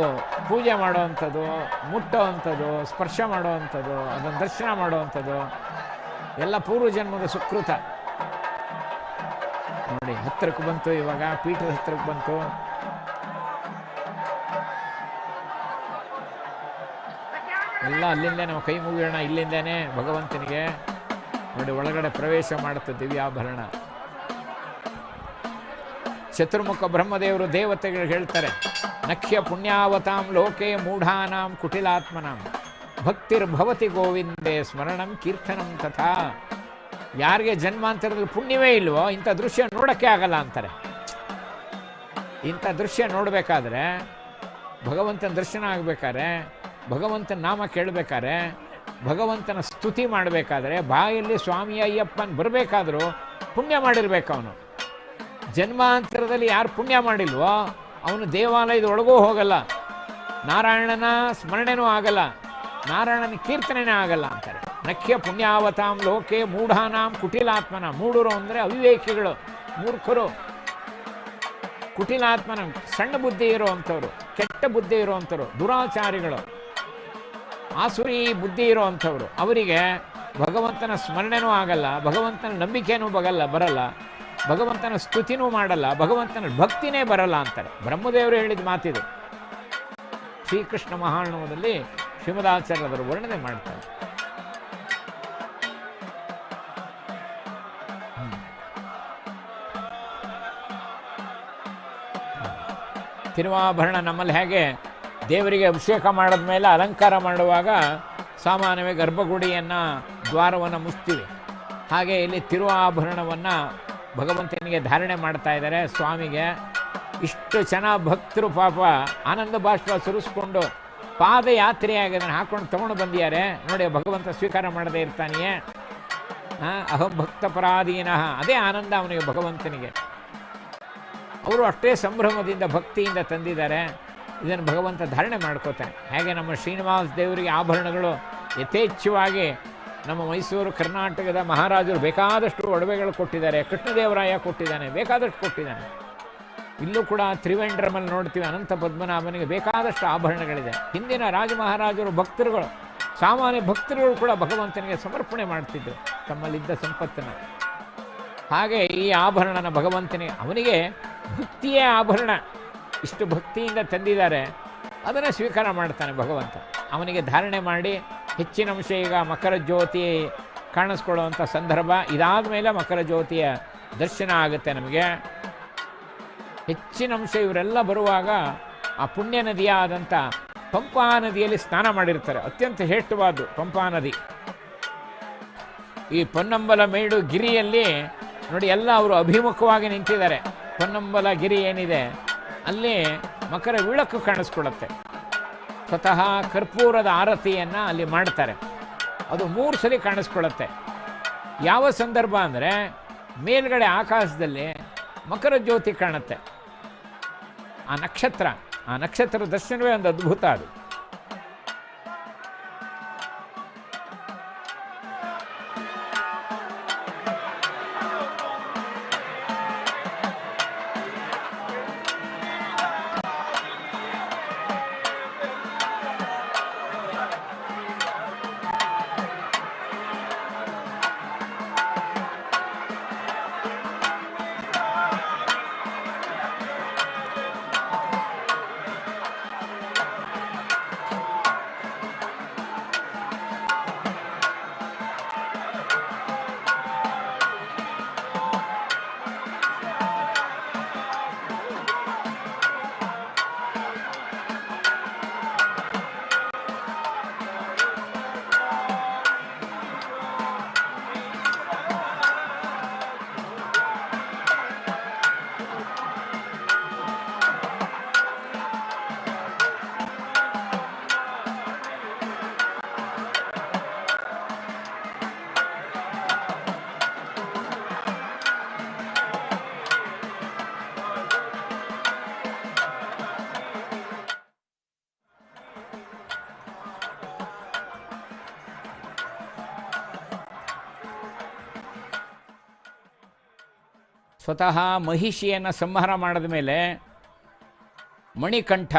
ಪೂಜೆ ಮಾಡೋವಂಥದ್ದು, ಮುಟ್ಟೋವಂಥದ್ದು, ಸ್ಪರ್ಶ ಮಾಡೋವಂಥದ್ದು, ಅದನ್ನು ದರ್ಶನ ಮಾಡೋವಂಥದ್ದು ಎಲ್ಲ ಪೂರ್ವಜನ್ಮದ ಸುಕೃತ. ನೋಡಿ, ಹತ್ತಿರಕ್ಕೆ ಬಂತು. ಇವಾಗ ಪೀಠದ ಹತ್ತಿರಕ್ಕೆ ಬಂತು. ಎಲ್ಲ ಅಲ್ಲಿಂದೇ ನಾವು ಕೈ ಮುಗಿಯೋಣ. ಇಲ್ಲಿಂದೇನೆ ಭಗವಂತನಿಗೆ ನೋಡಿ ಒಳಗಡೆ ಪ್ರವೇಶ ಮಾಡುತ್ತೆ ದಿವ್ಯಾಭರಣ. ಚತುರ್ಮುಖ ಬ್ರಹ್ಮದೇವರು ದೇವತೆಗಳು ಹೇಳ್ತಾರೆ, ನಖ್ಯ ಪುಣ್ಯಾವತಾಂ ಲೋಕೆ ಮೂಢಾನಾಂ ಕುಟಿಲಾತ್ಮನಾಂ ಭಕ್ತಿರ್ಭವತಿ ಗೋವಿಂದೇ ಸ್ಮರಣಂ ಕೀರ್ತನಂ ತಥಾ. ಯಾರಿಗೆ ಜನ್ಮಾಂತರದಲ್ಲಿ ಪುಣ್ಯವೇ ಇಲ್ವೋ ಇಂಥ ದೃಶ್ಯ ನೋಡೋಕ್ಕೆ ಆಗಲ್ಲ ಅಂತಾರೆ. ಇಂಥ ದೃಶ್ಯ ನೋಡಬೇಕಾದ್ರೆ, ಭಗವಂತನ ದರ್ಶನ ಆಗಬೇಕಾದ್ರೆ, ಭಗವಂತನ ನಾಮ ಕೇಳಬೇಕಾದ್ರೆ, ಭಗವಂತನ ಸ್ತುತಿ ಮಾಡಬೇಕಾದ್ರೆ, ಬಾಯಲ್ಲಿ ಸ್ವಾಮಿ ಅಯ್ಯಪ್ಪನ ಬರಬೇಕಾದ್ರೂ ಪುಣ್ಯ ಮಾಡಿರ್ಬೇಕು ಅವನು. ಜನ್ಮಾಂತರದಲ್ಲಿ ಯಾರು ಪುಣ್ಯ ಮಾಡಿಲ್ವೋ ಅವನು ದೇವಾಲಯದ ಒಳಗೂ ಹೋಗಲ್ಲ, ನಾರಾಯಣನ ಸ್ಮರಣೆನೂ ಆಗಲ್ಲ, ನಾರಾಯಣನ ಕೀರ್ತನೆನೇ ಆಗಲ್ಲ ಅಂತಾರೆ. ನಖ್ಯ ಪುಣ್ಯಾವತಾಂ ಲೋಕೆ ಮೂಢಾನಾಂ ಕುಟಿಲಾತ್ಮನ. ಮೂಢರು ಅಂದರೆ ಅವಿವೇಕಿಗಳು, ಮೂರ್ಖರು. ಕುಟಿಲಾತ್ಮನ ಸಣ್ಣ ಬುದ್ಧಿ ಇರುವಂಥವ್ರು, ಕೆಟ್ಟ ಬುದ್ಧಿ ಇರುವಂಥವ್ರು, ದುರಾಚಾರಿಗಳು, ಆಸುರಿ ಬುದ್ಧಿ ಇರುವಂಥವ್ರು. ಅವರಿಗೆ ಭಗವಂತನ ಸ್ಮರಣೆನೂ ಆಗಲ್ಲ, ಭಗವಂತನ ನಂಬಿಕೆನೂ ಬರಲ್ಲ. ಭಗವಂತನ ಸ್ತುತಿನೂ ಮಾಡಲ್ಲ, ಭಗವಂತನ ಭಕ್ತಿನೇ ಬರಲ್ಲ ಅಂತಾರೆ. ಬ್ರಹ್ಮದೇವರು ಹೇಳಿದ ಮಾತಿದು. ಶ್ರೀಕೃಷ್ಣ ಮಹಾರ್ಣವದಲ್ಲಿ ಶ್ರೀಮದಾಚಾರ್ಯರು ವರ್ಣನೆ ಮಾಡ್ತಾರೆ. ತಿರುವಾಭರಣ ನಮ್ಮಲ್ಲಿ ಹೇಗೆ ದೇವರಿಗೆ ಅಭಿಷೇಕ ಮಾಡಿದ ಮೇಲೆ ಅಲಂಕಾರ ಮಾಡುವಾಗ ಸಾಮಾನ್ಯವಾಗಿ ಗರ್ಭಗುಡಿಯನ್ನು ದ್ವಾರವನ್ನು ಮುಚ್ತೀವಿ, ಹಾಗೆ ಇಲ್ಲಿ ತಿರುವಾಭರಣವನ್ನು ಭಗವಂತನಿಗೆ ಧಾರಣೆ ಮಾಡ್ತಾ ಇದ್ದಾರೆ ಸ್ವಾಮಿಗೆ. ಇಷ್ಟು ಜನ ಭಕ್ತರು ಪಾಪ ಆನಂದ ಬಾಷ್ಪ ಸುರಿಸ್ಕೊಂಡು ಪಾದಯಾತ್ರೆಯಾಗಿ ಅದನ್ನು ಹಾಕ್ಕೊಂಡು ತೊಗೊಂಡು ಬಂದಿದ್ದಾರೆ. ನೋಡಿ, ಭಗವಂತ ಸ್ವೀಕಾರ ಮಾಡದೇ ಇರ್ತಾನೆಯೇ. ಅಹಂ ಭಕ್ತ ಪರಾಧೀನಃ, ಅದೇ ಆನಂದ ಅವನಿಗೆ, ಭಗವಂತನಿಗೆ. ಅವರು ಅಷ್ಟೇ ಸಂಭ್ರಮದಿಂದ ಭಕ್ತಿಯಿಂದ ತಂದಿದ್ದಾರೆ. ಇದನ್ನು ಭಗವಂತ ಧಾರಣೆ ಮಾಡ್ಕೋತಾನೆ. ಹೇಗೆ ನಮ್ಮ ಶ್ರೀನಿವಾಸ ದೇವರಿಗೆ ಆಭರಣಗಳು ಯಥೇಚ್ಛವಾಗಿ ನಮ್ಮ ಮೈಸೂರು ಕರ್ನಾಟಕದ ಮಹಾರಾಜರು ಬೇಕಾದಷ್ಟು ಒಡವೆಗಳು ಕೊಟ್ಟಿದ್ದಾರೆ, ಕೃಷ್ಣದೇವರಾಯ ಕೊಟ್ಟಿದ್ದಾನೆ, ಬೇಕಾದಷ್ಟು ಕೊಟ್ಟಿದ್ದಾನೆ. ಇಲ್ಲೂ ಕೂಡ ತ್ರಿವೇಂದ್ರಮಲ್ಲಿ ನೋಡ್ತೀವಿ, ಅನಂತ ಪದ್ಮನಾಭನಿಗೆ ಬೇಕಾದಷ್ಟು ಆಭರಣಗಳಿದೆ. ಹಿಂದಿನ ರಾಜ ಮಹಾರಾಜರು ಭಕ್ತರುಗಳು, ಸಾಮಾನ್ಯ ಭಕ್ತರುಗಳು ಕೂಡ ಭಗವಂತನಿಗೆ ಸಮರ್ಪಣೆ ಮಾಡ್ತಿದ್ದರು ತಮ್ಮಲ್ಲಿದ್ದ ಸಂಪತ್ತನ್ನು. ಹಾಗೆ ಈ ಆಭರಣನ ಭಗವಂತನಿಗೆ, ಅವನಿಗೆ ಭಕ್ತಿಯೇ ಆಭರಣ. ಇಷ್ಟು ಭಕ್ತಿಯಿಂದ ತಂದಿದ್ದಾರೆ, ಅದನ್ನು ಸ್ವೀಕಾರ ಮಾಡ್ತಾನೆ ಭಗವಂತ. ಅವನಿಗೆ ಧಾರಣೆ ಮಾಡಿ ಹೆಚ್ಚಿನ ಅಂಶ ಈಗ ಮಕರ ಜ್ಯೋತಿ ಕಾಣಿಸ್ಕೊಳ್ಳುವಂಥ ಸಂದರ್ಭ. ಇದಾದ ಮೇಲೆ ಮಕರ ಜ್ಯೋತಿಯ ದರ್ಶನ ಆಗುತ್ತೆ ನಮಗೆ. ಹೆಚ್ಚಿನ ಅಂಶ ಇವರೆಲ್ಲ ಬರುವಾಗ ಆ ಪುಣ್ಯ ನದಿಯಾದಂಥ ಪಂಪಾ ನದಿಯಲ್ಲಿ ಸ್ನಾನ ಮಾಡಿರ್ತಾರೆ. ಅತ್ಯಂತ ಶ್ರೇಷ್ಠವಾದ್ದು ಪಂಪಾ ನದಿ. ಈ ಪೊನ್ನಂಬಲ ಮೇಡು ಗಿರಿಯಲ್ಲಿ ನೋಡಿ, ಎಲ್ಲ ಅವರು ಅಭಿಮುಖವಾಗಿ ನಿಂತಿದ್ದಾರೆ. ಪೊನ್ನಂಬಲ ಗಿರಿ ಏನಿದೆ ಅಲ್ಲಿ ಮಕರ ವಿಳಕು ಕಾಣಿಸ್ಕೊಳ್ಳುತ್ತೆ. ಸ್ವತಃ ಕರ್ಪೂರದ ಆರತಿಯನ್ನು ಅಲ್ಲಿ ಮಾಡ್ತಾರೆ. ಅದು 3 ಸಲ ಕಾಣಿಸ್ಕೊಳ್ಳುತ್ತೆ. ಯಾವ ಸಂದರ್ಭ ಅಂದರೆ ಮೇಲ್ಗಡೆ ಆಕಾಶದಲ್ಲಿ ಮಕರ ಜ್ಯೋತಿ ಕಾಣುತ್ತೆ. ಆ ನಕ್ಷತ್ರ ದರ್ಶನವೇ ಒಂದು ಅದ್ಭುತ. ಅದು ಸ್ವತಃ ಮಹಿಷಿಯನ್ನು ಸಂಹಾರ ಮಾಡಿದ ಮೇಲೆ ಮಣಿಕಂಠ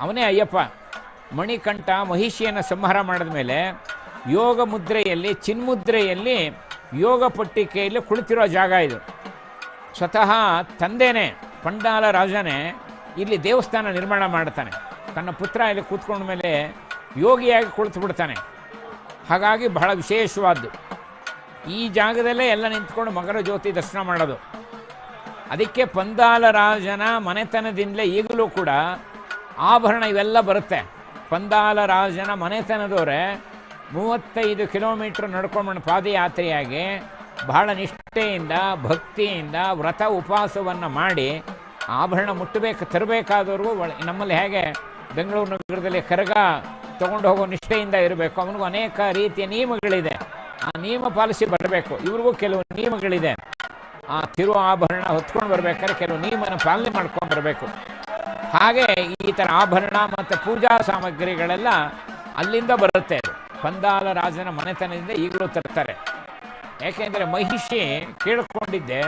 ಅವನೇ ಅಯ್ಯಪ್ಪ. ಮಣಿಕಂಠ ಮಹಿಷಿಯನ್ನು ಸಂಹಾರ ಮಾಡಿದ ಮೇಲೆ ಯೋಗ ಮುದ್ರೆಯಲ್ಲಿ, ಚಿನ್ಮುದ್ರೆಯಲ್ಲಿ, ಯೋಗ ಪಟ್ಟಿಕೆಯಲ್ಲಿ ಕುಳಿತಿರೋ ಜಾಗ ಇದು. ಸ್ವತಃ ತಂದೆನೇ, ಪಂಡಾಲ ರಾಜನೇ ಇಲ್ಲಿ ದೇವಸ್ಥಾನ ನಿರ್ಮಾಣ ಮಾಡ್ತಾನೆ. ತನ್ನ ಪುತ್ರ ಇಲ್ಲಿ ಕೂತ್ಕೊಂಡ ಮೇಲೆ ಯೋಗಿಯಾಗಿ ಕುಳಿತು ಬಿಡ್ತಾನೆ. ಹಾಗಾಗಿ ಬಹಳ ವಿಶೇಷವಾದ್ದು. ಈ ಜಾಗದಲ್ಲೇ ಎಲ್ಲ ನಿಂತ್ಕೊಂಡು ಮಕರ ಜ್ಯೋತಿ ದರ್ಶನ ಮಾಡೋದು. ಅದಕ್ಕೆ ಪಂದಾಲ ರಾಜನ ಮನೆತನದಿಂದಲೇ ಈಗಲೂ ಕೂಡ ಆಭರಣ ಇವೆಲ್ಲ ಬರುತ್ತೆ. ಪಂದಾಲ ರಾಜನ ಮನೆತನದವರೇ 35 ಕಿಲೋಮೀಟ್ರ್ ನಡ್ಕೊಂಡು ಪಾದಯಾತ್ರೆಯಾಗಿ ಬಹಳ ನಿಷ್ಠೆಯಿಂದ ಭಕ್ತಿಯಿಂದ ವ್ರತ ಉಪವಾಸವನ್ನು ಮಾಡಿ ಆಭರಣ ತರಬೇಕಾದವ್ರಿಗೂ ನಮ್ಮಲ್ಲಿ ಹೇಗೆ ಬೆಂಗಳೂರು ನಗರದಲ್ಲಿ ಕರಗ ತೊಗೊಂಡು ಹೋಗೋ ನಿಷ್ಠೆಯಿಂದ ಇರಬೇಕು, ಅವನಿಗೂ ಅನೇಕ ರೀತಿಯ ನಿಯಮಗಳಿದೆ. ಆ ನಿಯಮ ಪಾಲಿಸಿ ಬರಬೇಕು. ಇವ್ರಿಗೂ ಕೆಲವು ನಿಯಮಗಳಿದೆ. ಆ ತಿರು ಆಭರಣ ಹೊತ್ಕೊಂಡು ಬರ್ಬೇಕಾದ್ರೆ ಕೆಲವು ನಿಯಮನ ಪಾಲನೆ ಮಾಡ್ಕೊಂಡು ಬರಬೇಕು. ಹಾಗೆ ಈ ಥರ ಆಭರಣ ಮತ್ತು ಪೂಜಾ ಸಾಮಗ್ರಿಗಳೆಲ್ಲ ಅಲ್ಲಿಂದ ಬರುತ್ತೆ. ಪಂದಾಲ ರಾಜನ ಮನೆತನದಿಂದ ಈಗಲೂ ತರ್ತಾರೆ. ಯಾಕೆಂದರೆ ಮಹಿಷಿ ಕೇಳಿಕೊಂಡಿದ್ದೆ,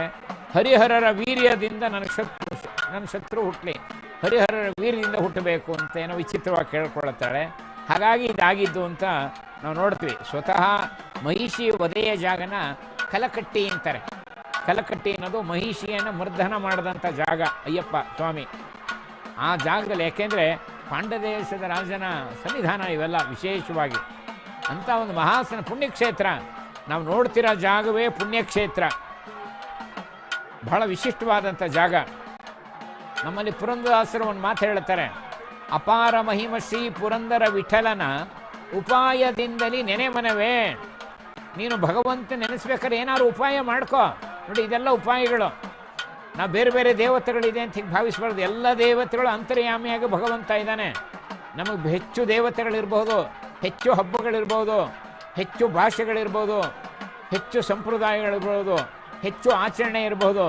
ಹರಿಹರರ ವೀರ್ಯದಿಂದ ನನ್ನ ಶತ್ರು ಹುಟ್ಟಲಿ, ಹರಿಹರರ ವೀರ್ಯದಿಂದ ಹುಟ್ಟಬೇಕು ಅಂತ ಏನೋ ವಿಚಿತ್ರವಾಗಿ ಕೇಳ್ಕೊಳ್ತಾಳೆ. ಹಾಗಾಗಿ ಇದಾಗಿದ್ದು ಅಂತ ನಾವು ನೋಡ್ತೀವಿ. ಸ್ವತಃ ಮಹಿಷಿ ವಧೆಯ ಜಾಗನ ಕಲಕಟ್ಟಿ ಅಂತಾರೆ. ಕಲಕಟ್ಟಿ ಅನ್ನೋದು ಮಹಿಷಿಯನ್ನು ಮರ್ದನ ಮಾಡಿದಂಥ ಜಾಗ ಅಯ್ಯಪ್ಪ ಸ್ವಾಮಿ. ಆ ಜಾಗದಲ್ಲಿ ಯಾಕೆಂದರೆ ಪಾಂಡ್ಯ ದೇಶದ ರಾಜನ ಸನ್ನಿಧಾನ ಇವೆಲ್ಲ ವಿಶೇಷವಾಗಿ ಅಂಥ ಒಂದು ಮಹಾಸನ ಪುಣ್ಯಕ್ಷೇತ್ರ. ನಾವು ನೋಡ್ತಿರೋ ಜಾಗವೇ ಪುಣ್ಯಕ್ಷೇತ್ರ, ಬಹಳ ವಿಶಿಷ್ಟವಾದಂಥ ಜಾಗ. ನಮ್ಮಲ್ಲಿ ಪುರಂದರದಾಸರು ಒಂದು ಮಾತು ಹೇಳ್ತಾರೆ, ಅಪಾರ ಮಹಿಮ ಶ್ರೀ ಪುರಂದರ ವಿಠಲನ ಉಪಾಯದಿಂದಲೇ ನೆನೆಮನವೇ. ನೀನು ಭಗವಂತ ನೆನೆಸ್ಬೇಕಾದ್ರೆ ಏನಾದ್ರು ಉಪಾಯ ಮಾಡ್ಕೋ. ನೋಡಿ, ಇದೆಲ್ಲ ಉಪಾಯಗಳು. ನಾವು ಬೇರೆ ಬೇರೆ ದೇವತೆಗಳಿದೆ ಅಂತ ಹೀಗೆ ಭಾವಿಸ್ಬಾರ್ದು. ಎಲ್ಲ ದೇವತೆಗಳು ಅಂತರ್ಯಾಮಿಯಾಗಿ ಭಗವಂತ ಇದ್ದಾನೆ. ನಮಗೆ ಹೆಚ್ಚು ದೇವತೆಗಳಿರ್ಬೋದು, ಹೆಚ್ಚು ಹಬ್ಬಗಳಿರ್ಬೋದು, ಹೆಚ್ಚು ಭಾಷೆಗಳಿರ್ಬೋದು, ಹೆಚ್ಚು ಸಂಪ್ರದಾಯಗಳಿರ್ಬೋದು, ಹೆಚ್ಚು ಆಚರಣೆ ಇರ್ಬೋದು.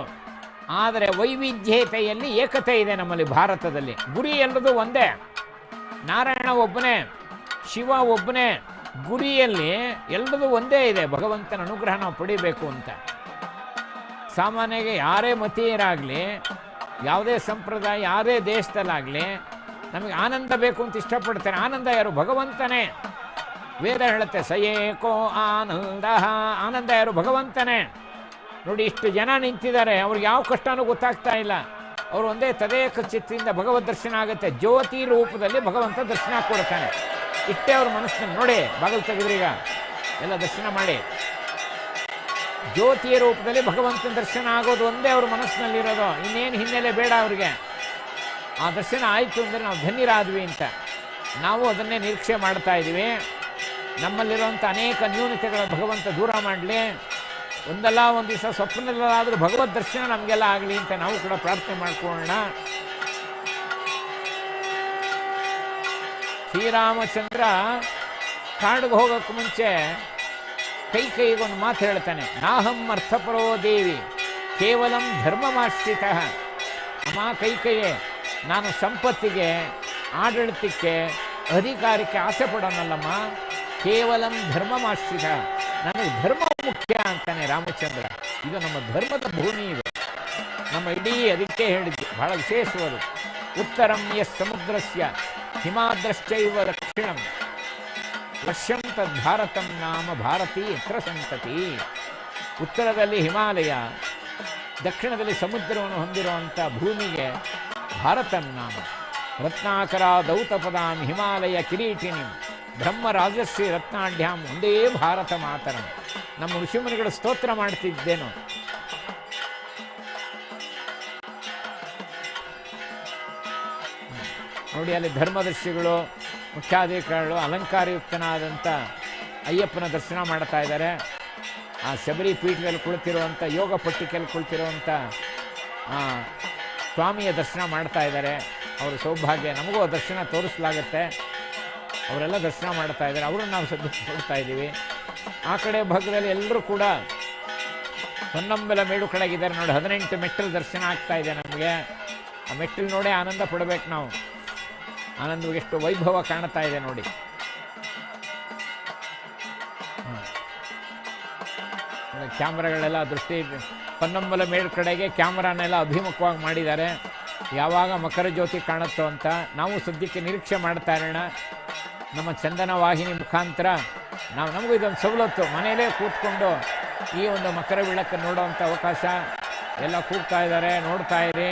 ಆದರೆ ವೈವಿಧ್ಯತೆಯಲ್ಲಿ ಏಕತೆ ಇದೆ ನಮ್ಮಲ್ಲಿ ಭಾರತದಲ್ಲಿ. ಗುರಿ ಎಲ್ಲದು ಒಂದೇ, ನಾರಾಯಣ ಒಬ್ಬನೇ, ಶಿವ ಒಬ್ಬನೇ. ಗುರಿಯಲ್ಲಿ ಎಲ್ಲದೂ ಒಂದೇ ಇದೆ, ಭಗವಂತನ ಅನುಗ್ರಹ ನಾವು ಪಡಿಬೇಕು ಅಂತ. ಸಾಮಾನ್ಯವಾಗಿ ಯಾರೇ ಮತೀಯರಾಗಲಿ, ಯಾವುದೇ ಸಂಪ್ರದಾಯ, ಯಾವುದೇ ದೇಶದಲ್ಲಾಗಲಿ ನಮಗೆ ಆನಂದ ಬೇಕು ಅಂತ ಇಷ್ಟಪಡ್ತಾರೆ. ಆನಂದ ಯಾರು? ಭಗವಂತನೇ. ವೇದ ಹೇಳುತ್ತೆ ಸಯೇಕೋ ಆನಂದ. ಆನಂದ ಯಾರು? ಭಗವಂತನೇ. ನೋಡಿ, ಇಷ್ಟು ಜನ ನಿಂತಿದ್ದಾರೆ, ಅವ್ರಿಗೆ ಯಾವ ಕಷ್ಟನೂ ಗೊತ್ತಾಗ್ತಾ ಇಲ್ಲ. ಅವರು ಒಂದೇ ತದೇಕ ಚಿತ್ತದಿಂದ ಭಗವದ್ ದರ್ಶನ ಆಗುತ್ತೆ. ಜ್ಯೋತಿ ರೂಪದಲ್ಲಿ ಭಗವಂತ ದರ್ಶನ ಕೊಡ್ತಾನೆ. ಇಷ್ಟೇ ಅವ್ರ ಮನಸ್ಸಿನಲ್ಲಿ. ನೋಡಿ, ಬಾಗಿಲು ತೆಗೆದ್ರೀಗ ಎಲ್ಲ ದರ್ಶನ ಮಾಡಿ. ಜ್ಯೋತಿಯ ರೂಪದಲ್ಲಿ ಭಗವಂತನ ದರ್ಶನ ಆಗೋದು ಒಂದೇ ಅವ್ರ ಮನಸ್ಸಿನಲ್ಲಿರೋದು. ಇನ್ನೇನು ಹಿನ್ನೆಲೆ ಬೇಡ ಅವ್ರಿಗೆ. ಆ ದರ್ಶನ ಆಯಿತು ಅಂದರೆ ನಾವು ಧನ್ಯರಾದ್ವಿ ಅಂತ ನಾವು ಅದನ್ನೇ ನಿರೀಕ್ಷೆ ಮಾಡ್ತಾ ಇದ್ದೀವಿ. ನಮ್ಮಲ್ಲಿರುವಂಥ ಅನೇಕ ನ್ಯೂನತೆಗಳ ಭಗವಂತ ದೂರ ಮಾಡಲಿ. ಒಂದಲ್ಲ ಒಂದು ದಿವಸ ಸ್ವಪ್ನದಲ್ಲಾದರೂ ಭಗವದ್ ದರ್ಶನ ನಮಗೆಲ್ಲ ಆಗಲಿ ಅಂತ ನಾವು ಕೂಡ ಪ್ರಾರ್ಥನೆ ಮಾಡ್ಕೊಳ್ಳೋಣ. ಶ್ರೀರಾಮಚಂದ್ರ ಕಾಡಿಗೆ ಹೋಗೋಕ್ಕೆ ಮುಂಚೆ ಕೈಗೊಂದು ಮಾತು ಹೇಳ್ತಾನೆ, ನಾಹಂ ಅರ್ಥಪರೋ ದೇವಿ ಕೇವಲಂ ಧರ್ಮಮಾಶ್ರಿತ. ಅಮ್ಮ ಕೈಕೈಯೇ, ನಾನು ಸಂಪತ್ತಿಗೆ, ಆಡಳಿತಕ್ಕೆ, ಅಧಿಕಾರಕ್ಕೆ ಆಸೆ ಪಡೋನಲ್ಲಮ್ಮ, ಕೇವಲಂ ಧರ್ಮಮಾಶ್ರಿತ. ನನಗೆ ಧರ್ಮ ಮುಖ್ಯ ಅಂತಾನೆ ರಾಮಚಂದ್ರ. ಇದು ನಮ್ಮ ಧರ್ಮದ ಭೂಮಿ. ಇದು ನಮ್ಮ ಇಡೀ, ಅದಕ್ಕೆ ಹೇಳಿದ್ದು ಬಹಳ ವಿಶೇಷವಾದ. ಉತ್ತರಂ ಯಸ್ ಸಮುದ್ರಸ್ಯ ಹಿಮಾದ್ರಶ್ಚೈವ ದಕ್ಷಿಣಂ ವರ್ಷಂ ತದ್ಭಾರತಂ ನಾಮ ಭಾರತೀ ಯತ್ರ ಸಂತತಿ. ಉತ್ತರದಲ್ಲಿ ಹಿಮಾಲಯ, ದಕ್ಷಿಣದಲ್ಲಿ ಸಮುದ್ರವನ್ನು ಹೊಂದಿರುವಂಥ ಭೂಮಿಗೆ ಭಾರತಂ ನಾಮ. ರತ್ನಾಕರ ದೌತಪದಾಂ ಹಿಮಾಲಯ ಕಿರೀಟಿನಿಂ ಬ್ರಹ್ಮ ರಾಜಶ್ರೀ ರತ್ನಾಢ್ಯಾಂ ಒಂದೇ ಭಾರತ ಮಾತರಂ. ನಮ್ಮ ಋಷಿಮುನಿಗಳು ಸ್ತೋತ್ರ ಮಾಡ್ತಿದ್ದೇನು. ನೋಡಿ, ಅಲ್ಲಿ ಧರ್ಮದರ್ಶಿಗಳು, ಮುಖ್ಯಾಧಿಕಾರಿಗಳು, ಅಲಂಕಾರಯುಕ್ತನಾದಂಥ ಅಯ್ಯಪ್ಪನ ದರ್ಶನ ಮಾಡ್ತಾ ಇದ್ದಾರೆ. ಆ ಶಬರಿ ಪೀಠದಲ್ಲಿ ಕುಳಿತಿರುವಂಥ, ಯೋಗ ಪಟ್ಟಿಕೆಯಲ್ಲಿ ಕುಳಿತಿರುವಂಥ ಸ್ವಾಮಿಯ ದರ್ಶನ ಮಾಡ್ತಾ ಇದ್ದಾರೆ. ಅವರ ಸೌಭಾಗ್ಯ. ನಮಗೂ ದರ್ಶನ ತೋರಿಸಲಾಗುತ್ತೆ. ಅವರೆಲ್ಲ ದರ್ಶನ ಮಾಡ್ತಾ ಇದ್ದಾರೆ. ಅವರನ್ನು ನಾವು ಸದ್ಯ ನೋಡ್ತಾ ಇದ್ದೀವಿ. ಆ ಕಡೆ ಭಾಗದಲ್ಲಿ ಎಲ್ಲರೂ ಕೂಡ ಹೊನ್ನಂಬಲ ಮೇಡು ಕಡೆಗಿದ್ದಾರೆ. ನೋಡಿ, 18 ಮೆಟ್ಟಲು ದರ್ಶನ ಆಗ್ತಾ ಇದೆ ನಮಗೆ. ಆ ಮೆಟ್ಟಲು ನೋಡೇ ಆನಂದ ಪಡಬೇಕು ನಾವು. ಆನಂದವಾಗಿ ಎಷ್ಟು ವೈಭವ ಕಾಣ್ತಾ ಇದೆ ನೋಡಿ. ಕ್ಯಾಮ್ರಾಗಳೆಲ್ಲ ದೃಷ್ಟಿ ಹೊನ್ನಂಬಲ ಮೇಡು ಕಡೆಗೆ ಕ್ಯಾಮ್ರಾನೆಲ್ಲ ಅಭಿಮುಖವಾಗಿ ಮಾಡಿದ್ದಾರೆ. ಯಾವಾಗ ಮಕರ ಜ್ಯೋತಿ ಕಾಣುತ್ತೋ ಅಂತ ನಾವು ಸದ್ಯಕ್ಕೆ ನಿರೀಕ್ಷೆ ಮಾಡ್ತಾ ಇರೋಣ. ನಮ್ಮ ಚಂದನ ವಾಹಿನಿ ಮುಖಾಂತರ ನಮಗೂ ಇದೊಂದು ಸವಲತ್ತು. ಮನೆಯಲ್ಲೇ ಕೂತ್ಕೊಂಡು ಈ ಒಂದು ಮಕರ ಬೆಳಕನ್ನು ನೋಡೋವಂಥ ಅವಕಾಶ. ಎಲ್ಲ ಕೂಗ್ತಾ ಇದ್ದಾರೆ, ನೋಡ್ತಾ ಇರಿ.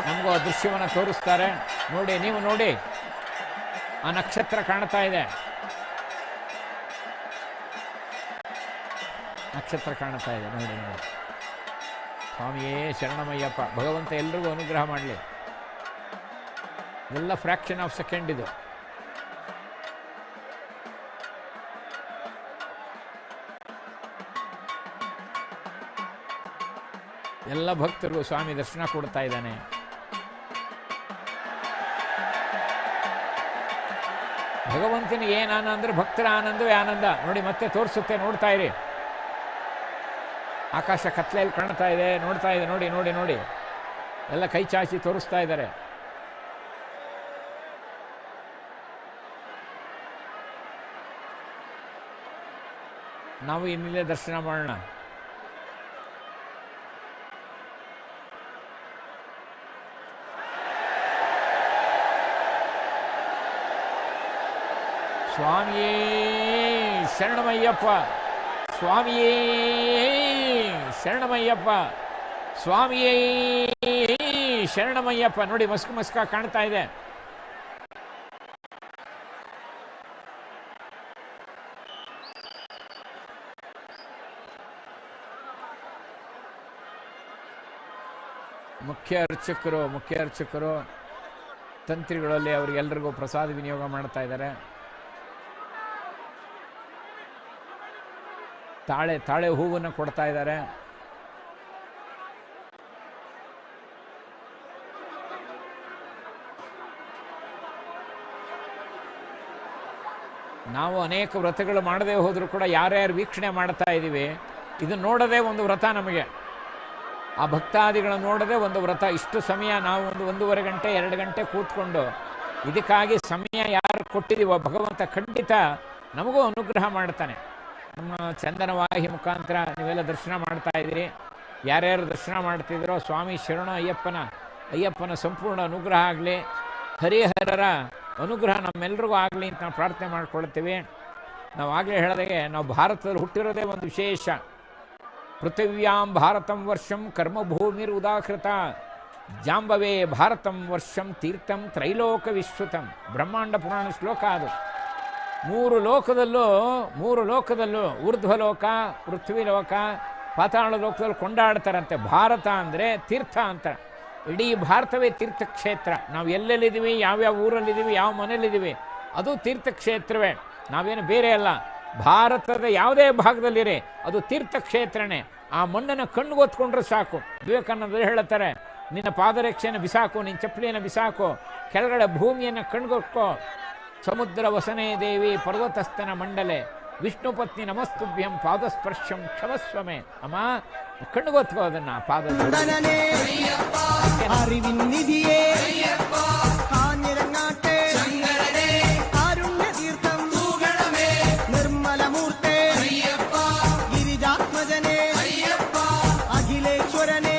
ನಮಗೂ ಆ ದೃಶ್ಯವನ್ನು ತೋರಿಸ್ತಾರೆ. ನೋಡಿ, ನೀವು ನೋಡಿ, ಆ ನಕ್ಷತ್ರ ಕಾಣ್ತಾ ಇದೆ. ನಕ್ಷತ್ರ ಕಾಣ್ತಾ ಇದೆ ನೋಡಿ. ನೋಡಿ, ಸ್ವಾಮಿಯೇ ಶರಣಮಯ್ಯಪ್ಪ. ಭಗವಂತ ಎಲ್ರಿಗೂ ಅನುಗ್ರಹ ಮಾಡಲಿ. ಎಲ್ಲ ಫ್ರ್ಯಾಕ್ಷನ್ ಆಫ್ ಸೆಕೆಂಡ್ ಇದು. ಎಲ್ಲ ಭಕ್ತರಿಗೂ ಸ್ವಾಮಿ ದರ್ಶನ ಕೊಡ್ತಾ ಇದ್ದಾನೆ. ಭಗವಂತನಿಗೆ ಏನು ಆನಂದ ಅಂದರೆ ಭಕ್ತರ ಆನಂದವೇ ಆನಂದ. ನೋಡಿ, ಮತ್ತೆ ತೋರಿಸುತ್ತೆ, ನೋಡ್ತಾ ಇರಿ. ಆಕಾಶ ಕತ್ಲೆಯಲ್ಲಿ ಕಾಣ್ತಾ ಇದೆ, ನೋಡ್ತಾ ಇದೆ. ನೋಡಿ ನೋಡಿ ನೋಡಿ, ಎಲ್ಲ ಕೈ ಚಾಚಿ ತೋರಿಸ್ತಾ ಇದ್ದಾರೆ. ನಾವು ಇನ್ನಿಲ್ಲೇ ದರ್ಶನ ಮಾಡೋಣ. ಸ್ವಾಮಿಯೇ ಶರಣಮಯ್ಯಪ್ಪ, ಸ್ವಾಮಿಯೇ ಶರಣಮಯ್ಯಪ್ಪ, ಸ್ವಾಮಿಯೇ ಶರಣಮಯ್ಯಪ್ಪ. ನೋಡಿ ಮಸ್ಕ ಕಾಣ್ತಾ ಇದೆ. ಮುಖ್ಯ ಅರ್ಚಕರು ತಂತ್ರಿಗಳಲ್ಲಿ ಅವರಿಗೆಲ್ಲರಿಗೂ ಪ್ರಸಾದ ವಿನಿಯೋಗ ಮಾಡ್ತಾ ಇದ್ದಾರೆ. ತಾಳೆ ಹೂವನ್ನು ಕೊಡ್ತಾ ಇದ್ದಾರೆ. ನಾವು ಅನೇಕ ವ್ರತಗಳು ಮಾಡದೇ ಹೋದರೂ ಕೂಡ ಯಾರ್ಯಾರು ವೀಕ್ಷಣೆ ಮಾಡ್ತಾ ಇದ್ದೀವಿ, ಇದನ್ನು ನೋಡೋದೇ ಒಂದು ವ್ರತ ನಮಗೆ. ಆ ಭಕ್ತಾದಿಗಳನ್ನು ನೋಡೋದೇ ಒಂದು ವ್ರತ. ಇಷ್ಟು ಸಮಯ ನಾವು 1.5 ಗಂಟೆ 2 ಗಂಟೆ ಕೂತ್ಕೊಂಡು ಇದಕ್ಕಾಗಿ ಸಮಯ ಯಾರು ಕೊಟ್ಟಿದ್ದೀವೋ ಭಗವಂತ ಖಂಡಿತ ನಮಗೂ ಅನುಗ್ರಹ ಮಾಡ್ತಾನೆ. ನಮ್ಮ ಚಂದನವಾಹಿ ಮುಖಾಂತರ ನೀವೆಲ್ಲ ದರ್ಶನ ಮಾಡ್ತಾ ಇದ್ದೀರಿ. ಯಾರ್ಯಾರು ದರ್ಶನ ಮಾಡ್ತಿದ್ದೀರೋ ಸ್ವಾಮಿ ಶರಣ ಅಯ್ಯಪ್ಪನ ಸಂಪೂರ್ಣ ಅನುಗ್ರಹ ಆಗಲಿ, ಹರಿಹರರ ಅನುಗ್ರಹ ನಮ್ಮೆಲ್ರಿಗೂ ಆಗಲಿ ಅಂತ ನಾವು ಪ್ರಾರ್ಥನೆ ಮಾಡ್ಕೊಳ್ತೀವಿ. ನಾವು ಆಗಲೇ ಹೇಳಿದಾಗೆ ನಾವು ಭಾರತದಲ್ಲಿ ಹುಟ್ಟಿರೋದೇ ಒಂದು ವಿಶೇಷ. ಪೃಥಿವ್ಯಾಂ ಭಾರತಂ ವರ್ಷಂ ಕರ್ಮಭೂಮಿರ್ ಉದಾಹೃತ, ಜಾಂಬವೇ ಭಾರತಂ ವರ್ಷಂ ತೀರ್ಥಂ ತ್ರೈಲೋಕ ವಿಶ್ರುತಂ. ಬ್ರಹ್ಮಾಂಡ ಪುರಾಣ ಶ್ಲೋಕ ಅದು. 3 ಲೋಕದಲ್ಲೂ ಊರ್ಧ್ವಲೋಕ, ಪೃಥ್ವಿ ಲೋಕ, ಪಾತಾಳ ಲೋಕದಲ್ಲಿ ಕೊಂಡಾಡ್ತಾರಂತೆ. ಭಾರತ ಅಂದರೆ ತೀರ್ಥ ಅಂತ. ಇಡೀ ಭಾರತವೇ ತೀರ್ಥಕ್ಷೇತ್ರ. ನಾವು ಎಲ್ಲೆಲ್ಲಿದ್ದೀವಿ, ಯಾವ್ಯಾವ ಊರಲ್ಲಿದ್ದೀವಿ, ಯಾವ ಮನೇಲಿದ್ದೀವಿ, ಅದು ತೀರ್ಥಕ್ಷೇತ್ರವೇ. ನಾವೇನು ಬೇರೆ ಅಲ್ಲ. ಭಾರತದ ಯಾವುದೇ ಭಾಗದಲ್ಲಿರಿ ಅದು ತೀರ್ಥಕ್ಷೇತ್ರನೇ. ಆ ಮಣ್ಣನ್ನು ಕಣ್ಗೊತ್ಕೊಂಡ್ರೆ ಸಾಕು. ವಿವೇಕಾನಂದರು ಹೇಳುತ್ತಾರೆ, ನಿನ್ನ ಪಾದರಕ್ಷೆಯನ್ನು ಬಿಸಾಕು, ನಿನ್ನ ಚಪ್ಪಲಿಯನ್ನು ಬಿಸಾಕು, ಕೆಳಗಡೆ ಭೂಮಿಯನ್ನು ಕಣ್ಗೊತ್ಕೋ. ಸಮುದ್ರ ವಸನೇ ದೇವಿ ಪರ್ವತಸ್ಥನ ಮಂಡಲೆ, ವಿಷ್ಣು ಪತ್ನಿ ನಮಸ್ತುಭ್ಯಂ ಪಾದಸ್ಪರ್ಶಂ ಕ್ಷಮಸ್ವಮೆ. ಅಮ್ಮ ಕಣ್ಗೊತ್ಕೋ ಅದನ್ನ ಪಾದ. അറിവിൻ നിധിയേ കാഞ്ഞിരങ്ങാട്ടെ കാരുണ്യ തീർത്ഥം നിർമ്മലമൂർത്തേ ഗിരിജാത്മജനേ അഖിലേശ്വരനേ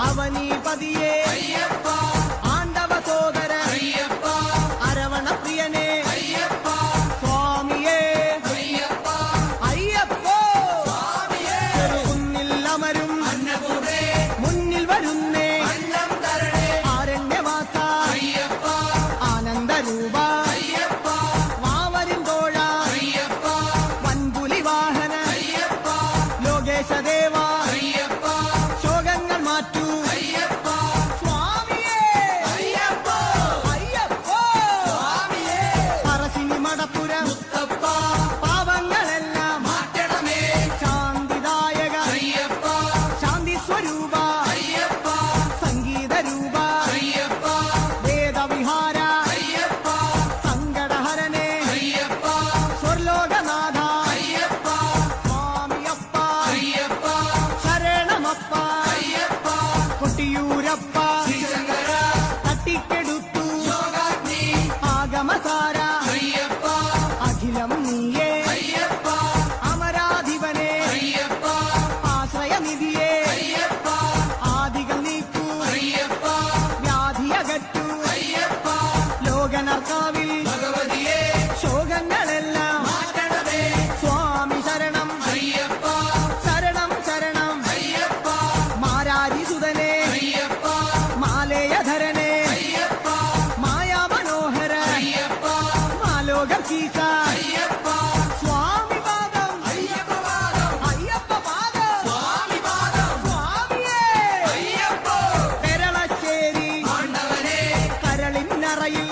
അവനീപതിയേ ആണ്ടവ സോദര അരവണ പ്രിയനേ സ്വാമിയേ അയ്യപ്പോ കുന്നിൽ അമരും മുന്നിൽ വരുന്നേ ആരണ്യവാസ ആനന്ദരൂപ വാവരിന്തോഴ വൻപുലി വാഹന ലോകേശദേവ ശോകങ്ങൾ മാറ്റൂ സ്വാമിയേ അയ്യപ്പോ പറശ്ശിനി മടപ്പുരം പാവങ്ങളെല്ലാം മാറ്റണമേ. ശാന്തിദായക ശാന്തി സ്വരൂപ സംഗീത രൂപ വേദവിഹാര സങ്കടഹരനേ സ്വർലോകനാഥ സ്വാമിയപ്പ ശരണമപ്പ കൊട്ടിയൂരപ്പ തട്ടിക്കെടുത്തു ആഗമസാര അഖിലം നീയേ അമരാധിപനേ ആശ്രയനിധിയേ ആദികൾ നീക്കൂ വ്യാധിയകറ്റൂ ലോകനർക്കാവിൽ ശോകങ്ങളെല്ലാം സ്വാമി ശരണം ശരണം ശരണം മാരാരിസുതനേ മാലേയധരനേ മായാമനോഹര മാലോകീസ സ്വാമി പാദം അയ്യപ്പ പാദം സ്വാമിയേ പെരളശ്ശേരി കരളിന്നറയിൽ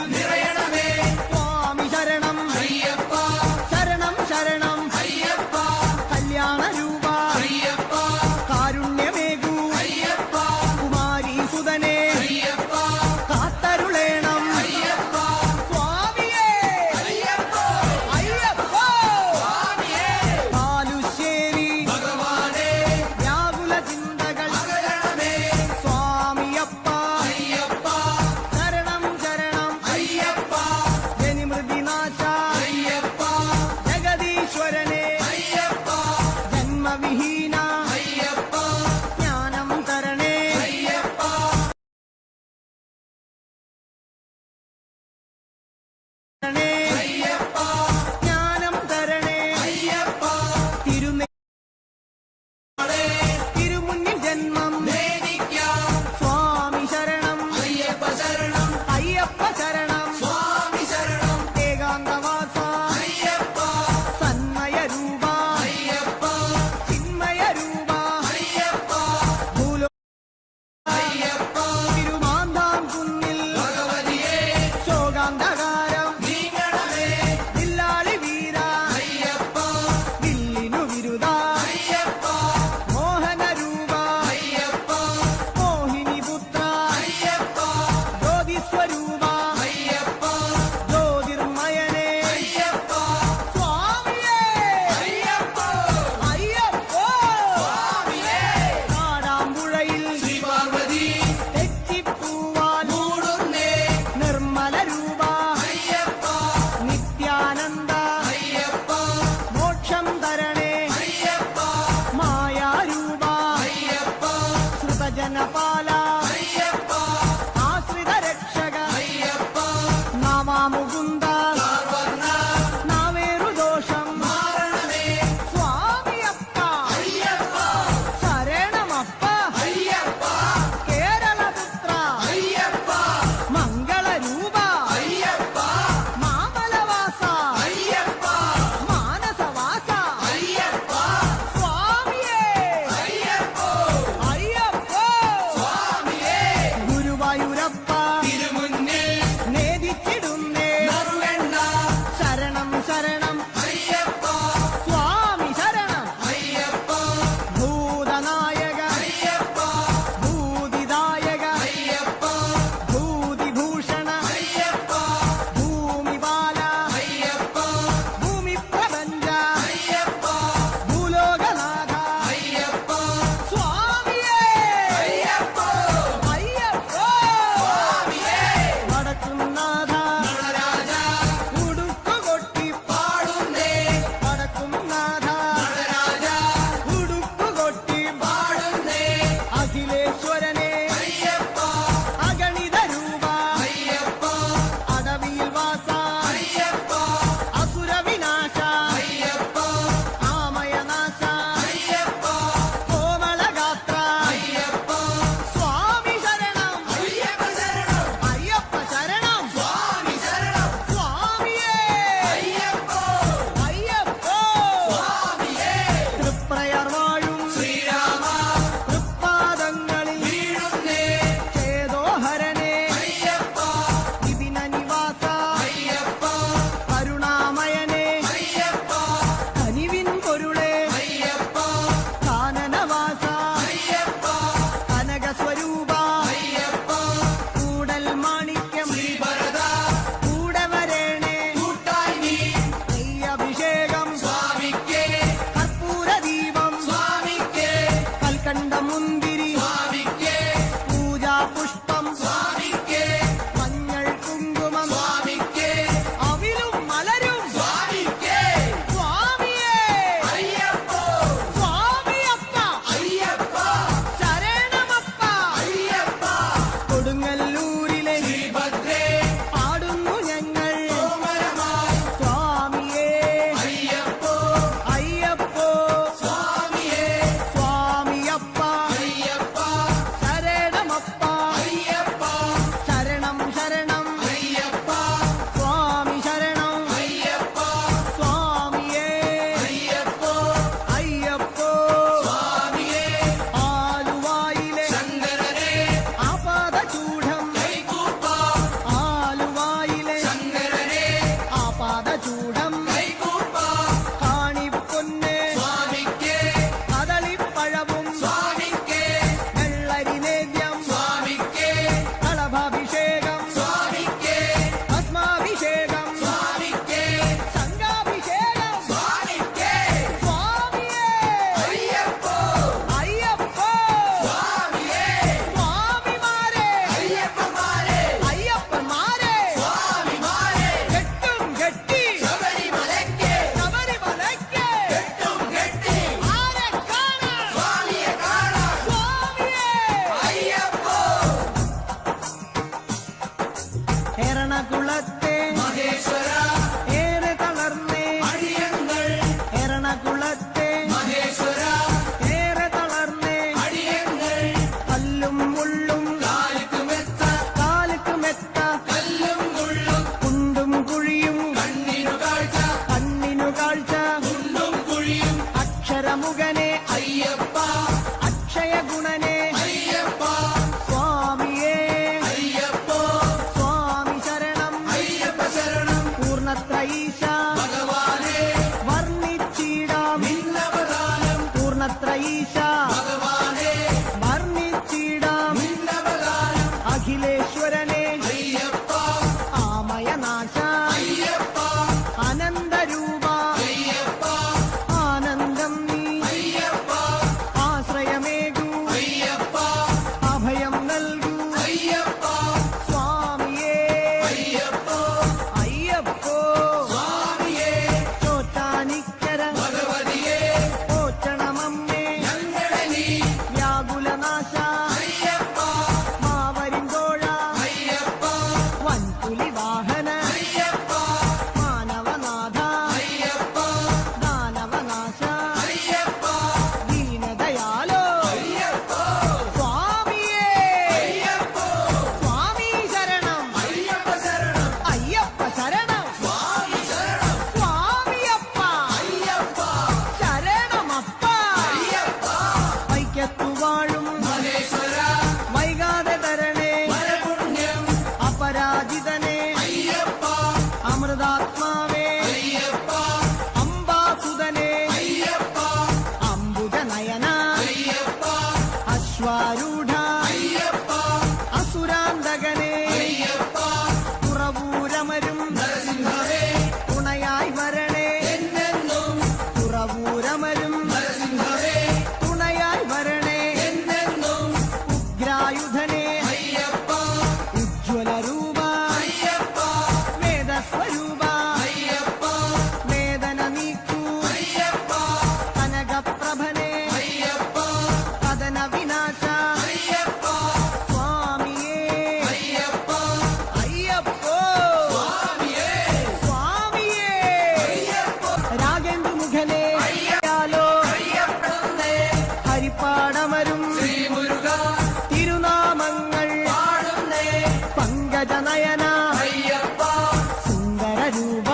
സ്ഥാനപാല ആശ്രിത രക്ഷക നാമാമുകുന്ദ നാവേറു ദോഷം സ്വാമിയപ്പ ശരണമപ്പ കേരളപുത്ര മംഗളരൂപ മാമലവാസ മാനസവാസ സ്വാമിയേ അയ്യപ്പോ ഗുരുവായൂരപ്പ നേദിച്ചിടുന്നേ ശരണം ശരണം സ്വാമി ശരണം ഭൂതനായക ഭൂതിദായക ഭൂതിഭൂഷണ ഭൂമിപാല ഭൂമിപ്രപഞ്ച ഭൂലോകനാഥ സ്വാമിയേ അയ്യപ്പോ വടക്കുംനാഥ ഉടുക്കുകൊട്ടി പാടുന്നേ വടക്കുംനാഥ ഉടുക്കുകൊട്ടി പാടുന്നേ അഖിലേശ്വരനെ അഗണിത രൂപ അടവിയിൽ വാസ അസുര വിനാശ ആമയനാശ കോമളഗാത്ര സ്വാമി ശരണം അയ്യപ്പ ശരണം സ്വാമിയേ അയ്യപ്പോ തൃപ്രയർ വാഴും ശ്രീരാമ തൃപ്പാദങ്ങളിൽ വീഴുന്നേ ചേതോഹരനെ വിപിന നിവാസ കരുണാമയനെ കനിവിൻ പൊരുളെ കാനനവാസ കനകസ്വരൂപ കൂടൽ മാണിക്യം കൂടെ വരേണേ അഭിഷേകം കർപ്പൂരദീപം കൽക്കണ്ട മുന്തിരി പൂജാ പുഷ്പം മഞ്ഞൾ കുങ്കുമം അവിലും മലരും സ്വാമിയേ സ്വാമിയപ്പ ശരണമപ്പ കൊടുങ്ങല്ലൂരിലെ പാടുന്നു ഞങ്ങൾ സ്വാമിയേ അയ്യപ്പോ സ്വാമിയപ്പ അശ്വാരൂഢ അസുരാന്തകനെ തുറവൂരമരും തുണയായി വരണേ തുറവൂരമരും തുണയായി വരണേ ഉഗ്രായുധനെ ഉജ്ജ്വല രൂപ വേദസ്വരൂപ വേദന നീക്കൂ കനകപ്രഭനെ കഥന വിനാശ സ്വാമിയേ അയ്യപ്പോ സ്വാമിയേ രാഗേന്ദ്ര മുഖനെ യാലോ ഹരിപ്പാടമരും തിരുനാമങ്ങൾ പങ്കജനയന സുന്ദര രൂപ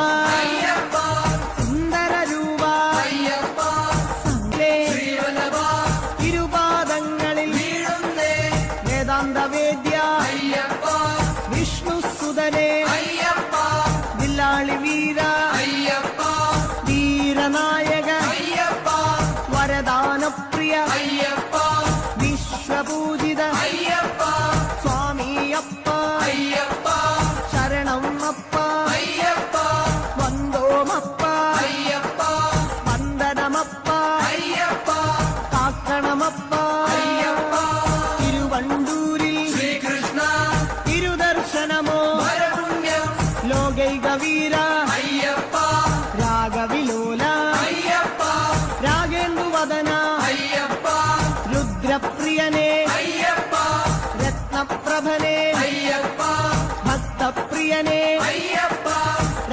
സുന്ദര രൂപ തിരുപാദങ്ങളിൽ വേദാന്ത വേദ്യ വിഷ്ണുസുതനെ വില്ലാളി വീര വീരനായക വരദാനപ്രിയ വിശ്വപൂജിത സ്വാമിയപ്പ ശരണം അപ്പ വന്ദോമപ്പ വന്ദനമപ്പ കാക്കണമപ്പ തിരുവണ്ടൂരിൽ ശ്രീകൃഷ്ണ തിരുദർശനമോ ലോകൈക വീര രാഗവിലോല രാഗേന്ദുവദന രുദ്രപ്രിയനെ രത്നപ്രഭനെ ഭക്തപ്രിയനെ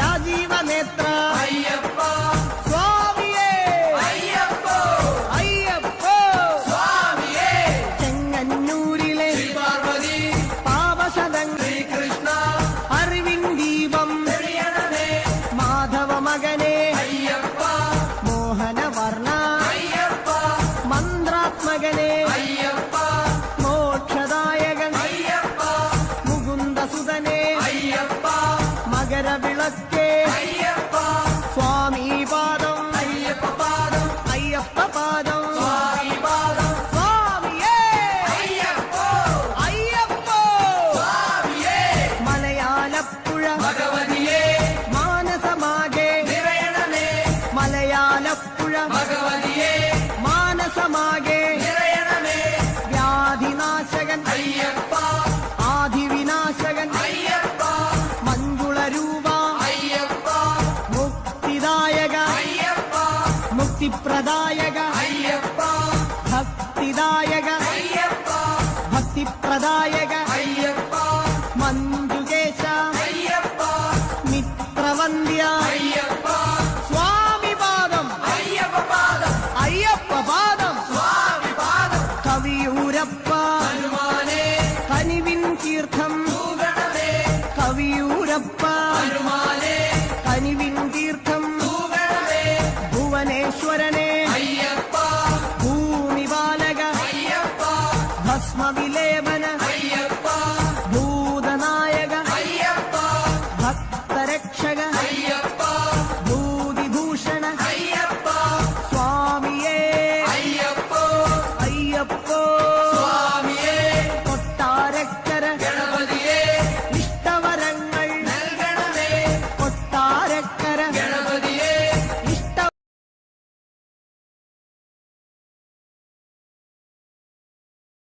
രാജീവനേത്ര സ്വാമിയേ അയ്യപ്പോ ചെങ്ങന്നൂരിലെ പാവശതങ്ങൾ അറിവിൻ ദീപം മാധവ മകനെ മോഹനവർണ്ണ മന്ത്രാത്മകനെ മോക്ഷദായകൻ മുകുന്ദസുതനെ മകരവിളക്കേ സ്വാമി പാദം അയ്യപ്പ പാദം സ്വാമിയേ അയ്യപ്പോ മലയാലപ്പുഴ മാനസമാകെ മലയാലപ്പുഴ മാനസമാകെ വ്യാധിനാശകൻ ആദിവിനാശകൻ മഞ്ജുളരൂപ മുക്തിദായക മുക്തിപ്രദായക ഭക്തിദായക ഭക്തിപ്രദായക മഞ്ജുകേശ മിത്രവന്ദ്യ സ്വാമി പാദം അയ്യപ്പ പാദം കവിയൂരപ്പ കനിവിൻ തീർത്ഥം കവിയൂരപ്പ കനിവിൻ തീർത്ഥം ഭുവനേശ്വരനെ ഭൂമിപാലക ഭസ്മവിലേപന